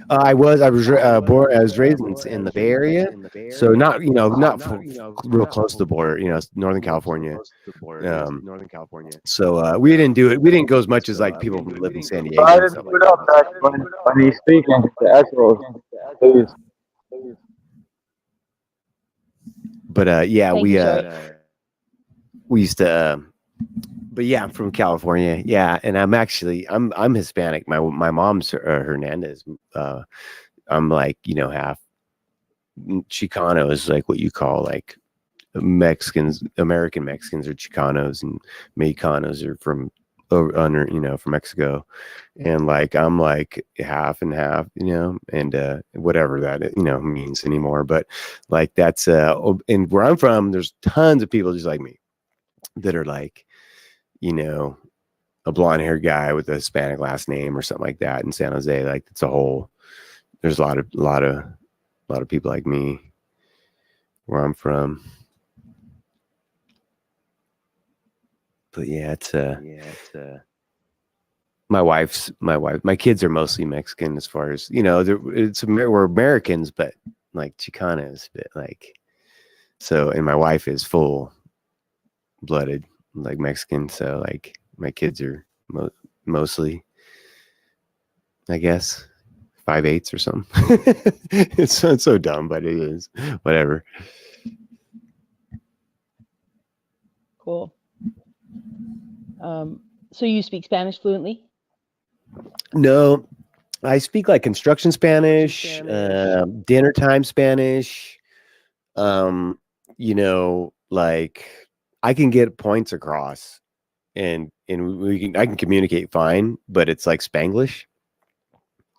I was raised in the Bay Area, so not real close to the border. Northern California. So we didn't do it. We didn't go as much as like people who live in San Diego. Try to do it up when he's speaking to echoes, please. But yeah, Thank we used to. But yeah, I'm from California. Yeah, and I'm Hispanic. My mom's Hernandez. I'm like half Chicano is like what you call like Mexicans. American Mexicans are Chicanos, and Mexicanos are from from Mexico. And like I'm like half and half, and whatever that means anymore. But like that's and where I'm from, there's tons of people just like me that are like a blonde haired guy with a Hispanic last name or something like that in San Jose. Like there's a lot of people like me where I'm from. But yeah, it's my kids are mostly Mexican as far as we're Americans, but like Chicanos, but like so, and my wife is full blooded like Mexican, so like my kids are mostly, I guess, 5/8 or something. It's so dumb, but it is whatever. Cool. So you speak Spanish fluently? No, I speak like construction Spanish, dinner time Spanish. Like I can get points across, and I can communicate fine, but it's like Spanglish,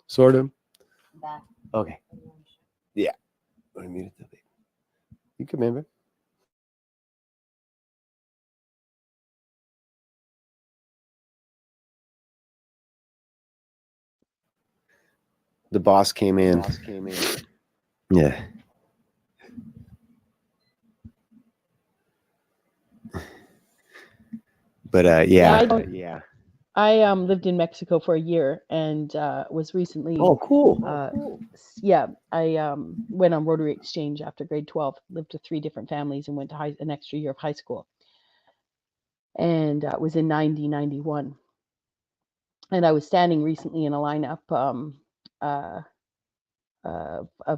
sort of. Okay. Yeah. Let me mute it. You come in, man. The boss came in. Yeah. But yeah. I lived in Mexico for a year and was recently. Oh, cool. Yeah, I went on Rotary exchange after grade 12. Lived with 3 different families and went to an extra year of high school. And it was in 91. And I was standing recently in a lineup of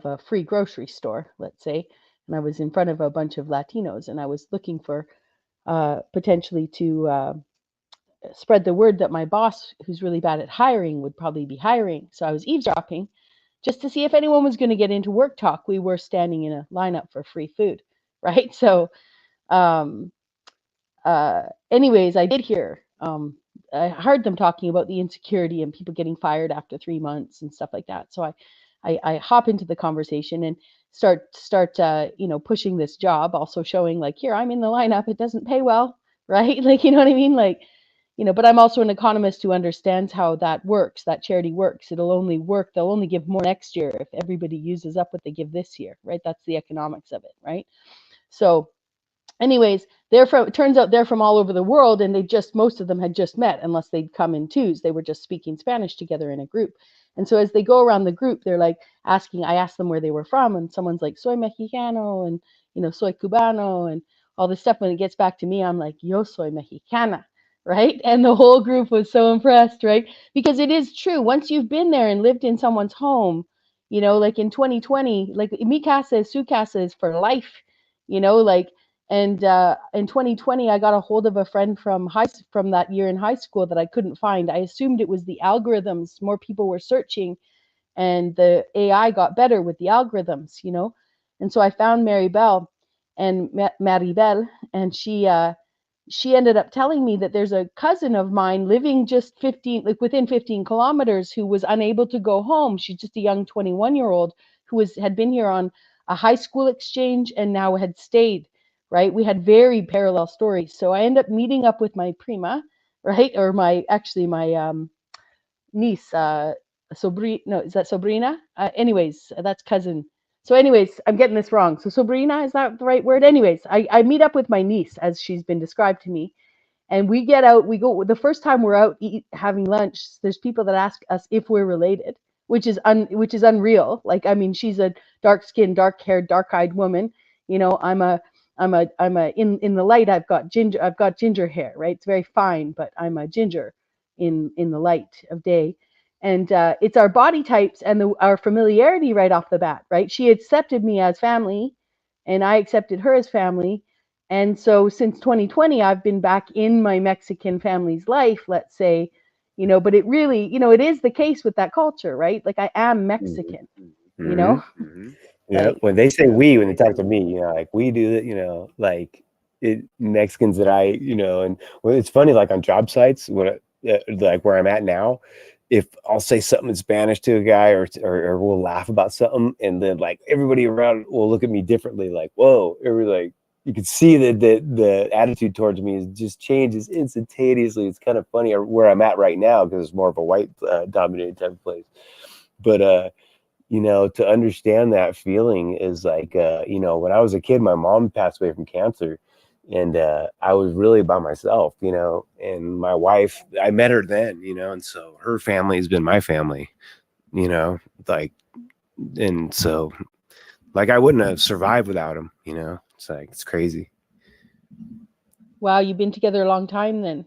a free grocery store, let's say, and I was in front of a bunch of Latinos, and I was looking for potentially to spread the word that my boss, who's really bad at hiring, would probably be hiring. So I was eavesdropping just to see if anyone was going to get into work talk. We were standing in a lineup for free food, right? So anyways, I did hear I heard them talking about the insecurity and people getting fired after 3 months and stuff like that. So I hop into the conversation and start pushing this job, also showing like, here, I'm in the lineup. It doesn't pay well, right? Like, you know what I mean? Like, but I'm also an economist who understands how that works, that charity works. It'll only work. They'll only give more next year if everybody uses up what they give this year, right? That's the economics of it, right? So anyways, it turns out they're from all over the world, and most of them had just met, unless they'd come in twos. They were just speaking Spanish together in a group. And so as they go around the group, they're like I asked them where they were from, and someone's like, soy mexicano, and soy cubano, and all this stuff. When it gets back to me, I'm like, yo soy mexicana, right? And the whole group was so impressed, right? Because it is true. Once you've been there and lived in someone's home, like in 2020, like mi casa es su casa is for life, like. And in 2020, I got a hold of a friend from that year in high school that I couldn't find. I assumed it was the algorithms. More people were searching, and the AI got better with the algorithms, And so I found Maribel, and she ended up telling me that there's a cousin of mine living just within 15 kilometers who was unable to go home. She's just a young 21-year-old who had been here on a high school exchange and now had stayed. Right? We had very parallel stories. So I ended up meeting up with my prima, right? Or my niece, no, is that sobrina? Anyways, that's cousin. So anyways, I'm getting this wrong. So sobrina, is that the right word? Anyways, I meet up with my niece as she's been described to me. And we get out, we go, the first time we're out having lunch, there's people that ask us if we're related, which is unreal. Like, I mean, she's a dark-skinned, dark-haired, dark-eyed woman. I'm in the light, I've got ginger hair, right? It's very fine, but I'm a ginger in the light of day. And it's our body types and our familiarity right off the bat, right? She accepted me as family, and I accepted her as family. And so since 2020, I've been back in my Mexican family's life, let's say, but it really, it is the case with that culture, right? Like, I am Mexican, Mm-hmm. Yeah, like, when they say we, when they talk to me, like, we do that, like Mexicans that and it's funny, like on job sites, like where I'm at now, if I'll say something in Spanish to a guy or we'll laugh about something, and then like everybody around will look at me differently, like, whoa, like, you can see that the attitude towards me just changes instantaneously. It's kind of funny where I'm at right now because it's more of a white dominated type of place. But to understand that feeling is like, when I was a kid, my mom passed away from cancer, and I was really by myself, and my wife, I met her then, and so her family has been my family, like, and so like I wouldn't have survived without him, it's like, it's crazy. Wow, you've been together a long time then.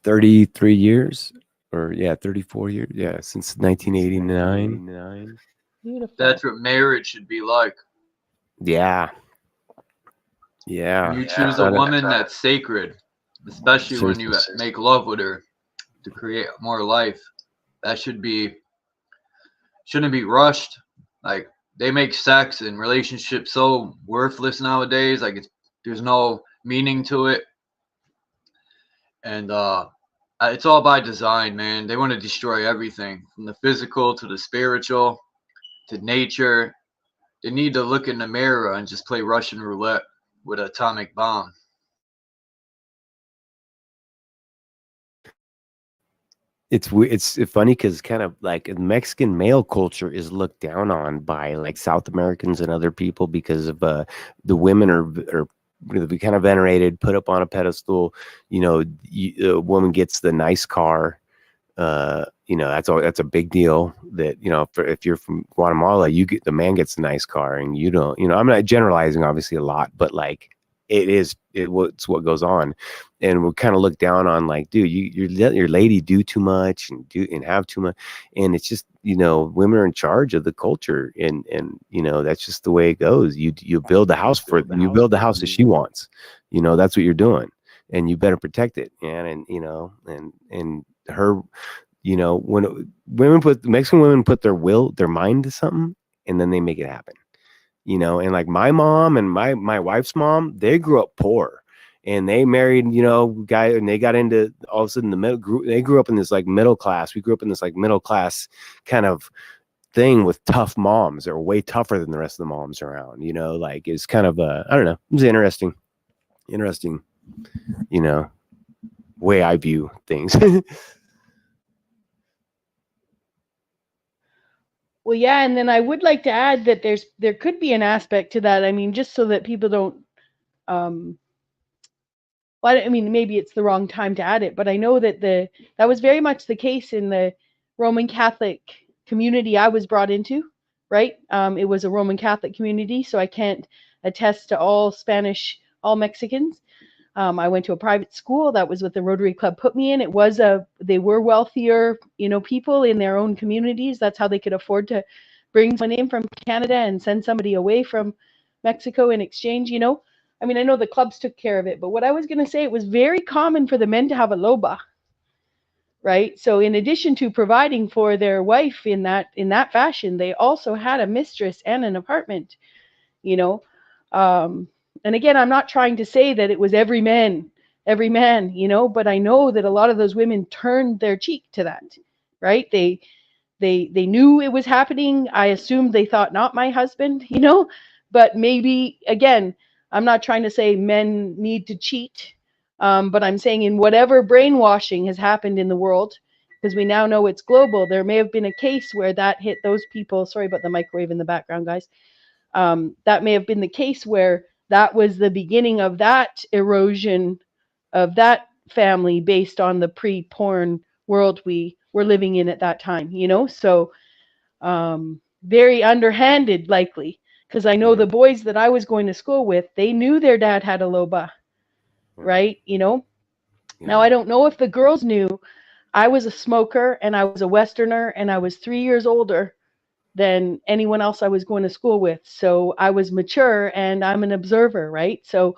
33 years. Or 34 years, since 1989. Beautiful. That's what marriage should be like. Yeah. You choose a woman that's sacred, especially when you make love with her to create more life. That shouldn't be rushed. Like, they make sex and relationships so worthless nowadays. Like, there's no meaning to it, and it's all by design, man. They want to destroy everything, from the physical to the spiritual to nature. They need to look in the mirror and just play Russian roulette with an atomic bomb. It's funny because kind of like Mexican male culture is looked down on by like South Americans and other people because of the women are be kind of venerated, put up on a pedestal. A woman gets the nice car. That's a big deal. That if you're from Guatemala, the man gets a nice car, and you don't. I'm not generalizing, obviously, a lot, but like it's what goes on, and we kind of look down on, like, dude, you let your lady do too much and have too much, and it's just women are in charge of the culture, and that's just the way it goes. You build the house you build the house that she wants, that's what you're doing, and you better protect it, and her, when Mexican women put their mind to something, and then they make it happen. And like my mom and my wife's mom, they grew up poor, and they married, you know, guy, and they got into all of a sudden they grew up in this like middle class. We grew up in this like middle class kind of thing with tough moms that were way tougher than the rest of the moms around, you know, like it's kind of I don't know, it's interesting, you know, way I view things. Well, yeah, and then I would like to add that there could be an aspect to that. I mean, just so that people don't, well, I mean, maybe it's the wrong time to add it, but I know that that was very much the case in the Roman Catholic community I was brought into, right? It was a Roman Catholic community, so I can't attest to all Spanish, all Mexicans. I went to a private school. That was what the Rotary Club put me in. They were wealthier, you know, people in their own communities. That's how they could afford to bring someone in from Canada and send somebody away from Mexico in exchange, you know. I mean, I know the clubs took care of it, but what I was going to say, it was very common for the men to have a loba, right? So in addition to providing for their wife in that fashion, they also had a mistress and an apartment, you know. And again, I'm not trying to say that it was every man, you know, but I know that a lot of those women turned their cheek to that, right? They knew it was happening. I assumed they thought not my husband, you know, but maybe, again, I'm not trying to say men need to cheat, but I'm saying in whatever brainwashing has happened in the world, because we now know it's global, there may have been a case where that hit those people. Sorry about the microwave in the background, guys. That may have been the case where that was the beginning of that erosion of that family based on the pre-porn world we were living in at that time, you know? So very underhanded, likely, because I know the boys that I was going to school with, they knew their dad had a loba, right? You know? Now, I don't know if the girls knew. I was a smoker and I was a Westerner and I was 3 years older than anyone else I was going to school with. So I was mature and I'm an observer, right? So,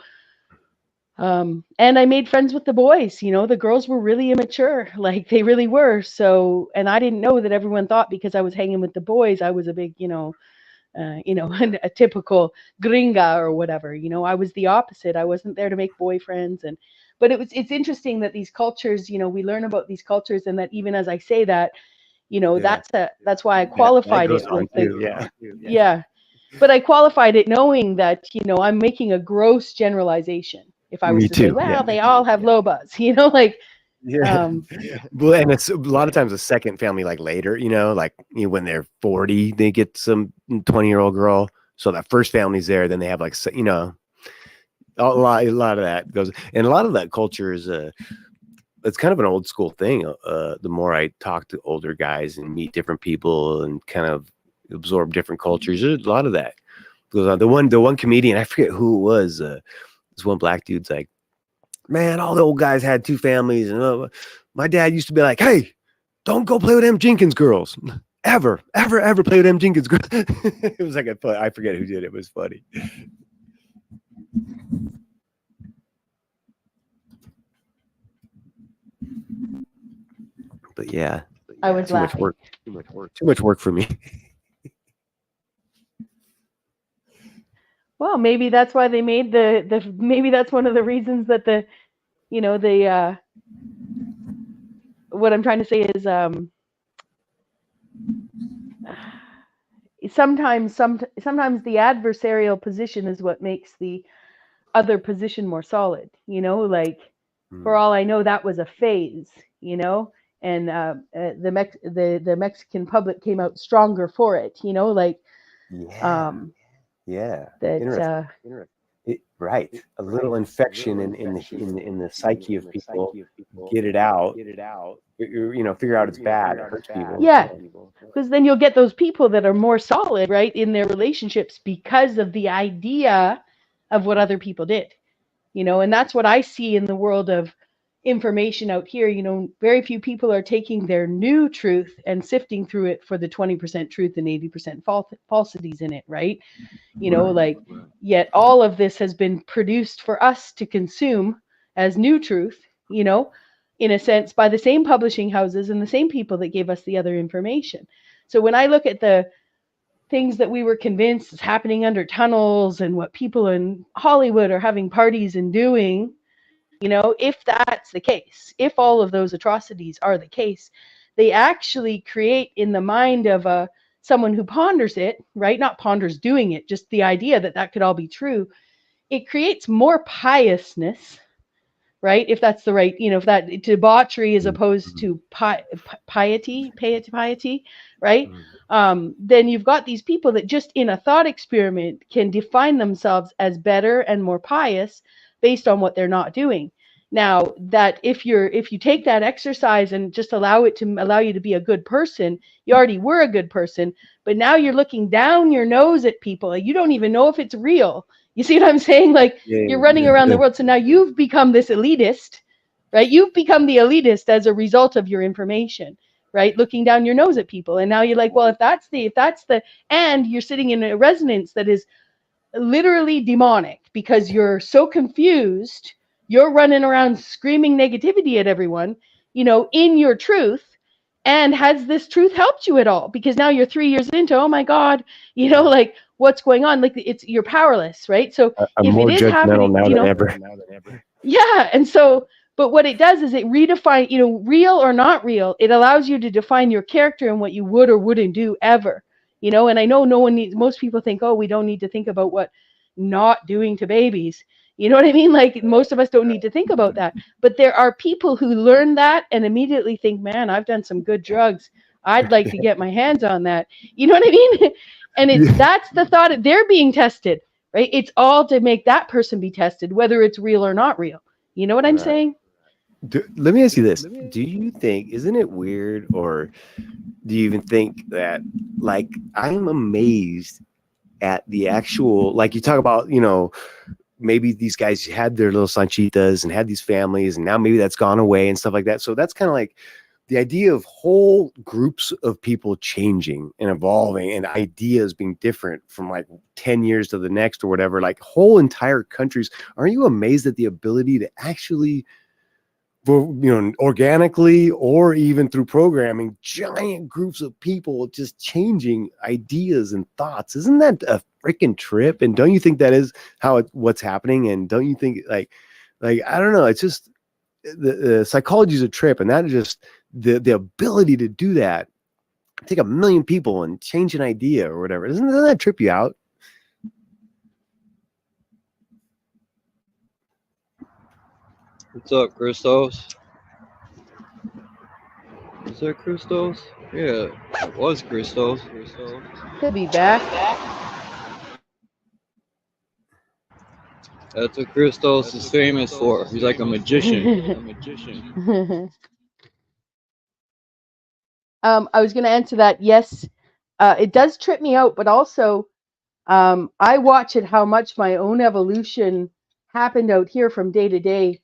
and I made friends with the boys, you know, the girls were really immature, like they really were. So, and I didn't know that everyone thought because I was hanging with the boys, I was a big, you know, a typical gringa or whatever, you know. I was the opposite. I wasn't there to make boyfriends. But it's interesting that these cultures, you know, we learn about these cultures, and that even as I say that, you know, that's why I qualified it with yeah. But I qualified it knowing that, you know, I'm making a gross generalization. If I was to say, well, they all have lobas, you know, like, well, and it's a lot of times a second family, like later, you know, like when they're 40, they get some 20-year-old girl. So that first family's there, then they have like, you know, a lot of that goes, and a lot of that culture is it's kind of an old school thing. The more I talk to older guys and meet different people and kind of absorb different cultures, there's a lot of that goes on. The one comedian, I forget who it was, this one black dude's like, man, all the old guys had two families, and my dad used to be like, hey, don't go play with them Jenkins girls. Ever play with them Jenkins girls. It was like I forget who did it. It was funny. But yeah, I was too much work for me. Well, maybe that's why they made maybe that's one of the reasons that you know, what I'm trying to say is sometimes the adversarial position is what makes the other position more solid, you know, like for all I know, that was a phase, you know, and the Mexican public came out stronger for it, you know, like that right, a little infection in the psyche of people, get it out, you know, figure out it's bad, it hurts people. Yeah, because then you'll get those people that are more solid, right, in their relationships because of the idea of what other people did, you know. And that's what I see in the world of information out here. You know, very few people are taking their new truth and sifting through it for the 20% truth and 80% falsities in it, right? You know, like, yet all of this has been produced for us to consume as new truth, you know, in a sense, by the same publishing houses and the same people that gave us the other information. So when I look at the things that we were convinced is happening under tunnels and what people in Hollywood are having parties and doing, You know, if that's the case, if all of those atrocities are the case, they actually create in the mind of someone who ponders it, right? Not ponders doing it, just the idea that that could all be true. It creates more piousness, right? If that's the right, you know, if that debauchery as opposed to piety, right? Then you've got these people that just in a thought experiment can define themselves as better and more pious based on what they're not doing. Now, that if you take that exercise and just allow you to be a good person, you already were a good person, but now you're looking down your nose at people. You don't even know if it's real. You see what I'm saying? Like, you're running around the world. So now you've become this elitist, right? You've become the elitist as a result of your information, right? Looking down your nose at people. And now you're like, well, if that's the, and you're sitting in a resonance that is literally demonic because you're so confused, you're running around screaming negativity at everyone, you know, in your truth. And has this truth helped you at all? Because now you're 3 years into, oh my God, you know, like, what's going on? Like, you're powerless, right? So I'm if more it is judgmental happening, now you than know, ever. yeah. And so, but what it does is it redefine, you know, real or not real. It allows you to define your character and what you would or wouldn't do ever, you know. And I know no one needs, most people think, oh, we don't need to think about what not doing to babies. You know what I mean? Like, most of us don't need to think about that. But there are people who learn that and immediately think, man, I've done some good drugs. I'd like to get my hands on that. You know what I mean? And that's the thought. They're being tested, right? It's all to make that person be tested, whether it's real or not real. You know what I'm saying? Let me ask you this. Do you think, isn't it weird, or do you even think that, like, I'm amazed at the actual, like, you talk about, you know, maybe these guys had their little sanchitas and had these families, and now maybe that's gone away and stuff like that. So that's kind of like the idea of whole groups of people changing and evolving and ideas being different from like 10 years to the next or whatever, like whole entire countries. Are you amazed at the ability to actually, you know, organically or even through programming, giant groups of people just changing ideas and thoughts? Isn't that a freaking trip? And don't you think that is what's happening? And don't you think, like I don't know, it's just the psychology is a trip, and that is just the ability to do that, take 1 million people and change an idea or whatever. Doesn't that trip you out? What's up, Christos? Is that Christos? Yeah, it was Christos. He'll be back. That's what Christos is famous for. He's like a magician. I was going to answer that. Yes, it does trip me out, but also I watch it how much my own evolution happened out here from day to day.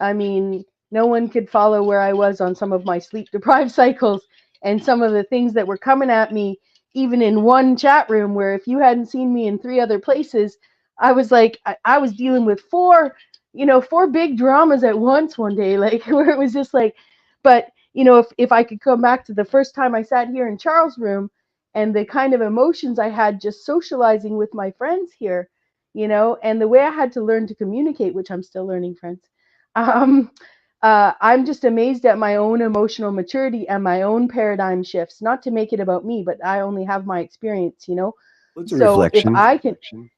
I mean, no one could follow where I was on some of my sleep deprived cycles and some of the things that were coming at me, even in one chat room where if you hadn't seen me in 3 other places, I was like, I was dealing with 4 big dramas at once one day, like where it was just like, but you know, if I could come back to the first time I sat here in Charles' room and the kind of emotions I had just socializing with my friends here, you know, and the way I had to learn to communicate, which I'm still learning, friends. I'm just amazed at my own emotional maturity and my own paradigm shifts, not to make it about me, but I only have my experience, you know? It's a So reflection.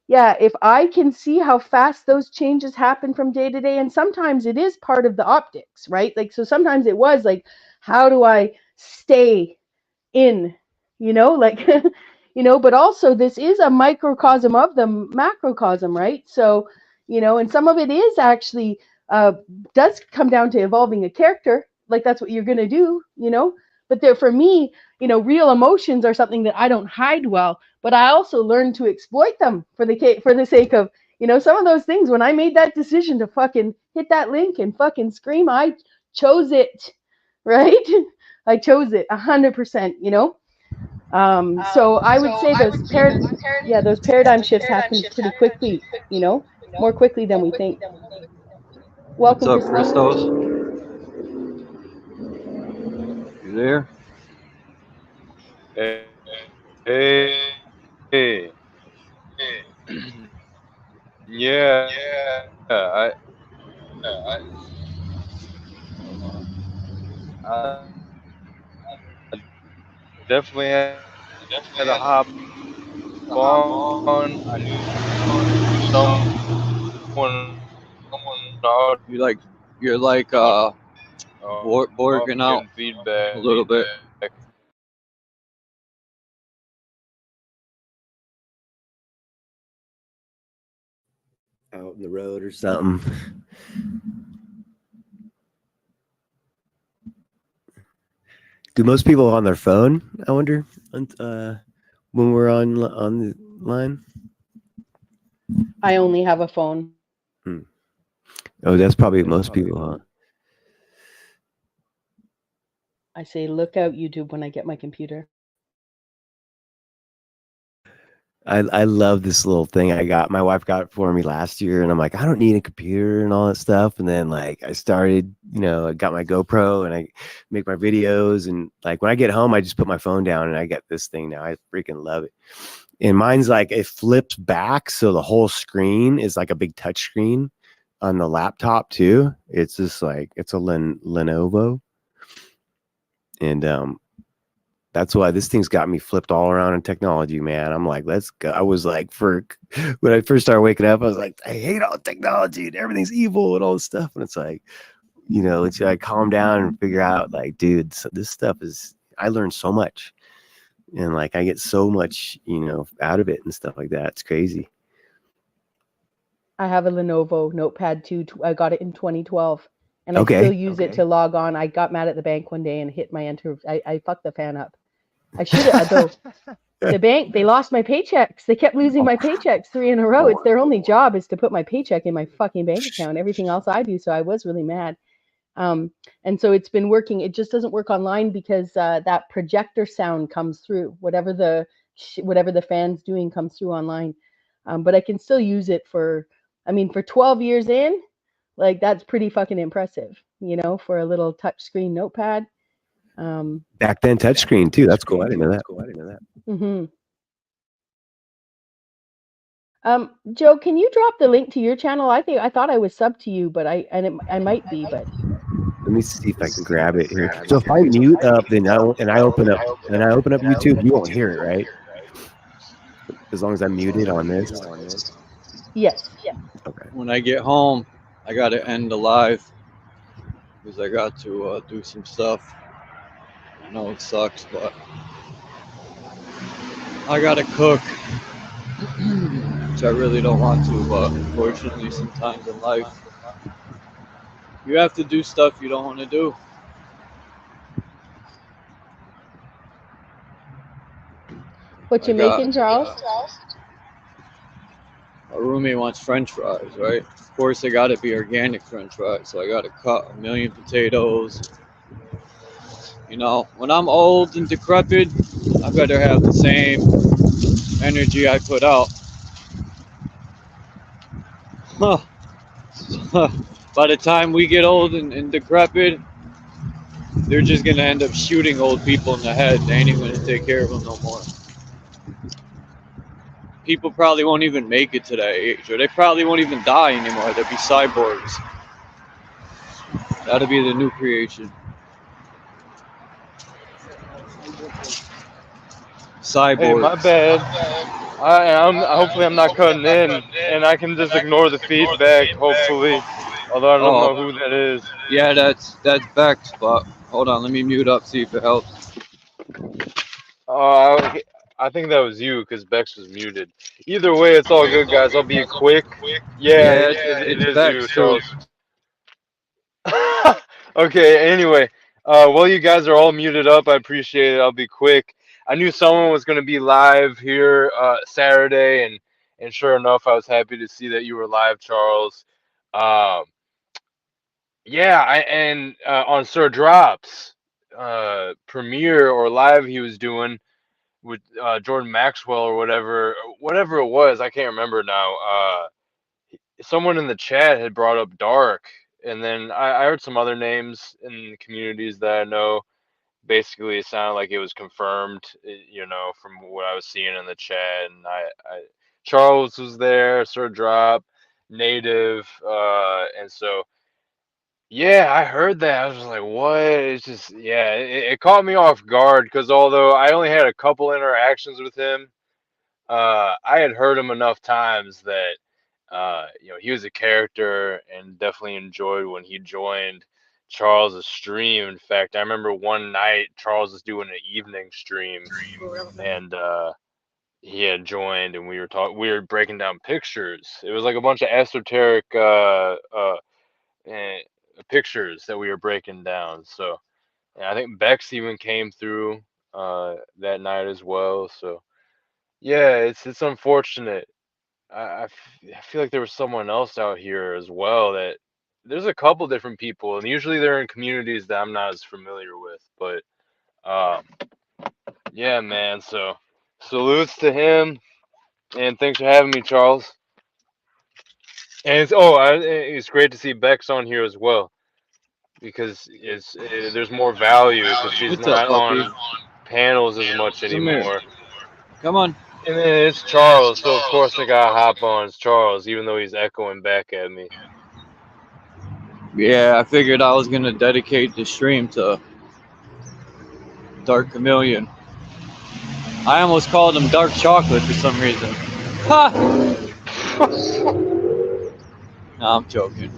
if I can see how fast those changes happen from day to day, and sometimes it is part of the optics, right? Like, so sometimes it was like, how do I stay in, you know, like, you know, but also this is a microcosm of the macrocosm, right? So, you know, and some of it is actually, does come down to evolving a character, like that's what you're going to do, you know. But there, for me, you know, real emotions are something that I don't hide well, but I also learn to exploit them for the sake of, you know, some of those things. When I made that decision to fucking hit that link and fucking scream, I chose it, right? I chose it 100%, you know. So I would say those paradigm shifts happen pretty quickly, you know, more quickly than we think. Welcome, What's up, Christos? You there? Hey, yeah, I definitely had to hop on. I knew someone already. You like you're like I'm borging getting out feedback. a little bit. Out in the road or something. Do most people on their phone? I wonder. When we're on the line. I only have a phone. Oh, that's probably most people, huh? I say, look out, YouTube, when I get my computer. I love this little thing I got. My wife got it for me last year, and I'm like, I don't need a computer and all that stuff. And then like I started, I got my GoPro and I make my videos. And like when I get home, I just put my phone down and I get this thing now. I freaking love it. And mine's like it flips back, so the whole screen is like a big touch screen on the laptop too. It's just like it's a Lenovo, and that's why this thing's got me flipped all around in technology, man. I'm like, let's go. I was like, when I first started waking up, I was like, I hate all technology and everything's evil and all this stuff. And it's like, it's like calm down and figure out, like, dude, this stuff I learned so much, and like I get so much, out of it and stuff like that. It's crazy. I have a Lenovo Notepad 2. I got it in 2012, and I still use it to log on. I got mad at the bank one day and hit my enter. I fucked the fan up. I should have, though. The bank, they lost my paychecks. They kept losing my paychecks 3 in a row. It's their only job is to put my paycheck in my fucking bank account. Everything else I do. So I was really mad. And so it's been working. It just doesn't work online because that projector sound comes through. Whatever the fan's doing comes through online. But I can still use it for 12 years in, like that's pretty fucking impressive, for a little touch screen notepad. Back then, touchscreen too. That's cool. I didn't know that. Mm-hmm. Joe, can you drop the link to your channel? I thought I was subbed to you, but I might be, but let me see if I can grab it here. So if I mute up, then I open up YouTube, you won't hear it, right? As long as I'm muted on this. Yes. Okay. When I get home, I gotta end the live because I got to do some stuff. I know it sucks, but I gotta cook, which I really don't want to, but unfortunately sometimes in life you have to do stuff you don't want to do. What you making, Charles? A roommate wants French fries, right? Of course, they gotta be organic French fries, so I gotta cut 1,000,000 potatoes. When I'm old and decrepit, I better have the same energy I put out. By the time we get old and decrepit, they're just gonna end up shooting old people in the head. They ain't even gonna take care of them no more. People probably won't even make it to that age, or they probably won't even die anymore. They'll be cyborgs. That'll be the new creation. Cyborgs. Hey, my bad. Hopefully I'm not cutting in, and I can just ignore the feedback. Hopefully, although I don't know who that is. Yeah, that's Bex. But hold on, let me mute up, see if it helps. I think that was you because Bex was muted. Either way, it's all good, guys. I'll be quick. Yeah, it is Bex you, too. Charles. Okay. Anyway, while you guys are all muted up, I appreciate it. I'll be quick. I knew someone was going to be live here Saturday, and sure enough, I was happy to see that you were live, Charles. Yeah, and on Sir Drops premiere or live he was doing with Jordan Maxwell or whatever it was, I can't remember now. Someone in the chat had brought up Dark, and then I heard some other names in the communities that I know. Basically, it sounded like it was confirmed, from what I was seeing in the chat. And Charles was there, Sir Drop, Native, and so Yeah, I heard that. I was just like, what? It's just, yeah, it caught me off guard because although I only had a couple interactions with him, I had heard him enough times that, he was a character and definitely enjoyed when he joined Charles's stream. In fact, I remember one night Charles was doing an evening stream and he had joined and we were breaking down pictures. It was like a bunch of esoteric eh, pictures that we were breaking down. So and I think Bex even came through that night as well. So yeah, it's unfortunate. I feel like there was someone else out here as well that there's a couple different people, and usually they're in communities that I'm not as familiar with. But um, yeah, man. So salutes to him, and thanks for having me, Charles. And it's great to see Bex on here as well because there's more value because she's What's up, not puppy? on panels as much Come here. anymore. Come on. And then it's Charles, so of course I gotta hop on. It's Charles, even though he's echoing back at me. Yeah, I figured I was gonna dedicate the stream to Dark Chameleon. I almost called him Dark Chocolate for some reason. Ha! No, I'm joking.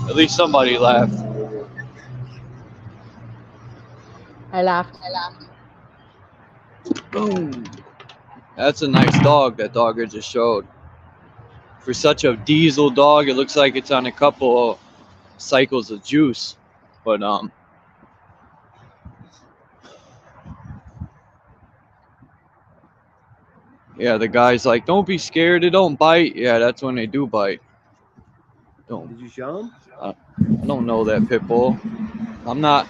At least somebody laughed. I laughed. Boom. That's a nice dog that Dogger just showed. For such a diesel dog, it looks like it's on a couple of cycles of juice. But yeah, the guy's like, don't be scared, it don't bite. Yeah, that's when they do bite. Don't. Did you show him? I don't know that pit bull. I'm not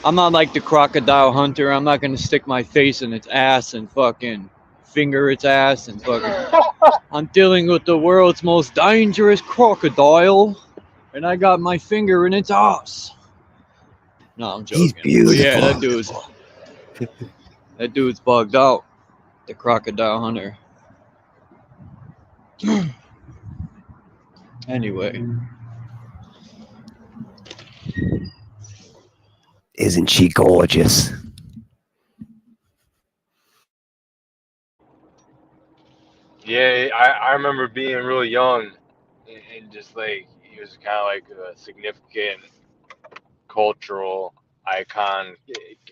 like the crocodile hunter. I'm not gonna stick my face in its ass and fucking finger its ass and fucking. I'm dealing with the world's most dangerous crocodile, and I got my finger in its ass. No, I'm joking. He's beautiful. But yeah, that dude's bugged out. The crocodile hunter. Anyway. Isn't she gorgeous? Yeah, I remember being really young and just like he was kind of like a significant cultural icon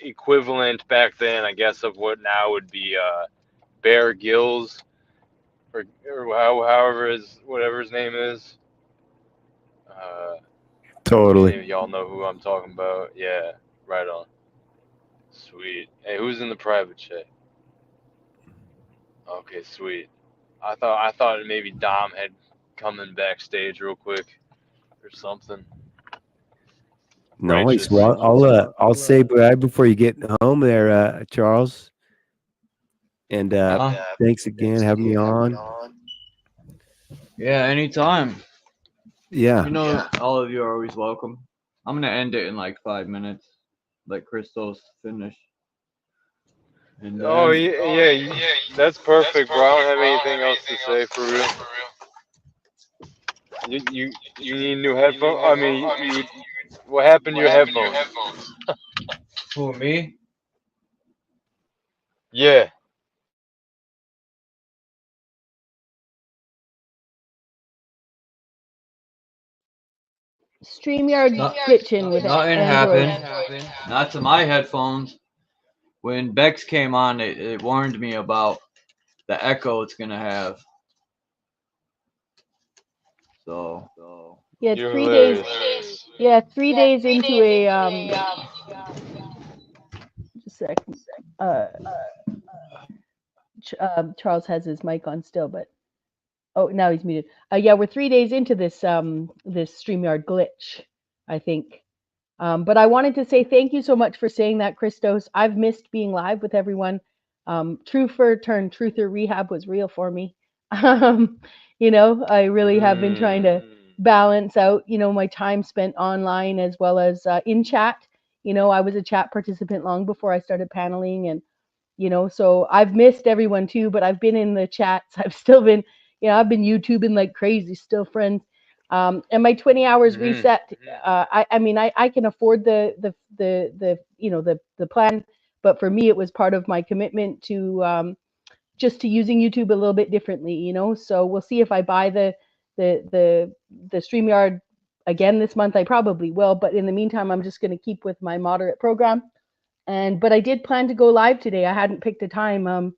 equivalent back then, I guess, of what now would be Bear Grylls or whatever his name is. Totally. Y'all know who I'm talking about. Yeah, right on. Sweet. Hey, who's in the private chat? Okay, sweet. I thought maybe Dom had come in backstage real quick or something. No, Righteous. well, I'll say right before you get home there, Charles. And thanks again, having me on. Yeah, anytime. Yeah. You know, all of you are always welcome. I'm gonna end it in like 5 minutes. Let Christos finish. And yeah, that's perfect, bro. I don't have anything else to say for real. You need new headphones? I mean, what happened to your headphones? Who, me? Yeah. StreamYard glitching with Nothing Android. happened. Not to my headphones. When Bex came on, it warned me about the echo it's gonna have. So Yeah, You're 3 days. hilarious. Yeah, 3 days into a just a second. Charles has his mic on still, but oh, now he's muted. Yeah, we're 3 days into this this StreamYard glitch, I think. But I wanted to say thank you so much for saying that, Christos. I've missed being live with everyone. Truther turned Truther rehab was real for me. You know, I really have been trying to balance out, you know, my time spent online as well as in chat. You know, I was a chat participant long before I started paneling, and you know, so I've missed everyone too, but I've been in the chats. I've still been, you know, I've been YouTubing like crazy, still friends. And my 20 hours Mhm. reset. I mean, I can afford the you know the plan, but for me it was part of my commitment to just to using YouTube a little bit differently, you know. So we'll see if I buy the StreamYard again this month. I probably will, but in the meantime, I'm just going to keep with my moderate program. But I did plan to go live today. I hadn't picked a time. I'm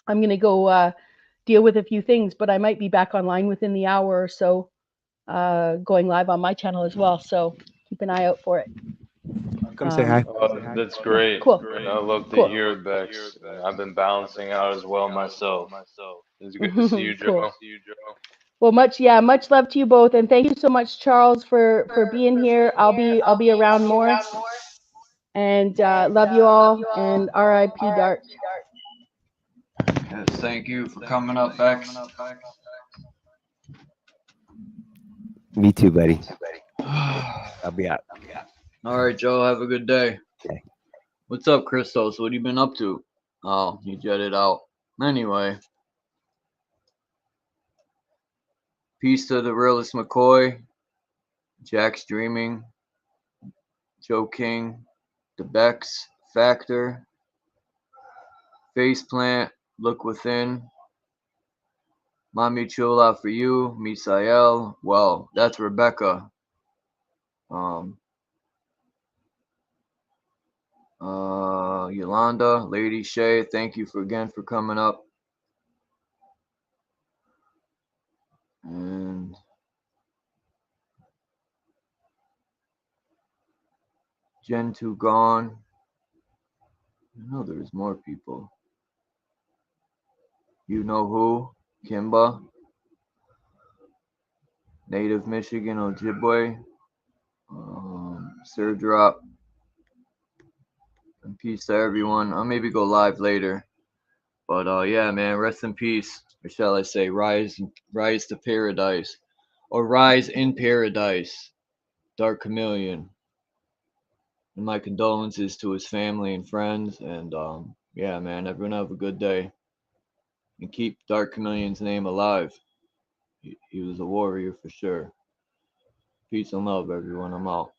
going to go deal with a few things, but I might be back online within the hour or so, going live on my channel as well. So keep an eye out for it. Come say hi. That's Yeah, great. cool. I love to Cool. hear it, Bex. I've been balancing out as well myself. It's good to see you, Cool. Joe. Well, much love to you both, and thank you so much, Charles, for being here. I'll be around more, and love you all, and R.I.P. Dart. Yes, thank you for coming up, Bex. Me too, buddy. I'll be out. All right, Joe. Have a good day. Okay. What's up, Christos? What have you been up to? Oh, you jetted out. Anyway, peace to the realist McCoy, Jack's Dreaming, Joe King, the Bex Factor, Faceplant, Look Within, Mami Chula for you, Misael. Well, that's Rebecca. Yolanda, Lady Shay, thank you again for coming up. And Gen 2 gone. I know there's more people. You know who? Kimba, Native Michigan, Ojibwe, Sir Drop, and peace to everyone. I'll maybe go live later. But yeah, man, rest in peace. Or shall I say, rise to paradise. Or rise in paradise. Dark Chameleon. And my condolences to his family and friends. And yeah, man, everyone have a good day. And keep Dark Chameleon's name alive. He was a warrior for sure. Peace and love, everyone. I'm out.